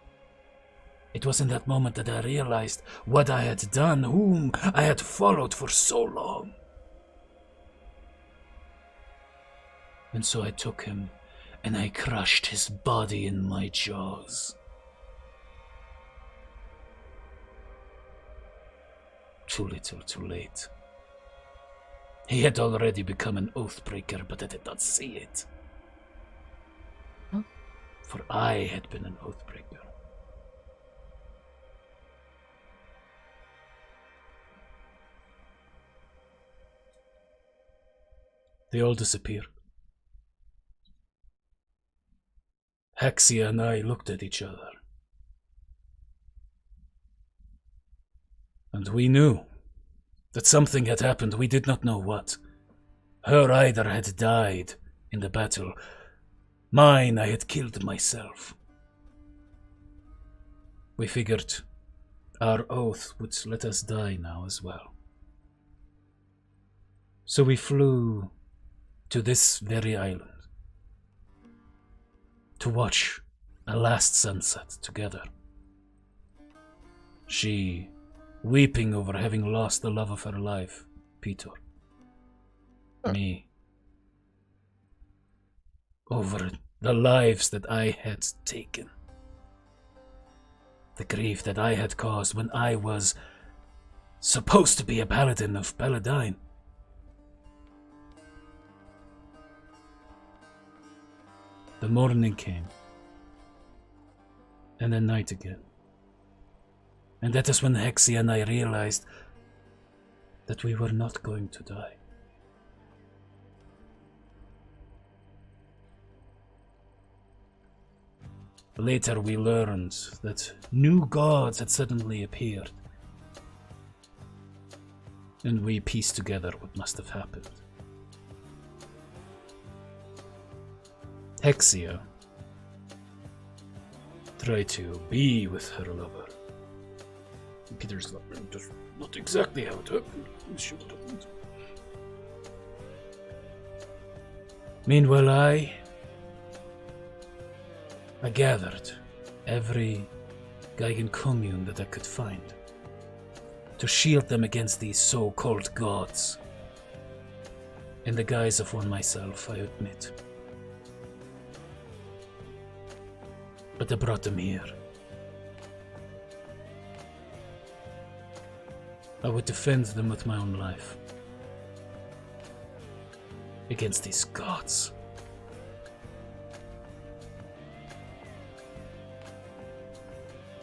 It was in that moment that I realized what I had done, whom I had followed for so long. And so I took him, and I crushed his body in my jaws. Too little, too late. He had already become an oathbreaker, but I did not see it. Huh? For I had been an oathbreaker. They all disappeared. Hexia and I looked at each other. And we knew that something had happened. We did not know what. Her either had died in the battle. Mine, I had killed myself. We figured our oath would let us die now as well. So we flew to this very island to watch a last sunset together. She weeping over having lost the love of her life, Peter. Me over the lives that I had taken. The grief that I had caused when I was supposed to be a paladin of Paladine. The morning came, and then night again. And that is when Hexie and I realized that we were not going to die. Later we learned that new gods had suddenly appeared. And we pieced together what must have happened. Hexia tried to be with her lover. Peter's lover, just not exactly how it happened. She would have. Meanwhile, I gathered every Geigen commune that I could find to shield them against these so-called gods. In the guise of one myself, I admit. But I brought them here. I would defend them with my own life. Against these gods.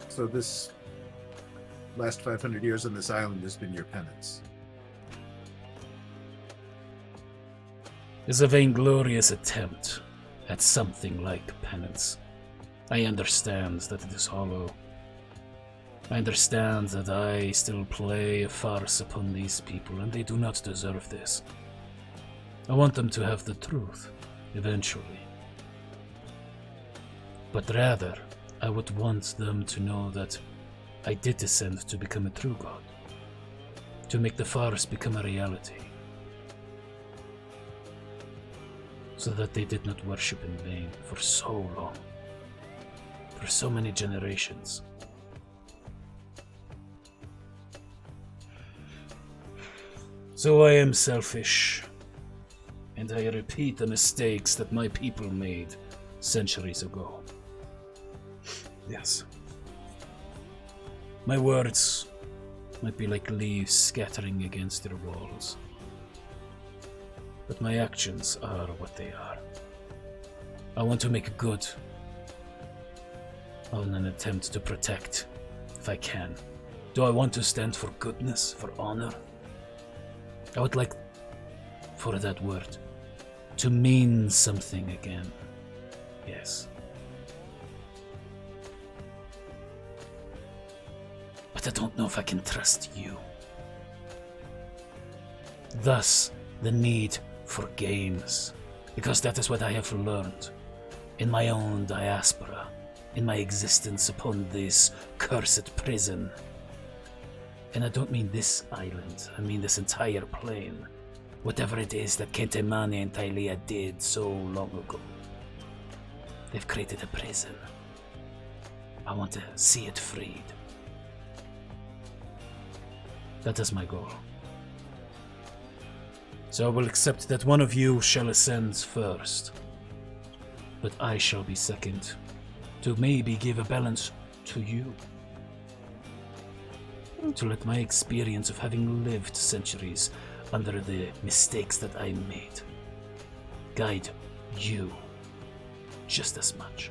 So this last 500 years on this island has been your penance. Is a vainglorious attempt at something like penance. I understand that it is hollow. I understand that I still play a farce upon these people, and they do not deserve this. I want them to have the truth, eventually. But rather, I would want them to know that I did descend to become a true god. To make the farce become a reality. So that they did not worship in vain for so long. For so many generations. So I am selfish, and I repeat the mistakes that my people made centuries ago. Yes. My words might be like leaves scattering against their walls, but my actions are what they are. I want to make good on an attempt to protect, if I can. Do I want to stand for goodness, for honor? I would like for that word to mean something again. Yes. But I don't know if I can trust you. Thus, the need for games. Because that is what I have learned in my own diaspora, in my existence upon this cursed prison. And I don't mean this island, I mean this entire plane. Whatever it is that Kentemane and Thylea did so long ago. They've created a prison. I want to see it freed. That is my goal. So I will accept that one of you shall ascend first. But I shall be second, to maybe give a balance to you. To let my experience of having lived centuries under the mistakes that I made guide you just as much.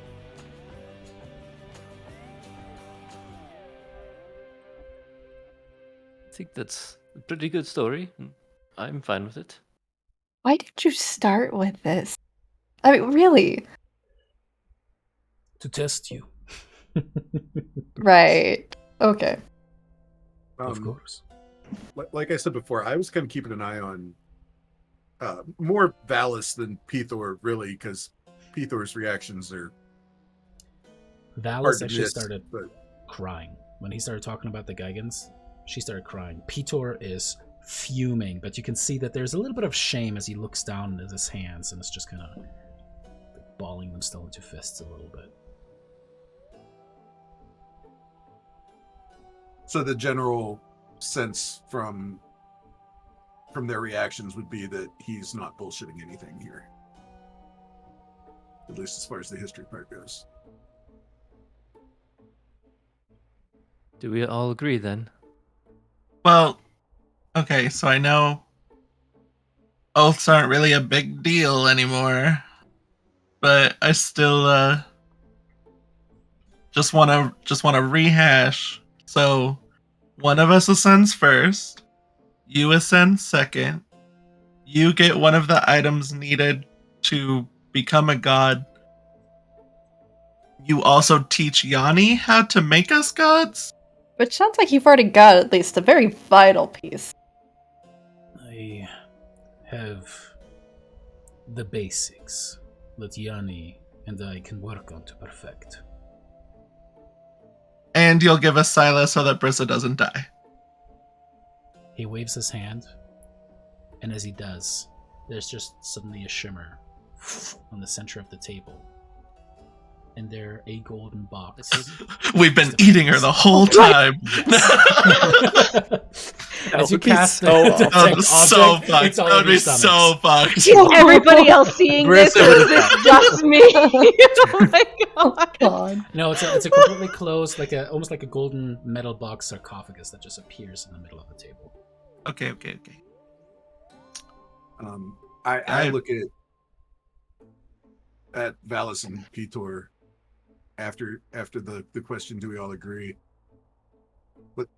I think that's a pretty good story. I'm fine with it. Why did you start with this? I mean, really? To test you. Right. Okay. Of course. Like I said before, I was kind of keeping an eye on more Valis than Pithor, really, because Pithor's reactions are hard Valis to actually miss, started but crying. When he started talking about the Gigans, she started crying. Pithor is fuming, but you can see that there's a little bit of shame as he looks down at his hands, and it's just kind of balling them still into fists a little bit. so the general sense from their reactions would be that he's not bullshitting anything here, at least as far as the history part goes. Do we all agree then? Well, okay, so I know oaths aren't really a big deal anymore, but I still just wanna rehash. So one of us ascends first, you ascend second, you get one of the items needed to become a god. You also teach Yanni how to make us gods? Which sounds like you've already got at least a very vital piece. I have the basics that Yanni and I can work on to perfect. And you'll give us Scylla so that Brissa doesn't die. He waves his hand, and as he does, there's just suddenly a shimmer on the center of the table. And there a golden box. We've been eating her the whole time. As you would be cast so the awful. That would detect be so object, fucked. it's all That would in your be stomachs. so fucked. Is everybody else seeing this, Brissa or is would've this just me? Oh my god. God. No, it's a completely closed, almost like a golden metal box sarcophagus that just appears in the middle of the table. Okay. I look at Valis and Pithor after the question, do we all agree?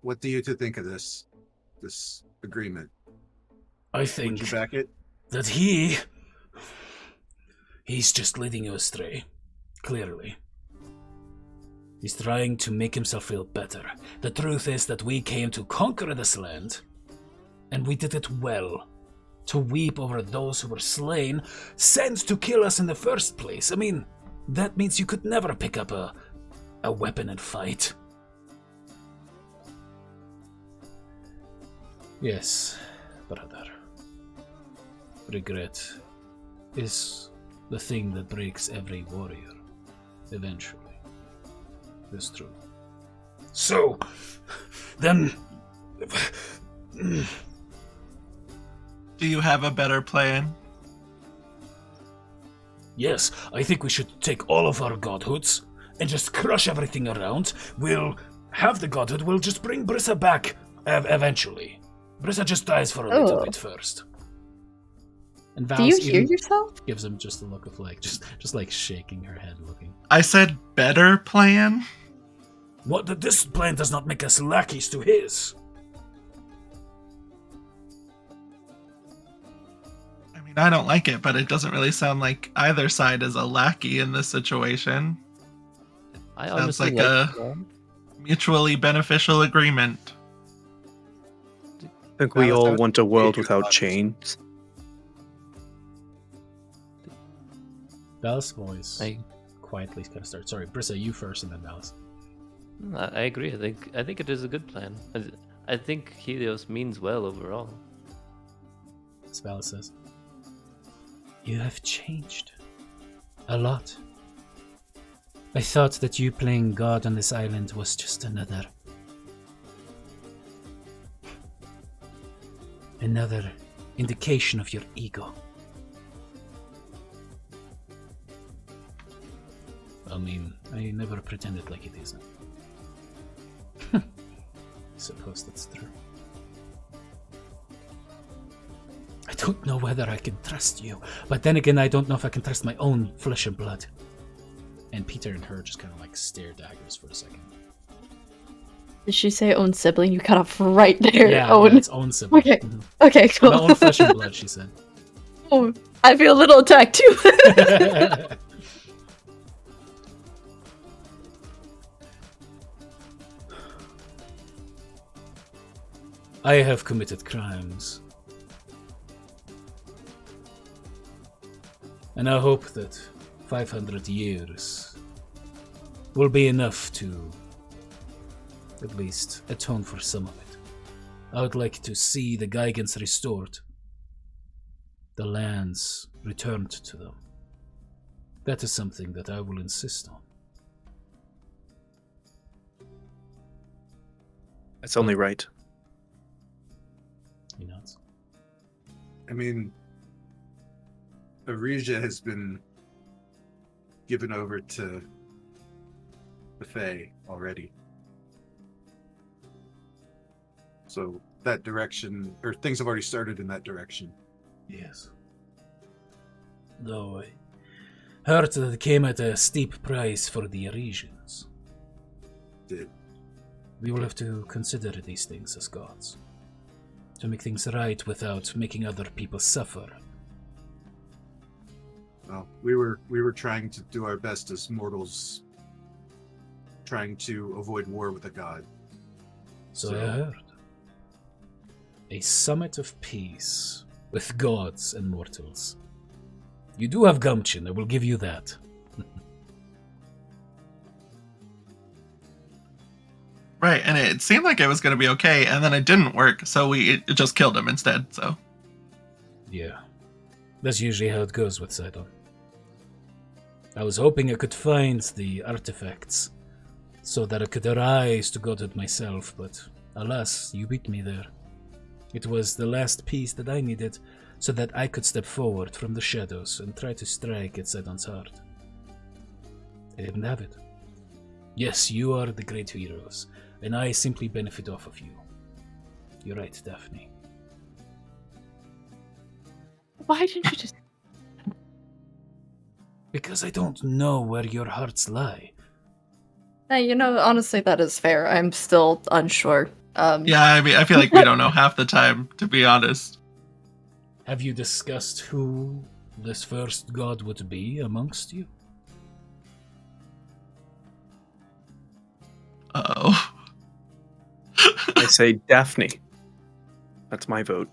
What do you two think of this agreement? I Would think you back it? that he's just leading you astray. Clearly. He's trying to make himself feel better. The truth is that we came to conquer this land, and we did it well. To weep over those who were slain, sent to kill us in the first place. I mean, that means you could never pick up a weapon and fight. Yes, brother. Regret is the thing that breaks every warrior, eventually. It's true. So, then... Do you have a better plan? Yes, I think we should take all of our godhoods and just crush everything around. We'll have the godhood, we'll just bring Brissa back eventually. Brissa just dies for a little bit first. And Do you Valis hear even yourself? gives him just a look of just like shaking her head looking. I said better plan? What? This plan does not make us lackeys to his. I mean, I don't like it, but it doesn't really sound like either side is a lackey in this situation. I Sounds honestly like a mutually beneficial agreement. I think we Valis, all I would want a world take your without thoughts. chains. Valis' voice I quietly kind of starts. Sorry, Brissa, you first, and then Valis. I agree. I think it is a good plan. I think Helios means well overall. As Valis says, "You have changed a lot. I thought that you playing God on this island was just another indication of your ego. I mean, I never pretended like it isn't. Suppose that's true. I don't know whether I can trust you, but then again, I don't know if I can trust my own flesh and blood." And Peter and her just kind of like stare daggers for a second. Did she say own sibling? You cut off right there. Yeah, Own. it's own sibling. Okay. Mhm. Okay, cool. My own flesh and blood, she said. Oh, I feel a little attacked too. I have committed crimes. And I hope that 500 years will be enough to at least atone for some of it. I would like to see the Gigants restored, the lands returned to them. That is something that I will insist on. That's only right. You know, I mean, Arisia has been given over to the Fae already. So that direction, or things have already started in that direction. yes. Though I heard that it came at a steep price for the Arisians. Did. We will have to consider these things as gods. To make things right without making other people suffer. Well, we were trying to do our best as mortals, trying to avoid war with a god. So I heard. A summit of peace with gods and mortals. You do have gumption, I will give you that. Right, and it seemed like it was going to be okay, and then it didn't work, so it just killed him instead, so. Yeah. That's usually how it goes with Sidon. I was hoping I could find the artifacts so that I could arise to godhood myself, but alas, you beat me there. It was the last piece that I needed so that I could step forward from the shadows and try to strike at Sidon's heart. I didn't have it. Yes, you are the great heroes, and I simply benefit off of you. You're right, Daphne. Why didn't you just... Because I don't know where your hearts lie. You know, honestly, that is fair. I'm still unsure. Yeah, I mean, I feel like we don't know half the time, to be honest. Have you discussed who this first god would be amongst you? Uh-oh. I say Daphne. That's my vote.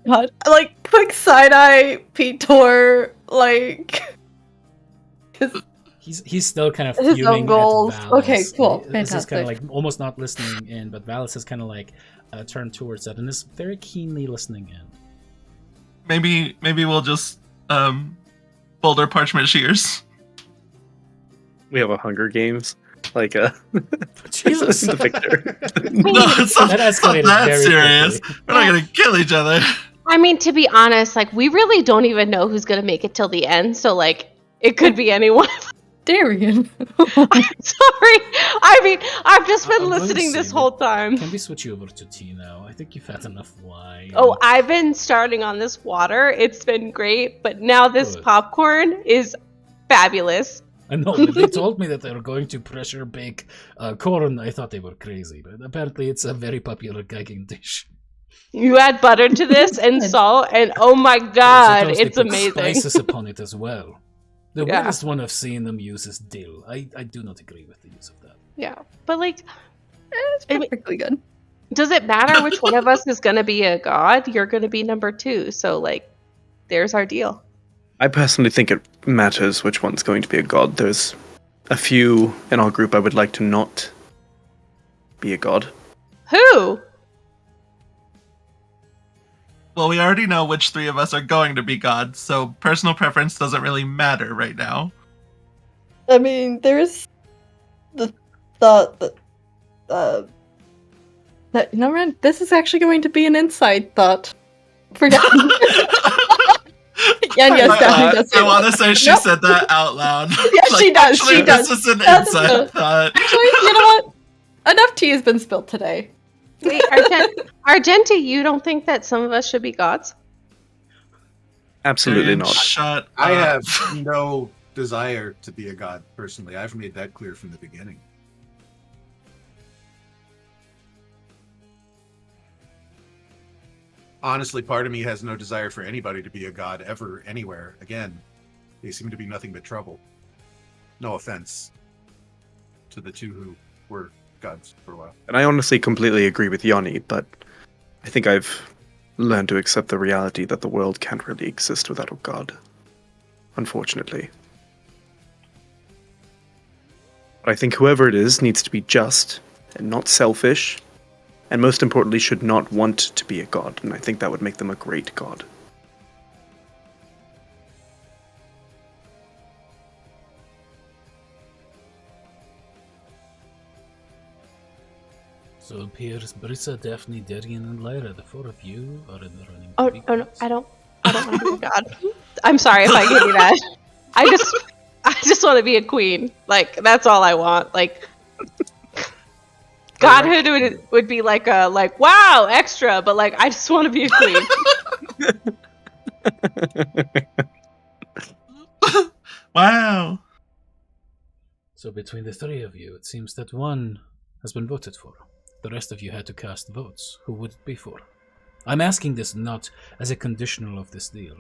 God, like, quick side-eye, Petor, like... He's still kind of His fuming own goals. at Valis. Okay, cool. This is Fantastic. kind of like almost not listening in, but Valis is kind of like turned towards that and is very keenly listening in. Maybe we'll just boulder parchment shears. We have a Hunger Games, like a Jesus. the victor. No, it's not, That it's not escalated that very serious. quickly. We're not gonna kill each other. I mean, to be honest, like, we really don't even know who's gonna make it till the end, so, like, it could be anyone. Darian. I'm sorry. I mean, I've just been I'm going to listening this say, whole time. Can we switch you over to tea now? I think you've had enough wine. Oh, I've been starting on this water. It's been great, but now this Good. popcorn is fabulous. I know, when they told me that they were going to pressure bake corn, I thought they were crazy, but apparently it's a very popular Geigen dish. You add butter to this and salt, and oh my god, Sometimes they it's put amazing. Spices upon it as well. The Yeah. weirdest one I've seen them use is dill. I do not agree with the use of that. Yeah, but like, It's I mean- perfectly good. does it matter which one of us is going to be a god? You're going to be number 2, so like, there's our deal. I personally think it matters which one's going to be a god. There's a few in our group I would like to not be a god. Who? Well, we already know which 3 of us are going to be gods, so personal preference doesn't really matter right now. I mean, there's the thought that, you know, Ren, this is actually going to be an inside thought for Daphne. Yeah, yes, Daphne does say I want to that. say she Nope. said that out loud. Yeah, she does, Actually, she does. This is an That's inside a- thought. Actually, you know what? Enough tea has been spilled today. Wait, Argenta, you don't think that some of us should be gods? Absolutely Dude, not. Shut I up. have no desire to be a god personally. I've made that clear from the beginning. honestly, part of me has no desire for anybody to be a god ever, anywhere. Again, they seem to be nothing but trouble. No offense to the two who were gods for a while. And I honestly completely agree with Yanni, but I think I've learned to accept the reality that the world can't really exist without a god. Unfortunately. But I think whoever it is needs to be just and not selfish, and most importantly should not want to be a god, and I think that would make them a great god. So it appears Brissa, Daphne, Darian, and Lyra, the four of you, are in the running. Oh no, I don't want to be a god. I'm sorry if I give you that. I just want to be a queen. Like that's all I want. Like godhood would be like a wow extra, but like I just want to be a queen. Wow. So between the three of you, it seems that one has been voted for. The rest of you had to cast votes. Who would it be for? I'm asking this not as a conditional of this deal.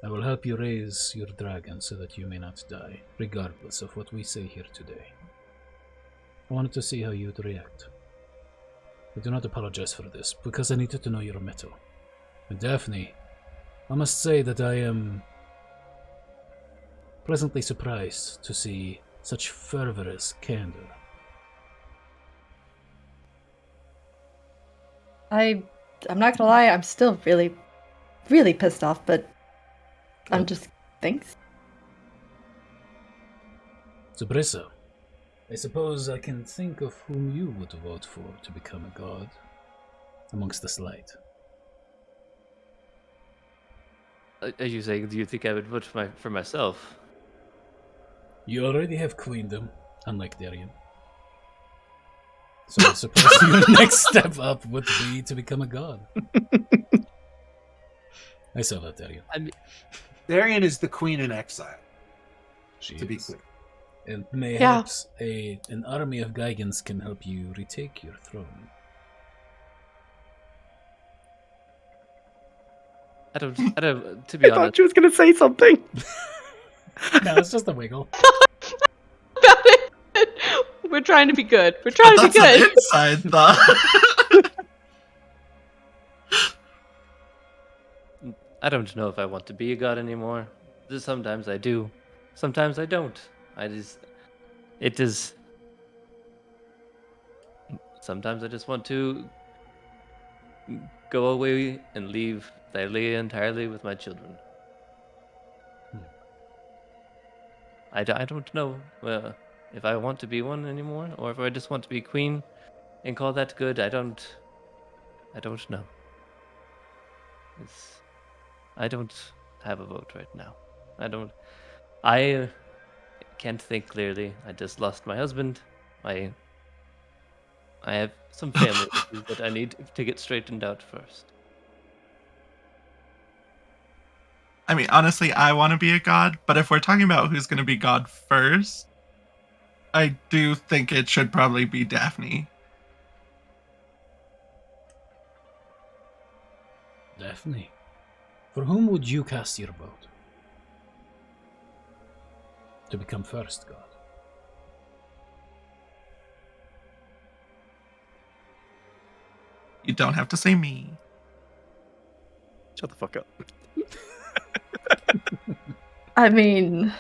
I will help you raise your dragon so that you may not die, regardless of what we say here today. I wanted to see how you would react. I do not apologize for this, because I needed to know your mettle. And Daphne, I must say that I am pleasantly surprised to see such fervorous candor. I'm not gonna lie, I'm still really, really pissed off, but I'm just thanks. So Brissa, I suppose I can think of whom you would vote for to become a god amongst this light. Are you saying, do you think I would vote for myself? You already have queendom, unlike Darian. So I suppose your next step up would be to become a god. I saw that, Darian. Darian is the queen in exile. She to be is. clear. And mayhaps an army of Gaigans can help you retake your throne. I don't, to be I honest. thought she was going to say something. No, it's just a wiggle. We're trying to be good. We're trying to be That's good. an inside thought. I don't know if I want to be a god anymore. Sometimes I do. Sometimes I don't. Sometimes I just want to go away and leave Thylea entirely with my children. I don't know if I want to be one anymore, or if I just want to be queen and call that good. I don't know. I don't have a vote right now. I can't think clearly. I just lost my husband. I have some family issues that I need to get straightened out first. I mean, honestly, I want to be a god, but if we're talking about who's going to be god first, I do think it should probably be Daphne. Daphne, for whom would you cast your vote? To become first god? You don't have to say me. Shut the fuck up. I mean,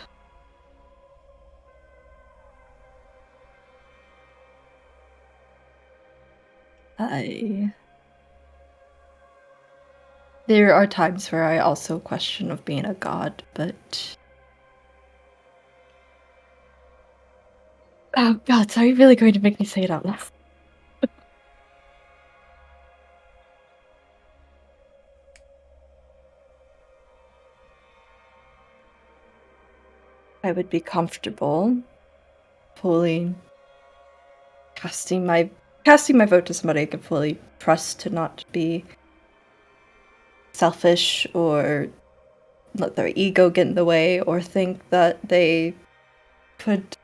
there are times where I also question of being a god, but oh god, are you really going to make me say it out loud? I would be comfortable fully casting my vote to somebody I can fully trust to not be selfish or let their ego get in the way or think that they could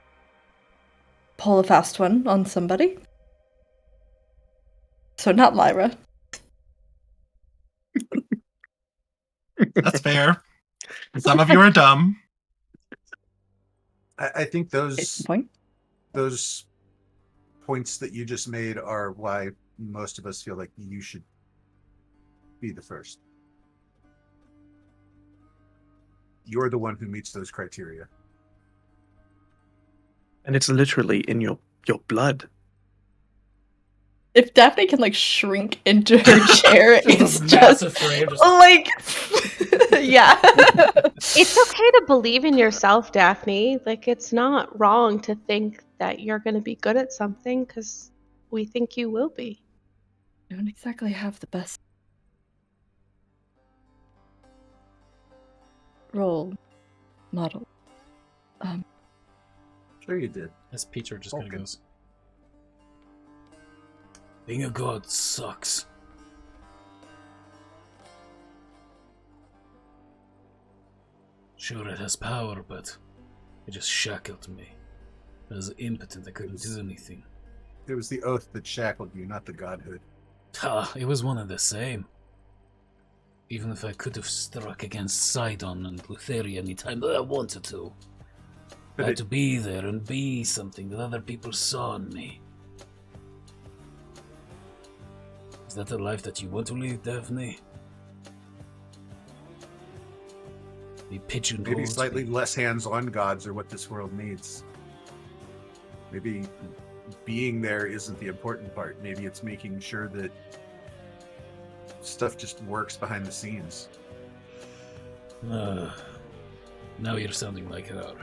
pull a fast one on somebody. So not Lyra. That's fair. Some of you are dumb. I think Case in point. those points that you just made are why most of us feel like you should be the first. You're the one who meets those criteria. And it's literally in your blood. If Daphne can like shrink into her chair, it's just massive frame. like, yeah. It's okay to believe in yourself, Daphne. Like, it's not wrong to think that you're going to be good at something because we think you will be. I don't exactly have the best role model. Sure you did. As Peter just kind of goes, Being a god sucks. Sure, it has power, but it just shackled me. I was impotent, I couldn't do anything. It was the oath that shackled you, not the godhood. It was one and the same. Even if I could have struck against Sidon and Lutheria any time that I wanted to. I had to be there and be something that other people saw in me. Is that the life that you want to lead, Daphne? Be pigeonholed. Maybe slightly less hands-on gods are what this world needs. Maybe being there isn't the important part. Maybe it's making sure that stuff just works behind the scenes. Now you're sounding like her.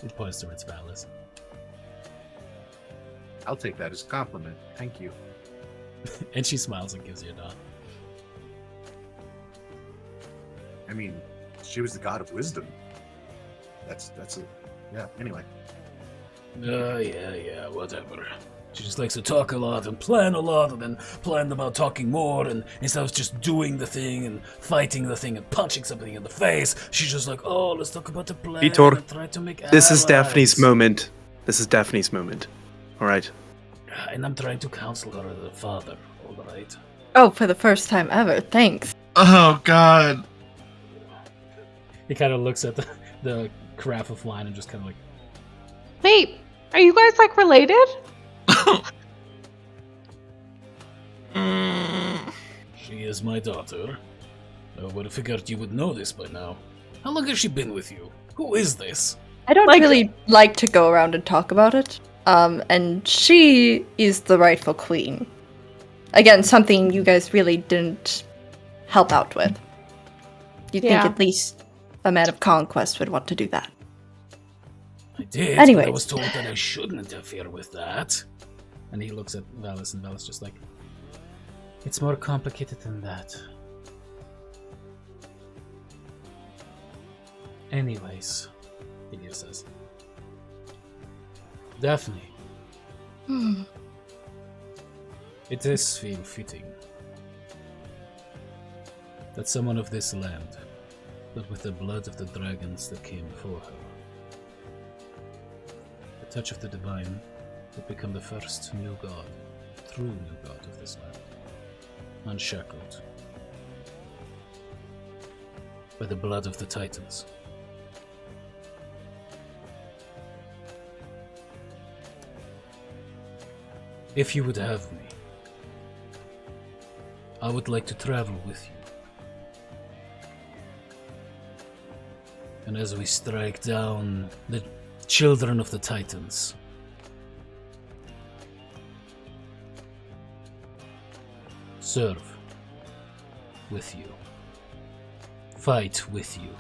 it points towards Valis. I'll take that as a compliment. Thank you. And she smiles and gives you a nod. I mean, she was the god of wisdom. That's a yeah. Anyway, Yeah, whatever. She just likes to talk a lot and plan a lot and then plan about talking more, and instead of just doing the thing and fighting the thing and punching something in the face, she's just like, oh, let's talk about the plan Vitor, and try to make This is allies." Daphne's moment. This is Daphne's moment. All right. And I'm trying to counsel her as a father, alright? Oh, for the first time ever. Thanks. Oh God. He kind of looks at the carafe of wine and just kind of like, Wait, are you guys like related? She is my daughter. I would have figured you would know this by now. How long has she been with you? Who is this? I don't really like to go around and talk about it. And she is the rightful queen. Again, something you guys really didn't help out with. You'd think at least a man of conquest would want to do that. I did, Anyways. but I was told that I shouldn't interfere with that. and he looks at Valis, and Valis just like, it's more complicated than that. Anyways, Thylea says, Daphne, it is feel fitting that someone of this land, but with the blood of the dragons that came before her, the touch of the divine, would become the first new god, true new god of this land, unshackled by the blood of the Titans. If you would have me, I would like to travel with you. And as we strike down the children of the Titans, serve with you, fight with you.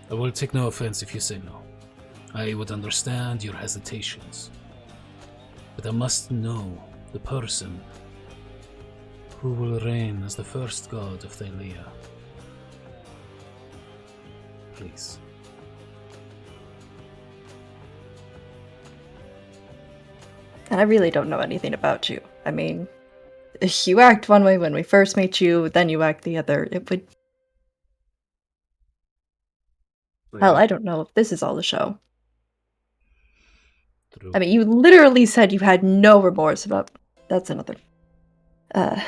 I will take no offense if you say no. I would understand your hesitations. But I must know the person who will reign as the first god of Thylea. Please. And I really don't know anything about you. I mean, you act one way when we first meet you, then you act the other. It would... Hell, I don't know if this is all the show. True. I mean, you literally said you had no remorse about. That's another. I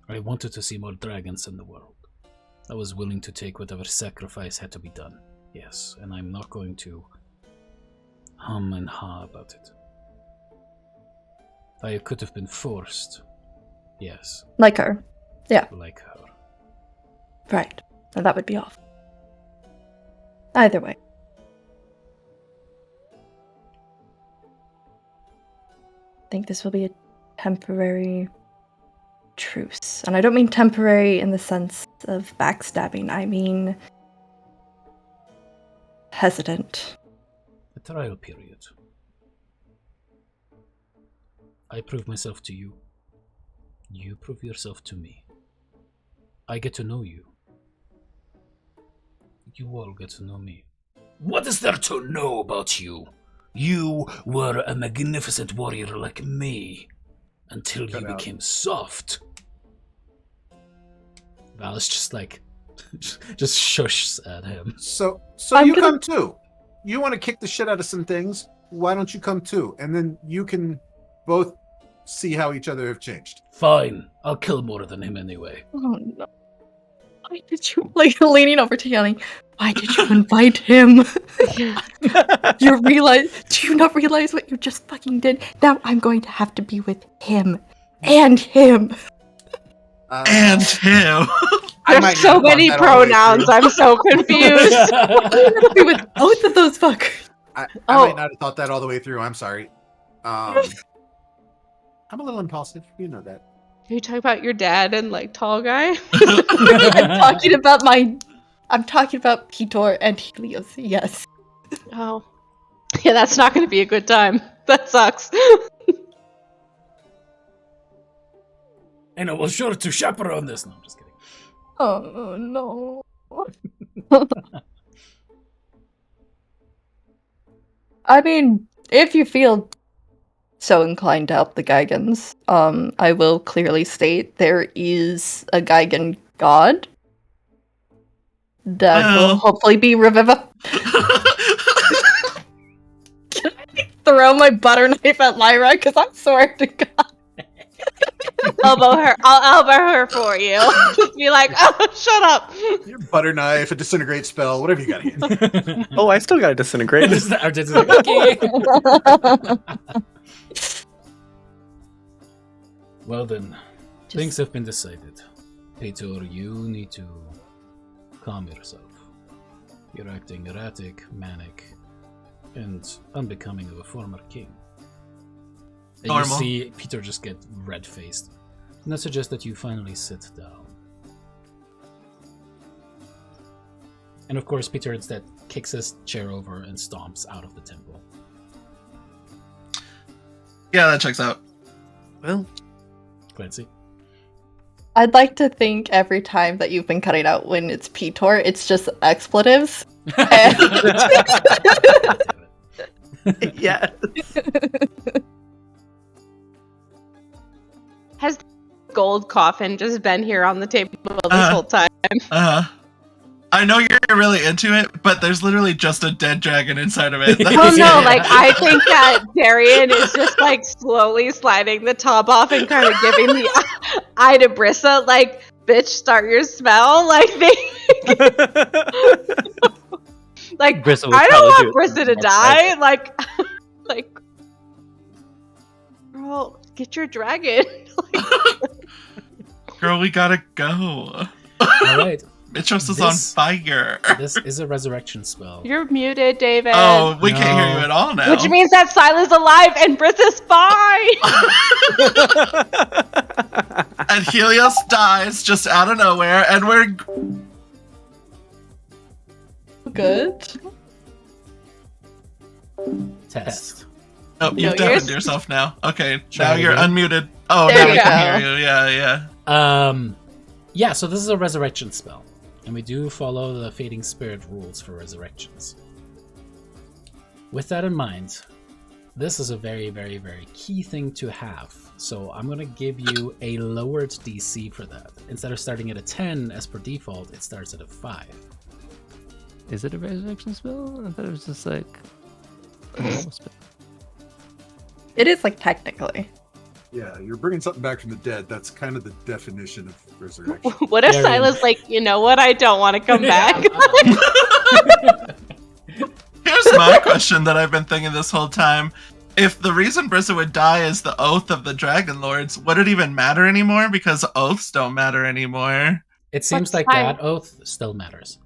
wanted to see more dragons in the world. I was willing to take whatever sacrifice had to be done. Yes, and I'm not going to hum and ha about it. I could have been forced. Yes. Like her. Yeah. Like her. Right. And that would be awful. Either way. I think this will be a temporary truce. And I don't mean temporary in the sense of backstabbing. I mean hesitant. A trial period. I prove myself to you. You prove yourself to me. I get to know you. You all get to know me. What is there to know about you? You were a magnificent warrior like me, until you became soft. Val is just like, just shushes at him. So you come too. You want to kick the shit out of some things. Why don't you come too? And then you can both see how each other have changed. Fine, I'll kill more than him anyway. Oh no. Why did you, like, leaning over to yelling, why did you invite him? Do you not realize what you just fucking did? Now I'm going to have to be with him. And him. And him. There's so many pronouns. I'm so confused. I'm going to be with both of those fuckers. I might not have thought that all the way through. I'm sorry. I'm a little impulsive. You know that. Are you talking about your dad and like tall guy? I'm talking about Pitor and Helios, yes. Oh. Yeah, that's not going to be a good time. That sucks. And I was sure to chaperone this. No, I'm just kidding. Oh no. I mean, if you feel so inclined to help the Gigans, I will clearly state there is a Gigan god that will hopefully be revivified. Can I throw my butter knife at Lyra? Because I swear to God. Elbow her. I'll elbow her for you. Just be like, oh, shut up. Your butter knife, a disintegrate spell, whatever you got here. Oh, I still got a disintegrate. Okay. Well then, things have been decided. Peter, you need to calm yourself. You're acting erratic, manic, and unbecoming of a former king. And you see Peter just get red-faced. And I suggest that you finally sit down. And of course, Peter instead kicks his chair over and stomps out of the temple. Yeah, that checks out. Well, Clancy? I'd like to think every time that you've been cutting out when it's Pitor, it's just expletives. yeah. Has the gold coffin just been here on the table this whole time? I know you're really into it, but there's literally just a dead dragon inside of it. Oh no, like I think that Darian is just like slowly sliding the top off and kind of giving the eye to Brissa, like, bitch, start your spell. Like they like Brissa I don't want Brissa to die. Like girl, get your dragon. Girl, we gotta go. Alright. Mitros is on fire. This is a resurrection spell. You're muted, David. Oh, we can't hear you at all now. Which means that Sila's alive and Brissa's fine. And Helios dies just out of nowhere, and we're Good. Test. Oh, you've No, deafened yourself now. Okay, now you're again. unmuted. Oh, There now you we go. can hear you. Yeah. Yeah, so this is a resurrection spell. And we do follow the Fading Spirit rules for resurrections. With that in mind, this is a very, very, very key thing to have. So I'm going to give you a lowered DC for that. Instead of starting at a 10 as per default, it starts at a 5. Is it a resurrection spell? I thought it was just like... It is like technically. Yeah, you're bringing something back from the dead. That's kind of the definition of resurrection. What if Darian. Silas like, you know what? I don't want to come back. Here's my question that I've been thinking this whole time. If the reason Brissa would die is the oath of the Dragonlords, would it even matter anymore? Because oaths don't matter anymore. It seems That's like fine. that oath still matters.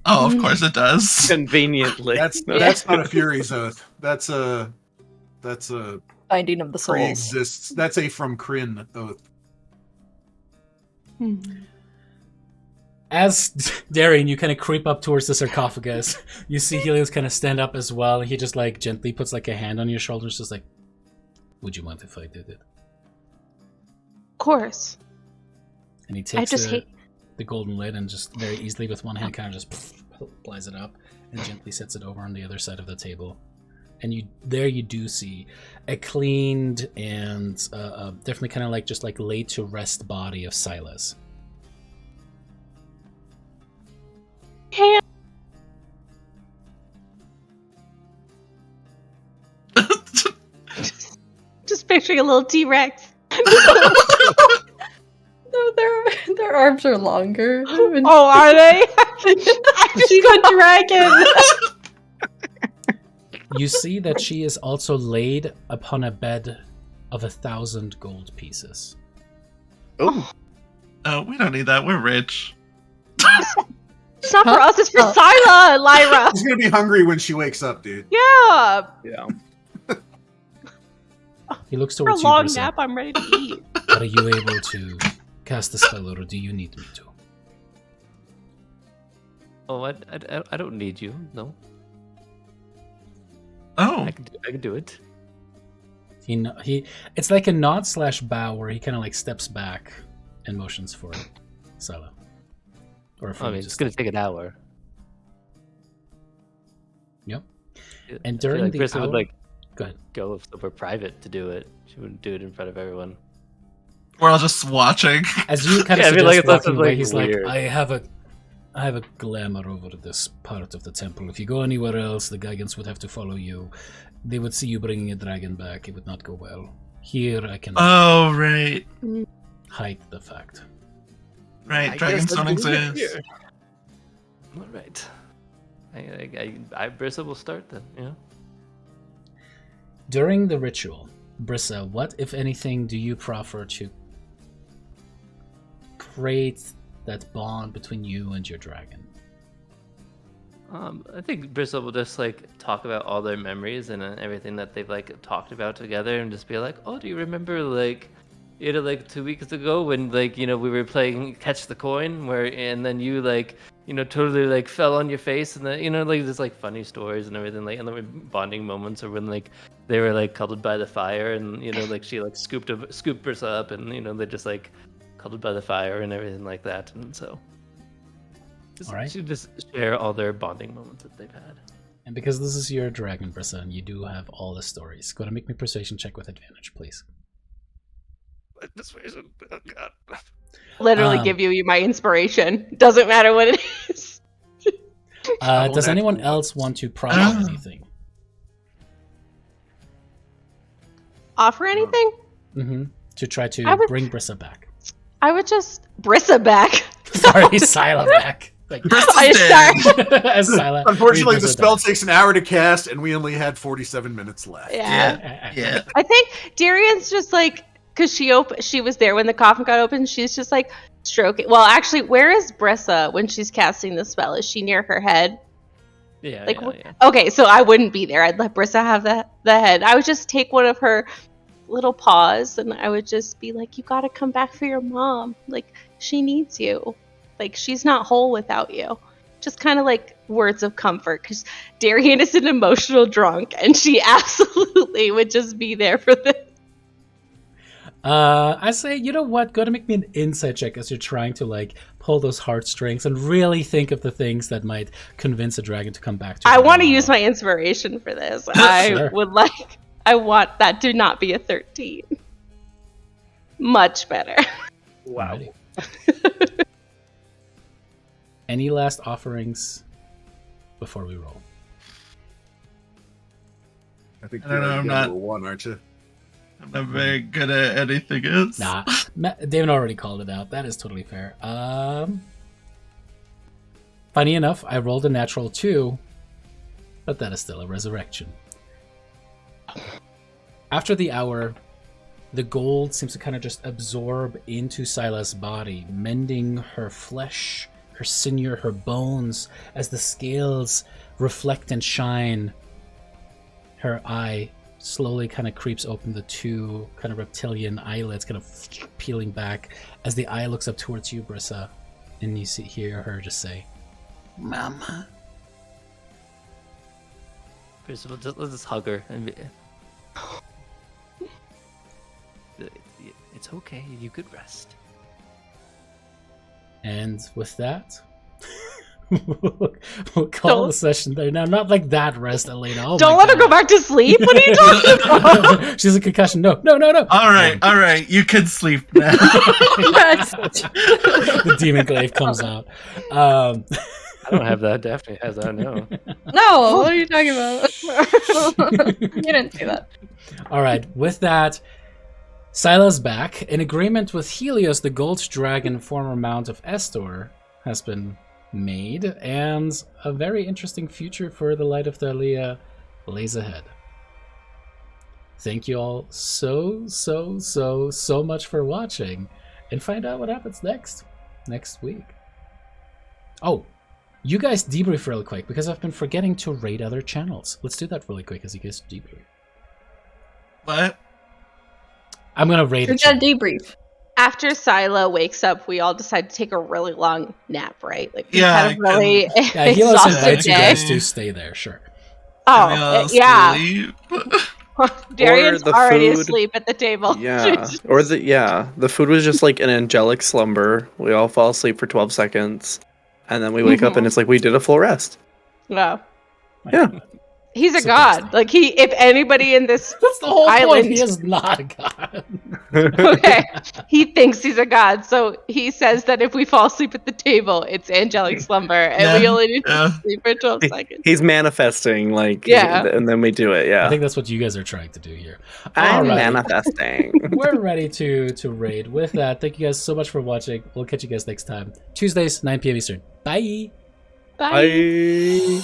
Oh, of course it does. Conveniently. That's not a Fury's oath. That's a Binding of the souls. pre-exists. That's a from Kryn oath. As Darian, you kind of creep up towards the sarcophagus. You see Helios kind of stand up as well. He just like gently puts like a hand on your shoulders, just like, "Would you mind if I did it?" Of course. And he I takes just hate. the golden lid and just very easily with one hand kind of just applies it up and gently sets it over on the other side of the table. And you do see a cleaned and definitely kind of like just like laid to rest body of Silas. Hey, just picturing a little T-Rex. No, their arms are longer. Oh, are they? She's a dragon. You see that she is also laid upon a bed of 1,000 gold pieces. Oh, Oh, we don't need that. We're rich. It's not for us, it's for Oh. Syla, Lyra. She's gonna be hungry when she wakes up, dude. Yeah. yeah. He looks For a towards you, long Brissa. nap, I'm ready to eat. Are you able to cast the spell, or do you need me to? Oh, I don't need you. No, Oh, I can do it. He it's like a nod / bow where he kind of like steps back and motions for Sila. Or for I you mean, to it's gonna step take an hour. Yep. I And feel during like the Brissa hour, would like go ahead. go if somewhere private to do it. She wouldn't do it in front of everyone. we're all just watching. As you kind of Yeah, I feel like suggest it's also, walking away, like, he's weird. like, I have a glamour over this part of the temple. If you go anywhere else, the Gigants would have to follow you. They would see you bringing a dragon back. It would not go well. Here, I can Oh, right. hide the fact. Right, I dragons guess don't I'll do it exist. here. All right. I Brissa will start then. Yeah. During the ritual, Brissa, what, if anything, do you proffer to create that bond between you and your dragon? I think Brissa will just like talk about all their memories and everything that they've like talked about together, and just be like, "Oh, do you remember like, 2 weeks ago when like we were playing catch the coin, and then you like totally like fell on your face, and then like there's like funny stories and everything, like, and there were bonding moments, or when like they were like cuddled by the fire, and like she like scooped Brissa up, and they just like cuddled by the fire and everything like that, and so." All right. Should just share all their bonding moments that they've had. And because this is your dragon, Brissa, and you do have all the stories, go ahead and make me a persuasion check with advantage, please. Persuasion. Oh God. Literally Um, give you my inspiration. Doesn't matter what it is. Does anyone else want to proffer anything? Offer anything? Mm-hmm. To try to I would- bring Brissa back. I would just Brissa back. Sorry, Sila back. Like, I start. as Sila, Unfortunately, the Brissa spell dies. takes an hour to cast, and we only had 47 minutes left. Yeah. Yeah. I think Darian's just like, because she was there when the coffin got open. She's just like stroking. Well, actually, where is Brissa when she's casting the spell? Is she near her head? Yeah. Like, yeah. Okay, so I wouldn't be there. I'd let Brissa have the head. I would just take one of her little paws, and I would just be like, "You got to come back for your mom. Like, she needs you. Like, she's not whole without you." Just kind of like words of comfort, because Darian is an emotional drunk, and she absolutely would just be there for this. I say, you know what? Go to make me an insight check as you're trying to like pull those heartstrings and really think of the things that might convince a dragon to come back to you. I want to use my inspiration for this. Sure. I want that to not be a 13. Much better. Wow. Alrighty. Any last offerings before we roll? I think I don't you're know, I'm already not- level 1, aren't you? I'm not very good at anything else. Nah, David already called it out. That is totally fair. Funny enough, I rolled a natural 2, but that is still a resurrection. After the hour, the gold seems to kind of just absorb into Sila's body, mending her flesh, her sinew, her bones, as the scales reflect and shine. Her eye slowly kind of creeps open, the two kind of reptilian eyelids kind of peeling back as the eye looks up towards you, Brissa, and you hear her just say, "Mama." First of all, let's just hug her and be... It's okay. You could rest. And with that, we'll call the session there. Now, not like that rest, Elena. Oh Don't my let her God. go back to sleep. What are you talking about? She's a concussion. No. All right. You can sleep now. The demon glaive comes out. I don't have that. Daphne has that. No. No, what are you talking about? You didn't say that. All right. With that, Sila's back. In agreement with Helios, the gold dragon, former mount of Estor, has been made, and a very interesting future for the Light of Thylea lays ahead. Thank you all so much for watching, and find out what happens next week. Oh, you guys debrief really quick, because I've been forgetting to raid other channels. Let's do that really quick as you guys debrief. What? I'm gonna raid You're a gonna channel. debrief. After Sila wakes up, we all decide to take a really long nap, right? Like, we Yeah, had a really Yeah, Helios exhaustive invites you day. guys to stay there, sure. Oh, yeah. Sleep? Darian's the already food. asleep at the table. Yeah. The food was just like an angelic slumber. We all fall asleep for 12 seconds. And then we wake up and it's like we did a full rest. Yeah. Yeah. He's a So god. Like, if anybody in this That's the whole point. island, He is not a god. okay, he thinks he's a god, so he says that if we fall asleep at the table, it's angelic slumber, and we only need to sleep for 12 seconds. He's manifesting, like, Yeah. and then we do it, I yeah. think that's what you guys are trying to do here. I'm Alrighty. manifesting. We're ready to raid. With that, thank you guys so much for watching. We'll catch you guys next time. Tuesdays, 9 p.m. Eastern. Bye. Bye. Bye.